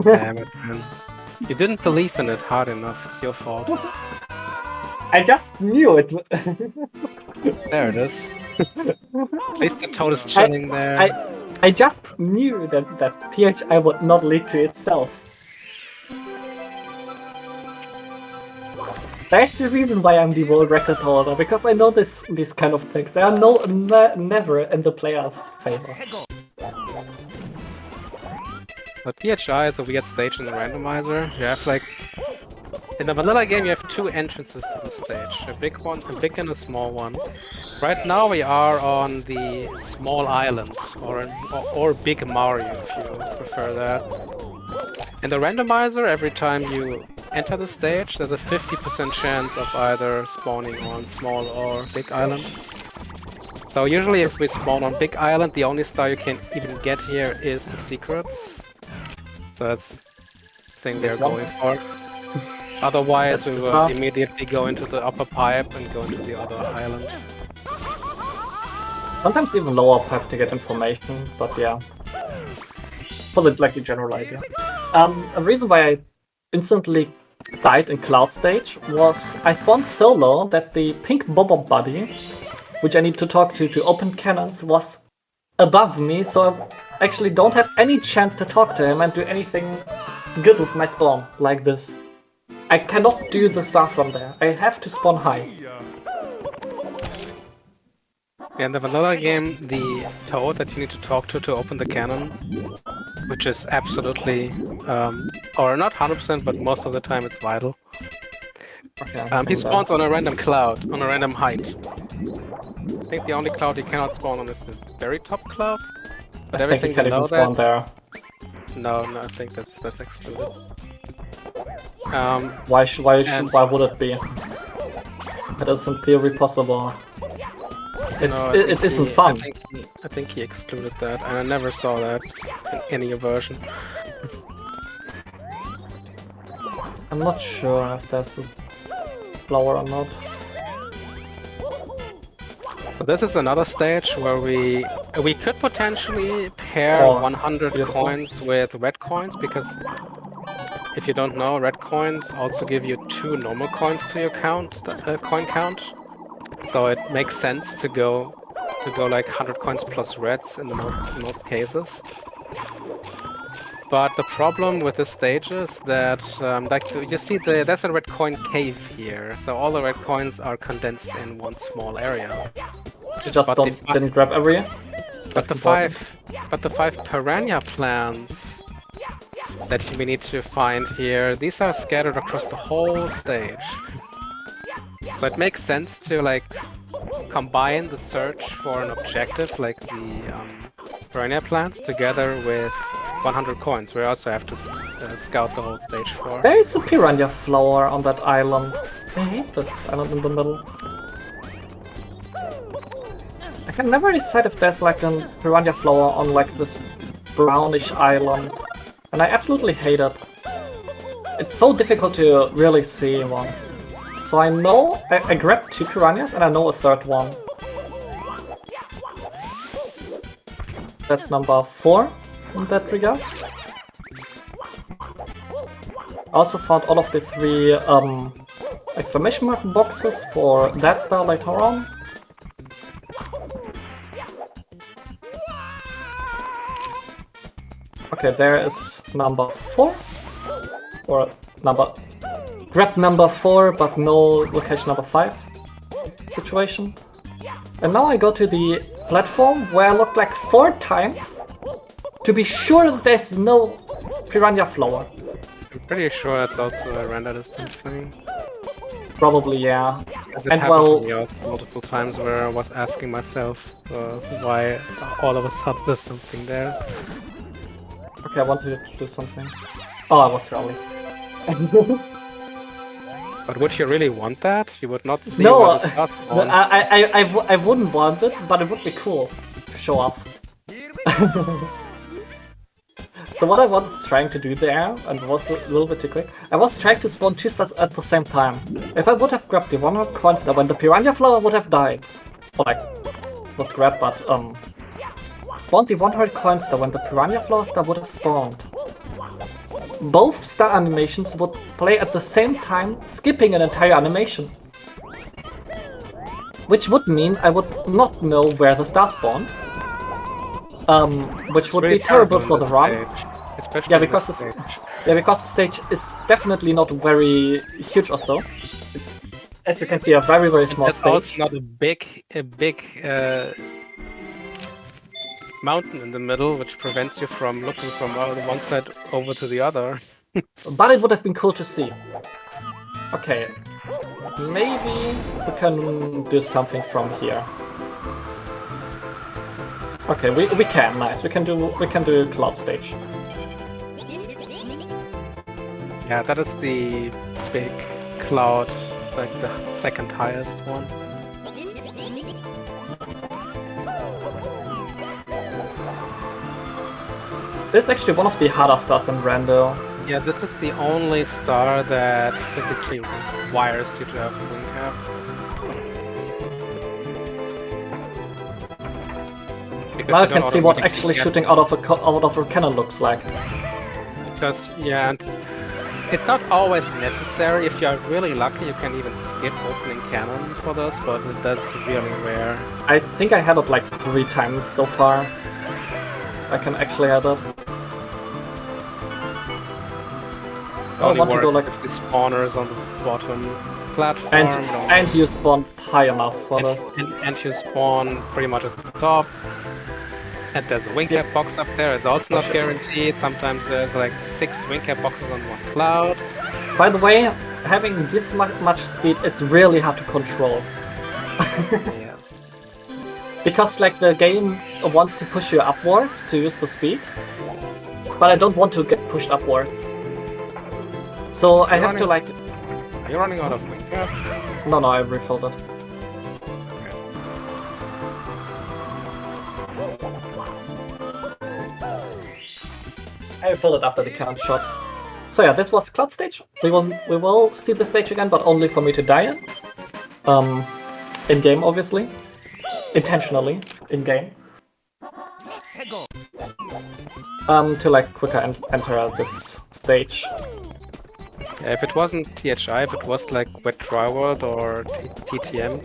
Damn it, man! You didn't believe in it hard enough. It's your fault. I just knew it. There it is. At least the Toad is chilling there. I just knew that THI would not lead to itself. That's the reason why I'm the world record holder, because I know these kind of things. They are never in the player's favor. So THI is a weird stage in the randomizer. You have like... In the vanilla game you have two entrances to the stage. A big one, a big and a small one. Right now we are on the small island, or Big Mario if you prefer that. In the randomizer, every time you enter the stage, there's a 50% chance of either spawning on small or big island. So usually if we spawn on big island, the only star you can even get here is the secrets. So that's the thing they're going for. Otherwise, we will immediately go into the upper pipe and go into the other island. Sometimes even lower pipe to get information, but yeah. For the general idea. A reason why I instantly died in Cloud stage was I spawned so low that the pink Bobo buddy, which I need to talk to open cannons, was above me, so I actually don't have any chance to talk to him and do anything good with my spawn, like this. I cannot do the stuff from there. I have to spawn high. In the vanilla game, the Toad that you need to talk to open the cannon, which is absolutely, or not 100%, but most of the time it's vital. Okay, he spawns on a random cloud, on a random height. I think the only cloud you cannot spawn on is the very top cloud, but everything below that... There. No, I think that's excluded. Why would it be? That is in theory possible. It isn't fun. I think he excluded that, and I never saw that in any version. I'm not sure if there's a flower or not. So this is another stage where we could potentially pair 100 coins with red coins, because if you don't know, red coins also give you 2 normal coins to your coin count. So it makes sense to go like 100 coins plus reds in most cases. But the problem with this stage is that, you see, there's a red coin cave here, so all the red coins are condensed in one small area. You just didn't grab every. But the 5 piranha plants that we need to find here, these are scattered across the whole stage. So it makes sense to like combine the search for an objective like the piranha plants together with 100 coins. We also have to scout the whole stage for. There is a piranha flower on that island. I hate this island in the middle. I can never decide if there's like a piranha flower on like this brownish island. And I absolutely hate it. It's so difficult to really see one. So I know I grabbed 2 piranhas and I know a third one. That's number 4 in that regard. I also found all of the 3 exclamation mark boxes for that star later on. Okay, there is number 4. Or grab number 4, but no location number 5 situation. And now I go to the platform where I look like 4 times to be sure that there's no piranha flower. I'm pretty sure that's also a render distance thing. Probably, yeah. Because it And happened well, to me multiple times where I was asking myself why all of a sudden there's something there. okay, I wanted to do something. Oh, I was trolling. But would you really want that? You would not see No, where the start spawns. I wouldn't want it, but it would be cool to show off. So what I was trying to do there, and it was a little bit too quick, I was trying to spawn 2 stars at the same time. If I would have grabbed the 100 coin star when the piranha flower would have died, or like, not grab, but spawned the 100 coin star when the piranha flower star would have spawned. Both star animations would play at the same time, skipping an entire animation. Which would mean I would not know where the star spawned. Which would really be terrible for the run. Stage. Especially Yeah, because the stage is definitely not very huge or so. It's, as you can see, a very small It's stage. also not a big mountain in the middle, which prevents you from looking from one side over to the other. But it would have been cool to see. Okay, maybe we can do something from here. Okay, we can, nice. We can do cloud stage. Yeah, that is the big cloud, like the second highest one. This is actually one of the harder stars in Rando. Yeah, this is the only star that physically requires you to have a wing cap. Now I can see what actually shooting out of a cannon looks like. Because, yeah, and it's not always necessary. If you're really lucky, you can even skip opening cannon for this, but that's really rare. I think I had it like 3 times so far. I can actually have it. I want to go like if the spawner is on the bottom platform. And you spawned high enough for this. And you spawn pretty much at the top. And there's a wing cap box up there. It's also not guaranteed. Sometimes there's like 6 wing cap boxes on one cloud. By the way, having this much speed is really hard to control. Yeah. Because like the game wants to push you upwards to use the speed, but I don't want to get pushed upwards. So I have to like... Are you running out of wing cap? No, I refilled it. I refilled it after the cannon shot. So yeah, this was cloud stage. We will see the stage again, but only for me to die in. In game, obviously. Intentionally, in game. To like quicker enter this stage. Yeah, if it wasn't THI, if it was like Wet Dry World or TTM,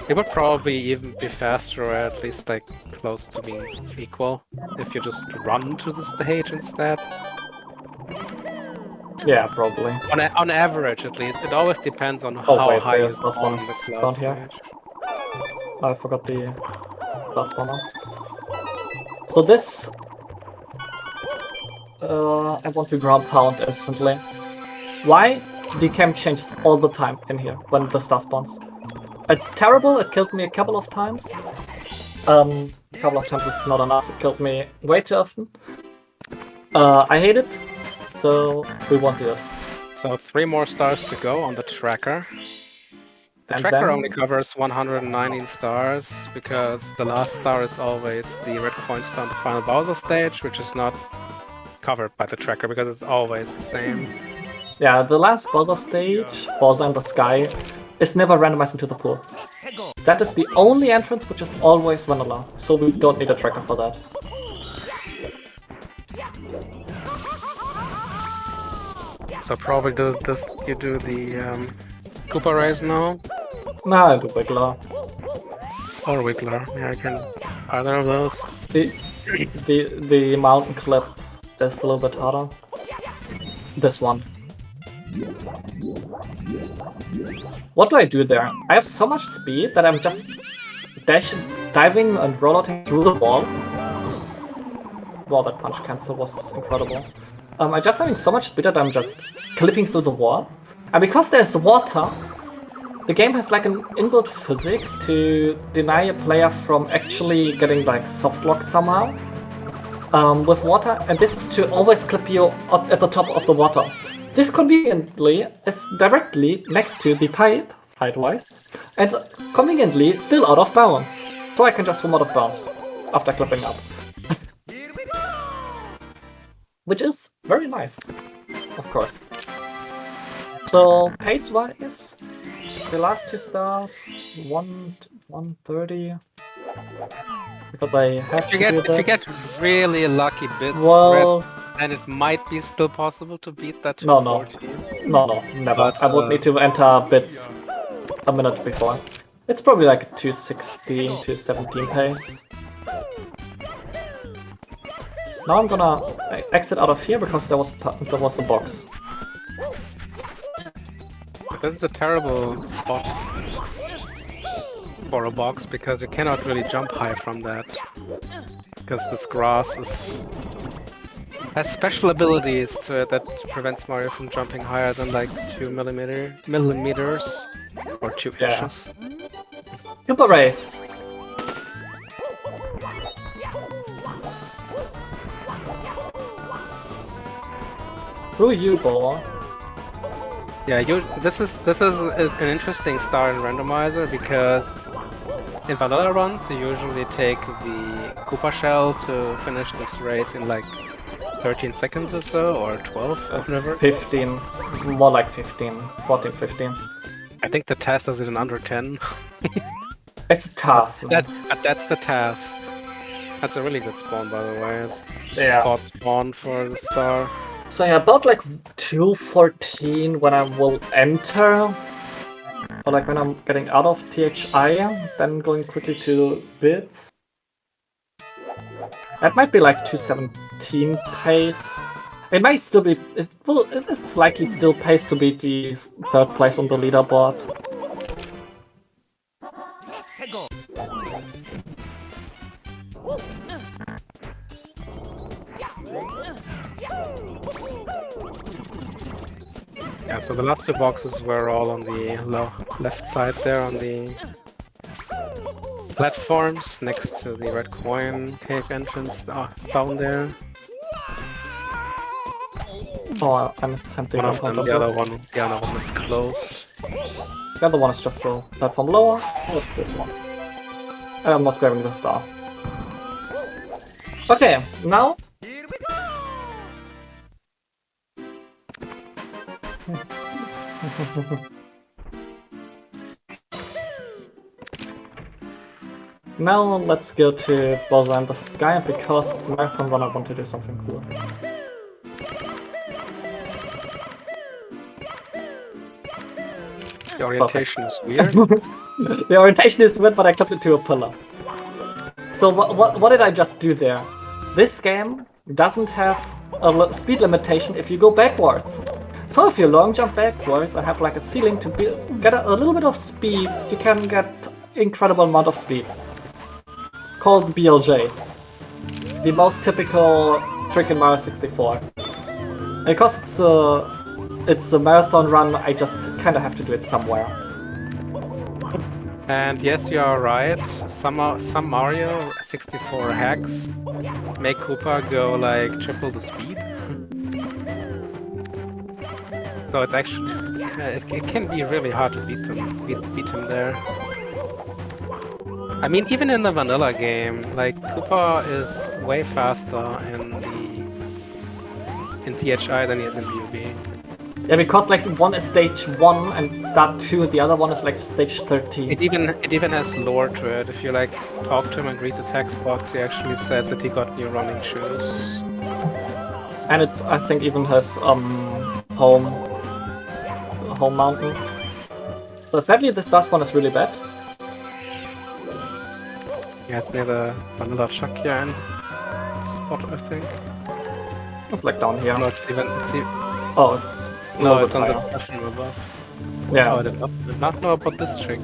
it would probably even be faster, or at least like close to being equal, if you just run to the stage instead. Yeah, probably. On average, at least. It always depends on how high you spawn on the cloud here. I forgot the last spawner. So this... I want to ground pound instantly. Why? The cam changes all the time in here when the star spawns. It's terrible, it killed me a couple of times. A couple of times is not enough, it killed me way too often. I hate it, so we won't do it. So 3 more stars to go on the tracker. The And tracker then... only covers 119 stars, because the last star is always the red coin star on the final Bowser stage, which is not covered by the tracker because it's always the same. Yeah, the last Bowser stage, Bowser in the sky, is never randomized into the pool. That is the only entrance which is always vanilla, so we don't need a tracker for that. So probably you do the Koopa race now? No, I do Wiggler. Or Wiggler, yeah, I can either of those. The mountain clip is a little bit harder. This one. What do I do there? I have so much speed that I'm just diving and rolling through the wall. Wow, that punch cancel was incredible. I'm just having so much speed that I'm just clipping through the wall. And because there's water, the game has like an inbuilt physics to deny a player from actually getting like soft locked somehow with water, and this is to always clip you at the top of the water. This conveniently is directly next to the pipe, height-wise, and conveniently still out of bounds. So I can just swim out of bounds after clipping up. Which is very nice, of course. So pace-wise, the last 2 stars, 130. Because I have to do this. If you get really lucky bits, well, then it might be still possible to beat that 240. No, never. But, I would need to enter bits a minute before. It's probably like 216, 217 pace. Now I'm gonna exit out of here because there was a box. This is a terrible spot for a box because you cannot really jump high from that. Because this grass has special abilities to it that prevents Mario from jumping higher than like 2 millimeters or 2 inches. Super race. Who you, boy? Yeah, this is an interesting start in Randomizer because in vanilla runs you usually take the Koopa shell to finish this race in like 13 seconds or so, or 12 or whatever. 15, more like 15, 14, 15. I think the task does it in under 10. It's a task. But that's the task. That's a really good spawn, by the way. It's called spawn for the star. So yeah, about like 2:14 when I will enter, or like when I'm getting out of THI, then going quickly to bits. That might be like 2:17 pace. It might still be. It is likely still pace to beat the 3rd place on the leaderboard. Yeah, so the last 2 boxes were all on the left side there on the platforms next to the red coin cave entrance down there. Oh, I missed something. One of them, the other one is close. The other one is just a platform lower. Oh, it's this one. I'm not grabbing the star. Okay, now. Now let's go to Bowser in the Sky, because it's a marathon run, I want to do something cool. The orientation is weird. The orientation is weird, but I clipped it to a pillar. So what did I just do there? This game doesn't have a speed limitation if you go backwards. So if you long jump backwards and have like a ceiling to get a little bit of speed, you can get incredible amount of speed. Called BLJs. The most typical trick in Mario 64. And because it's a marathon run, I just kinda have to do it somewhere. And yes, you are right. Some Mario 64 hacks make Koopa go like triple the speed. So it's actually it can be really hard to beat him there. I mean, even in the vanilla game, like Koopa is way faster in THI than he is in VUB. Yeah, because like one is stage 1 and start 2, the other one is like stage 13. It even has lore to it. If you like talk to him and read the text box, he actually says that he got new running shoes. And it's, I think, even has home mountain. So sadly this last one is really bad. Yeah, it's near the vanilla Chakyan spot, I think. It's like down here. No, it's oh, it's no, it's on the platform above. Yeah. Oh, I did not know about this trick.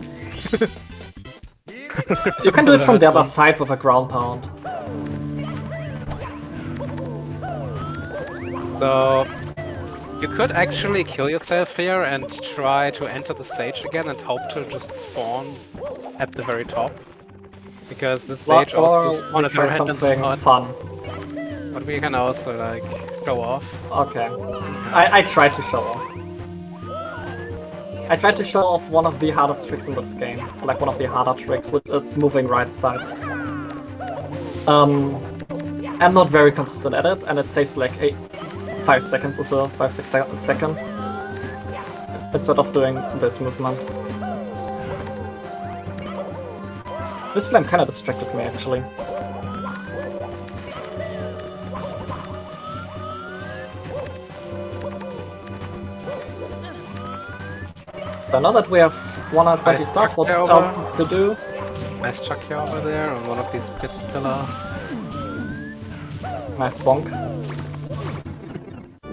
You can do it from the other side with a ground pound. So You could actually kill yourself here and try to enter the stage again and hope to just spawn at the very top. Because the stage also spawn at a random spot. Fun. But we can also like show off. Okay. I tried to show off. I tried to show off one of the hardest tricks in this game. Like one of the harder tricks, which is moving right side. I'm not very consistent at it, and it saves like 5 seconds or so, 5-6 seconds. Instead of doing this movement. This flame kinda distracted me actually. So now that we have 120 stars, what else is to do? Nice Chucky over there on one of these pits pillars. Nice bonk.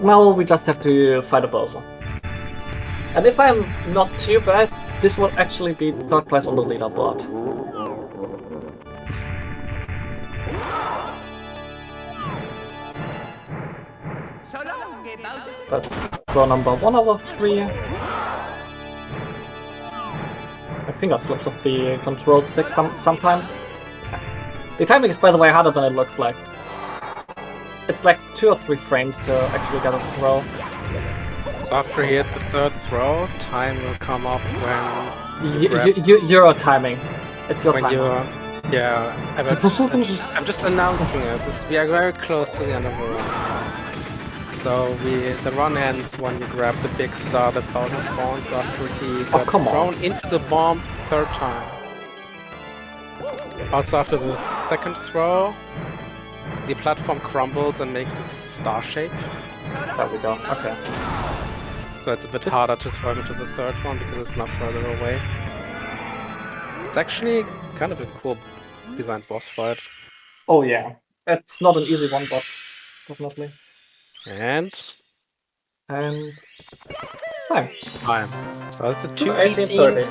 Now we just have to fight a Bowser. And if I'm not too bad, this will actually be 3rd place on the leaderboard. Let's go number 1 out of 3. My finger slips off the control stick sometimes. The timing is, by the way, harder than it looks like. It's like 2 or 3 frames to actually get a throw. So after you hit the 3rd throw, time will come up when Euro timing. It's your time. Yeah, I'm just announcing it. We are very close to the end of the run. So the run ends when you grab the big star that Bowser spawns after he got thrown into the bomb 3rd time. Also after the 2nd throw, the platform crumbles and makes this star shape. There we go, okay. So it's a bit harder to throw into the 3rd one because it's not further away. It's actually kind of a cool designed boss fight. Oh yeah, it's not an easy one, but definitely. And time. So it's a 2:18:30.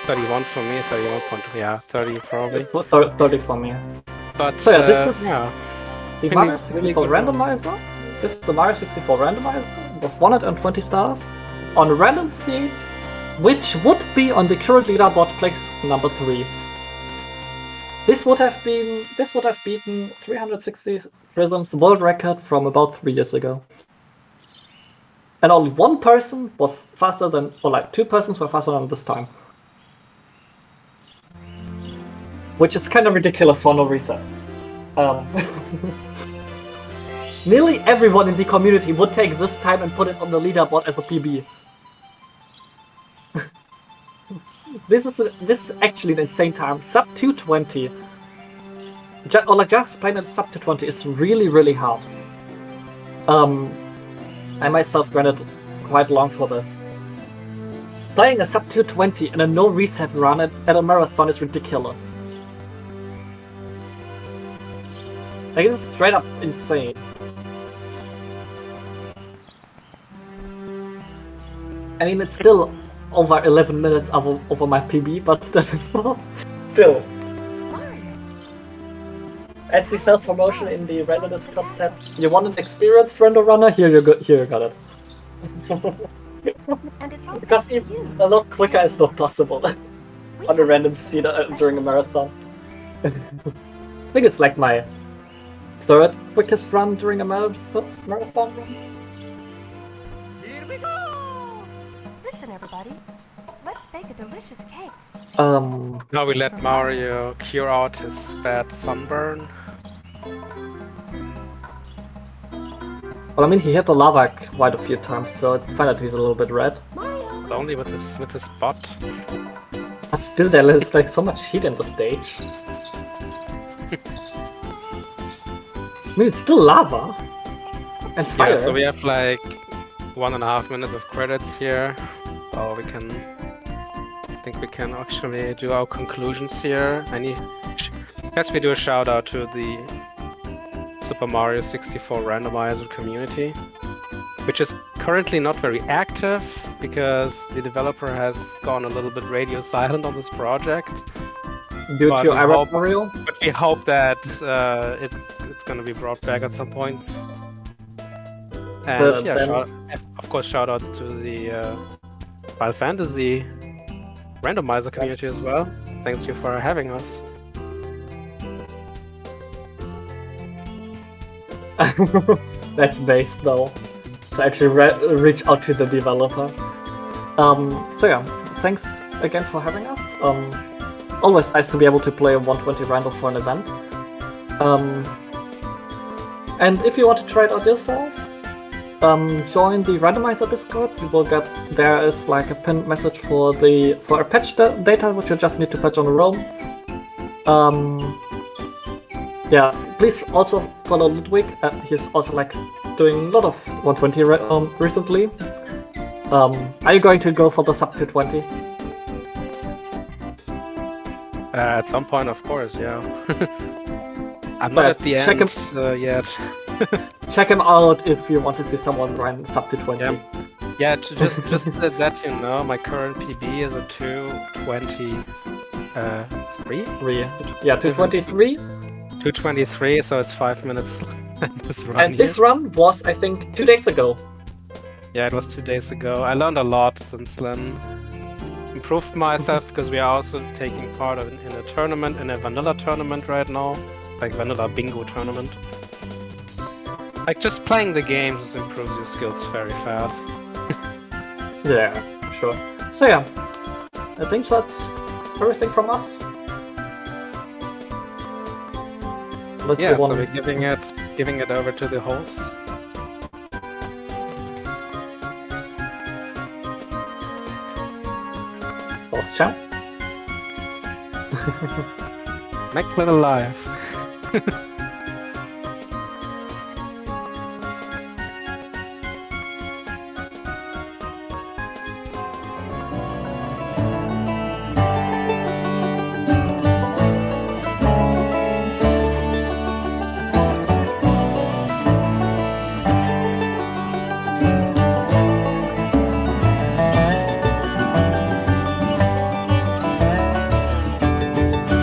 31 for me, 31 point, yeah, 30 probably. 30 for me. But so yeah, this is the Mario really 64 randomizer. This is the Mario 64 randomizer with 120 stars on a random seed, which would be on the current leaderboard place number 3. This would have beaten 360 Prism's world record from about 3 years ago. And only 1 person was faster than, or like 2 persons were faster than this time. Which is kind of ridiculous for no reason. Nearly everyone in the community would take this time and put it on the leaderboard as a PB. This is actually an insane time. Sub 220. Just playing at sub 220 is really hard. I myself grinded quite long for this. Playing a sub 220 and a no reset run at a marathon is ridiculous. Like, this is straight up insane. I mean, it's still over 11 minutes over my PB, but still. As the self-promotion in the randomness concept, you want an experienced render runner? Here you got it. Because even a lot quicker is not possible on a random scene during a marathon. I think it's like my 3rd quickest run during a marathon run. Here we go! Listen, everybody. Let's bake a delicious cake. Now we let Mario cure out his bad sunburn. Well, I mean, he hit the lava quite a few times, so it's fine that he's a little bit red. But only with his butt. But still, there is like so much heat in the stage. I mean, it's still lava and fire. Yeah, so we have like 1.5 minutes of credits here. So I think we can actually do our conclusions here. Let's do a shout out to the Super Mario 64 randomizer community, which is currently not very active because the developer has gone a little bit radio silent on this project. Due to Arab Mario? But we hope that it's going to be brought back at some point. And But yeah, then- of course, shout outs to the Final Fantasy randomizer community as well. Thanks you for having us. That's base though, to actually reach out to the developer. So yeah, thanks again for having us. Always nice to be able to play a 120 random for an event. And if you want to try it out yourself, join the Randomizer Discord. You will get, there is like a pinned message for a patch data, which you just need to patch on your own. Yeah, please also follow Ludwig. He's also like doing a lot of 120 recently. Are you going to go for the sub 220? At some point, of course, yeah. I'm not at the check end yet. Check him out if you want to see someone run sub 220. Yeah. Yeah, just that you know, my current PB is a 223. Yeah, 223. 223, so it's 5 minutes. This run And this run was, I think, 2 days ago. Yeah, it was 2 days ago. I learned a lot since then. Improved myself because we are also taking part in a tournament, in a vanilla tournament right now, like vanilla bingo tournament. Like just playing the games just improves your skills very fast. Yeah, sure. So yeah, I think that's everything from us. Let's Yeah, see so we're giving it over to the host. Host chat. Next little live.